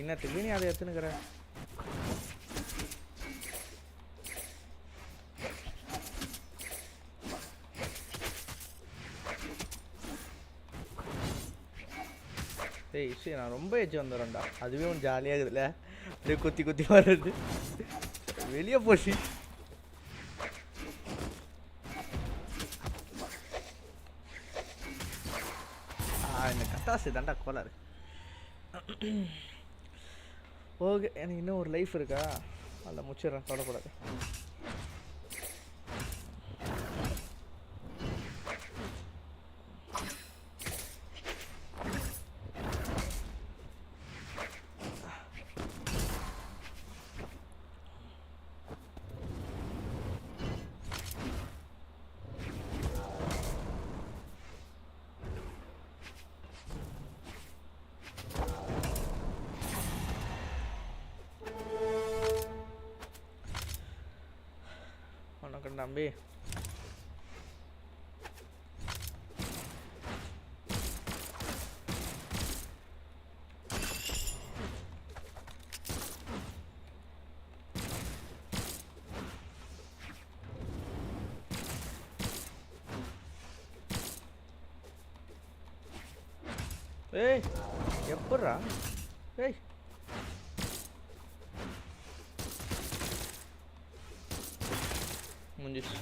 இன்னத்துக்கு நீ அதை எடுத்துனுக்குற டேய் சரி நான் ரொம்ப ஏச்சு வந்துடுறேன்டா அதுவே ஒன்று ஜாலியாக இருக்குதுல்ல அப்படியே குத்தி குத்தி வர்றது வெளியே போச்சு இந்த கட்டாசு தாண்டா கோளாறு ஓகே எனக்கு இன்னும் ஒரு லைஃப் இருக்கா அதில் முடிச்சிடுறேன் தொடக்கூடாது தம்பி ஏய் எப்பட்றா ஏய் முடிஞ்சிச்சு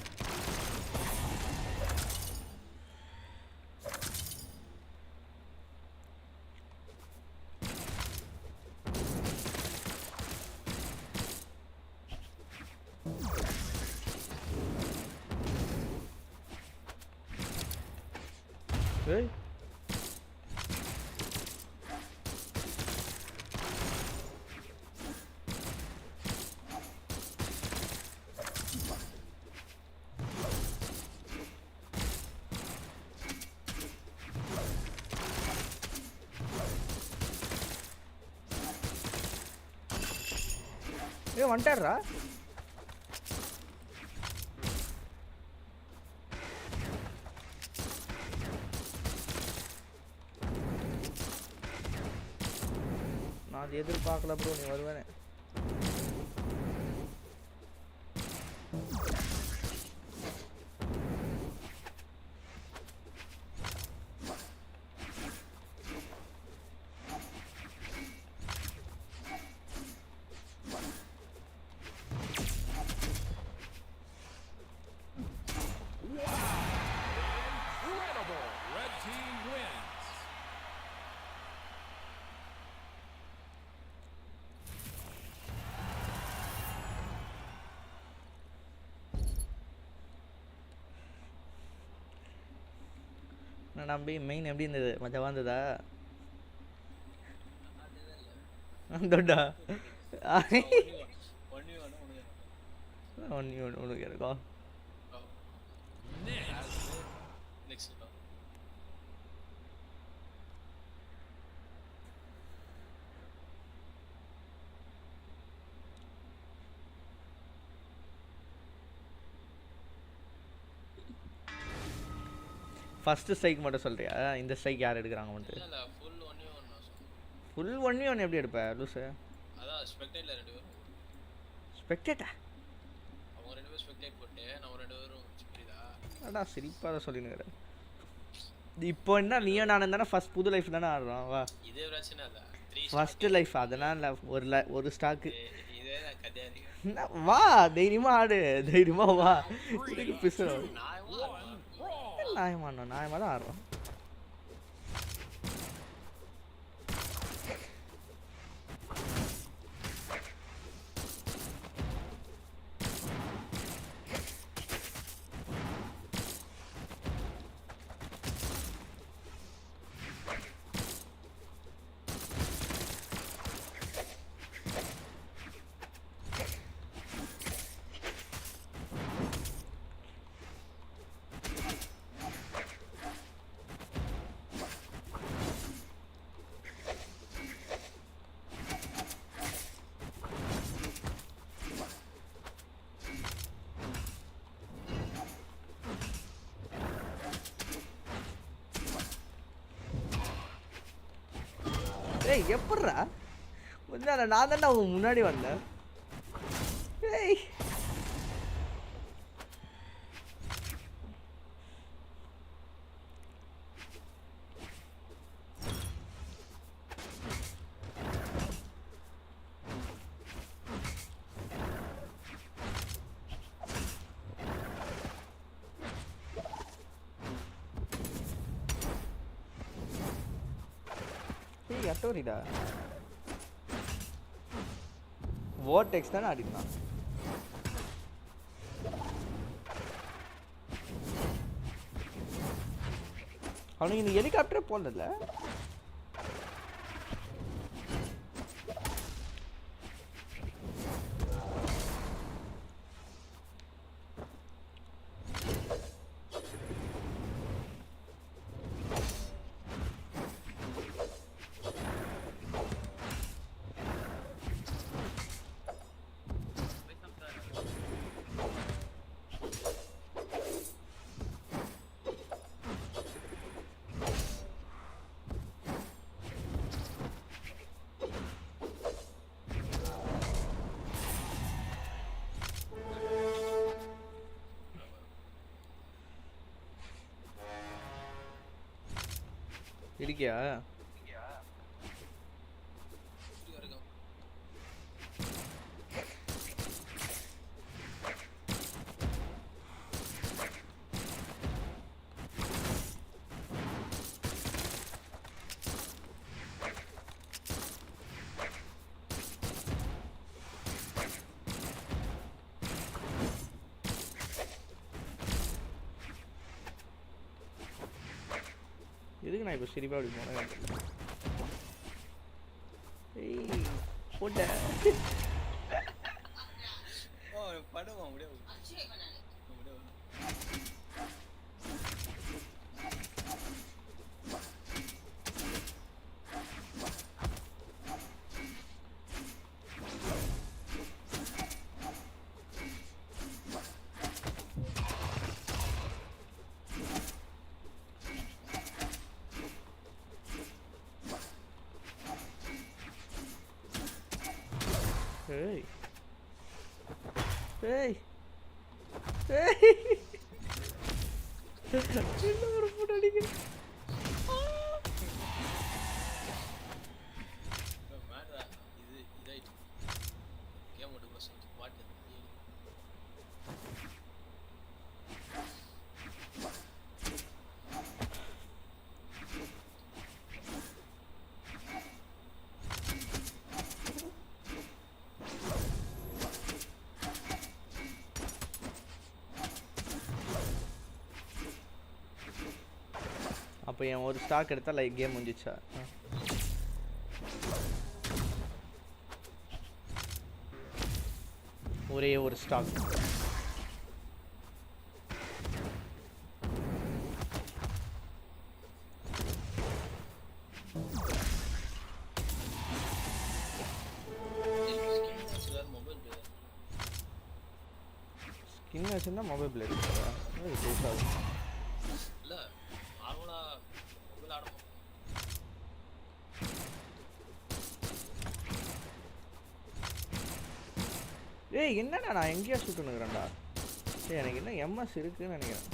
ஏய் வந்துட்டாரா நான் அது எதிர்பார்க்கல ப்ரோ நீ வருவேனே நம்பி மெயின் எப்படி இருந்தது மஜாவா இருந்ததா தொட்டா ஒன்று இருக்கா ஃபர்ஸ்ட் ஸ்ட்ரைக் மட்டும் சொல்றியா இந்த ஸ்ட்ரைக் யார் எடுக்கறாங்க வந்து இல்ல ஃபுல் 1v1 ஃபுல் 1v1 எப்படி எடுப்ப லூசு அதான் ஸ்பெக்டேட்ல ரெண்டு பேரும் ஸ்பெக்டேட்டா அவங்க ரெண்டு பேரும் ஸ்பெக்டேட் போட்டு நம்ம ரெண்டு பேரும் புரியுதா அடா சிரிப்பா தான் சொல்லினுங்கற இப்போ என்ன நீயோ நானும் தான ஃபர்ஸ்ட் புது லைஃப் தான ஆடுறோம் வா இதே பிரச்சனை இல்ல 3 ஃபர்ஸ்ட் லைஃப் அதனால ஒரு ஸ்டாக் இதே தான் கதையா வா தைரியமா ஆடு தைரியமா வா இதுக்கு பிசுற நாயமா தான் ஆடுறோம் ஏய் எப்பட்றா முன்னாடி நான் தானே அவன் முன்னாடி வந்தேன். ஏய் அட்டோரிடா வார்டெக்ஸ் தானே ஆடினான். அவனுக்கு இந்த ஹெலிகாப்டரே போனதில்ல. இருக்கியா? எதுக்கு நான் இப்போ சிரிப்பா அப்படி போனேன்? ஏய் போட்ட படுவா முடியாது. ஏய் ஏய் ஏய் என்ன ஒரு போட்டு அடிக்கிறேன். இது இதாயிட்டு கேம் ஓடுற சொல்லி பாட்டு அப்போ என் ஒரு ஸ்டாக் எடுத்தா லைக் கேம் முடிஞ்சிச்சா? ஒரே ஒரு ஸ்டாக். ஸ்கின் வச்சிருந்தா மொபைல் பிளேட் புதுசாக இல்ல நார்மலா மொபைல் ஆடும். ஏய் என்னடா நான் எங்கேயா சுட்டுனுக்குறேன்டா. சரி எனக்கு என்ன எம்எஸ் இருக்குன்னு நினைக்கிறேன்.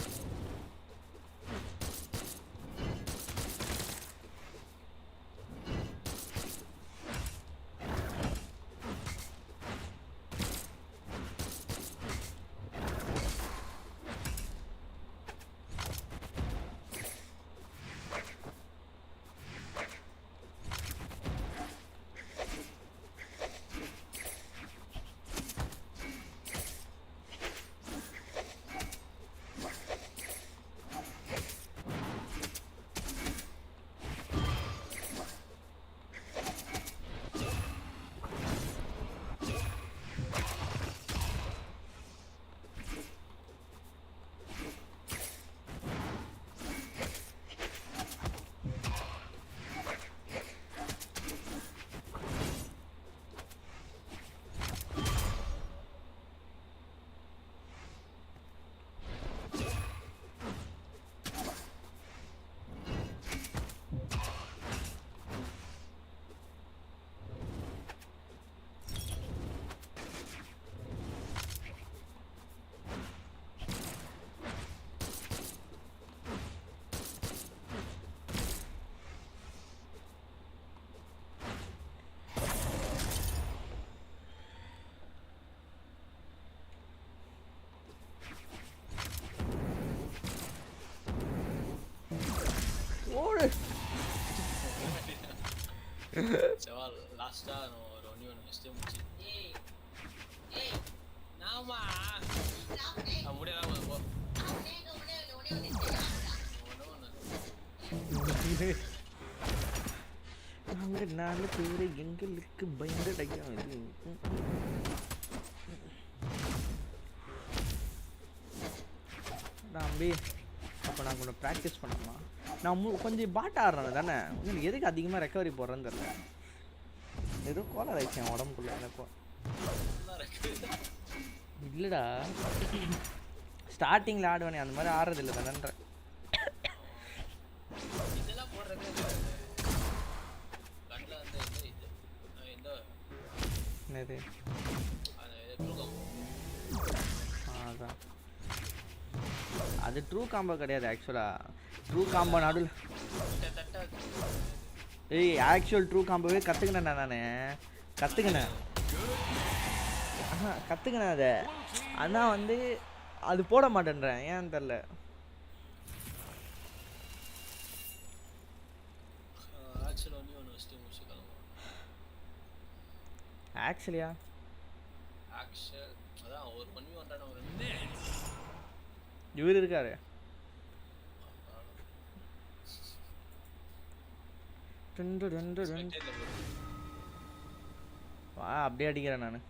சவால் லாஸ்டா நான் ஒரு ஒன்னு ஸ்டே முடிச்சு ஏய் நாமா முடியல போ நாங்க 4 பேர் எங்களுக்கு பயந்தடையா இது நம்பி அப்போ நான் கொஞ்சம் ப்ராக்டிஸ் பண்ணணுமா நான் கொஞ்சம் பாட் ஆடுறேன் தானே உங்களுக்கு எதுக்கு அதிகமாக ரெக்கவரி போடுறேன்னு தெரியல ஏதோ கோலர் ஆயிடுச்சு என் உடம்புக்குள்ள எனக்கும் இல்லைடா ஸ்டார்டிங்கில் ஆடுவேனே அந்த மாதிரி ஆடுறது இல்லை தானேன்ற இதெல்லாம் போடுறது கண்ணில் வந்து இந்த என்னது அதான் அது ட்ரூ காம்போ கிடையாது ஆக்சுவலாக ட்ரூ காம்போ நடுவில் ஏய் ஆக்சுவல் ட்ரூ காம்போவே கற்றுக்கினேன் நான் கற்றுக்கினேன் கற்றுக்கினேன் அதை ஆனால் வந்து அது போட மாட்டேன்றேன் ஏன்னு தெரில ஆக்சுவலியா அதான் ஒரு 1v1 ஒரு இவர் இருக்காரு வா அப்படியே அடிக்கிறேன் நான்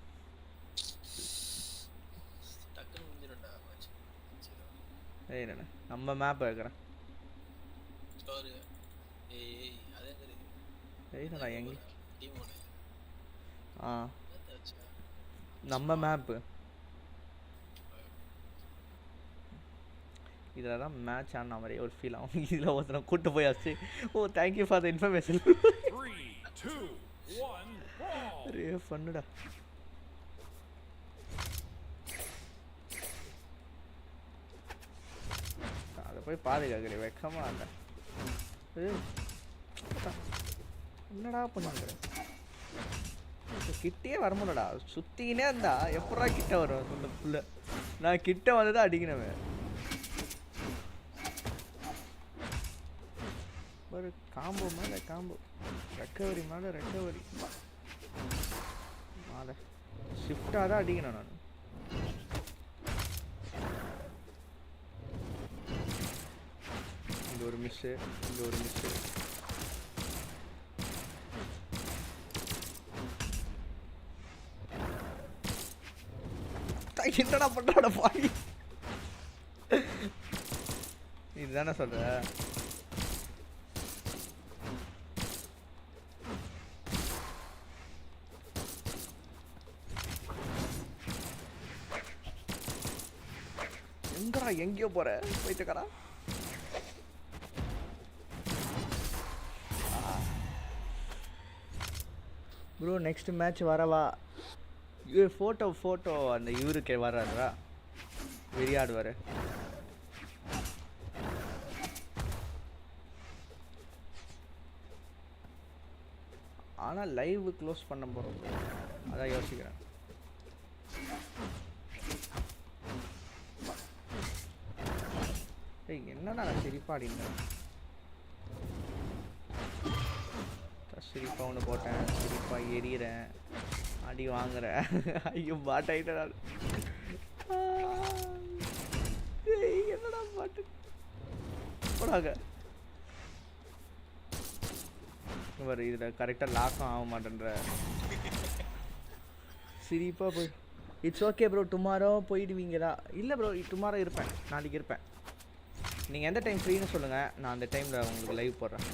ஏய் நம்ம மேப் வைக்கிறேன் ஏய்டா எங்க நம்ம மேப்பு இதில் தான் மேட்ச் ஆன மாதிரி ஒரு ஃபீல் ஆகும் இதில் ஒருத்தனை கூட்டு போயாச்சு oh thank you for the information அரே ஃபன்னுடா அதை போய் பாதுகாக்கிறேன் வெக்கமா இல்லை என்னடா பண்ணுங்க கிட்டே வரமுடா சுத்தினே இருந்தா எப்படா கிட்ட வரும் அந்த புள்ள நான் கிட்ட வந்துதான் அடிக்கணுமே ஒரு காம்போ மேலே காம்போ ரெக்கவரி மேலே ரெக்கவரி மேலே ஷிஃப்டாக தான் அடிக்கணும் நான் இங்கே ஒரு மிஸ்ஸு இங்கே ஒரு மிஸ்ஸு என்னடா பண்றாட பாய் இதுதானே சொல்ற எங்கடா எங்கேயோ போற போயிட்டுக்கடா ப்ரோ நெக்ஸ்ட் மேட்ச் வரவா ஃபோட்டோ அந்த இவருக்கு வர்றாருடா விளையாடுவார் ஆனால் லைவ் க்ளோஸ் பண்ண போகிறோம் அதான் யோசிக்கிறேன் ஏய் என்னடா நான் சிரிப்பாடிங்க சிரிப்பா ஒன்று போட்டேன் சிரிப்பா எரியிறேன் அடி வாங்குறேன் ஐயோ பாட் ஆகிட்டேன் என்னடா பாட்டு போடாங்க இவர் இதில் கரெக்டாக லாக்கும் ஆக மாட்டேன்ற சிரிப்பாக போய் இட்ஸ் ஓகே ப்ரோ டுமாரோ போயிடுவீங்களா இல்லை ப்ரோ டுமாரோ இருப்பேன் நாளைக்கு இருப்பேன் நீங்கள் எந்த டைம் ஃப்ரீன்னு சொல்லுங்கள் நான் அந்த டைமில் உங்களுக்கு லைவ் போடுறேன்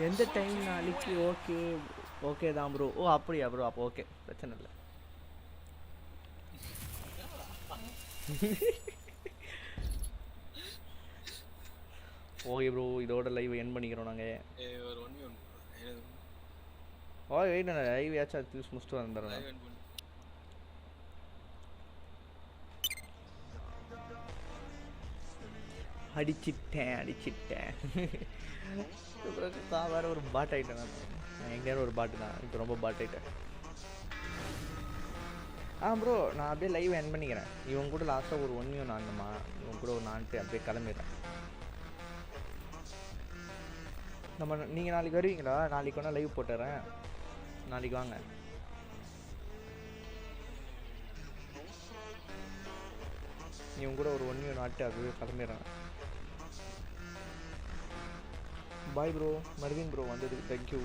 எந்த டைம் நாளைக்கு ஓகே ஓகே தான் ப்ரோ. ஓ அப்படியா ப்ரோ, அப்போ ஓகே பிரச்சனை இல்லை. ஓகே ப்ரோ, இதோட லைவ் என் பண்ணிக்கிறோம் நாங்கள். ஓ வெயிட் நான் லைவ் ஏச்சும் தூஸ் முடிச்சுட்டு வந்துடுறேன். அடிச்சிட்டேன். வேற ஒரு பாட் ஆகிட்டேன். நான் எங்கேயாவது ஒரு பாட்டு தான், இப்போ ரொம்ப பாட் ஆகிட்டேன். ப்ரோ நான் அப்படியே லைவ் என் பண்ணிக்கிறேன். இவங்க கூட லாஸ்ட்டாக ஒரு 1 நானுமா இவங்க கூட ஒரு நான்ட்டு அப்படியே கிளம்பிடுறேன். நீங்கள் நாளைக்கு வருவீங்களா? நாளைக்கு வேணால் லைவ் போட்டுறேன், நாளைக்கு வாங்க. இவங்க கூட ஒரு 1 நாட்டு அப்படியே கிளம்பிடுறேன். Bye bro. மர்வின் ப்ரோ வந்ததுக்கு தேங்க்யூ.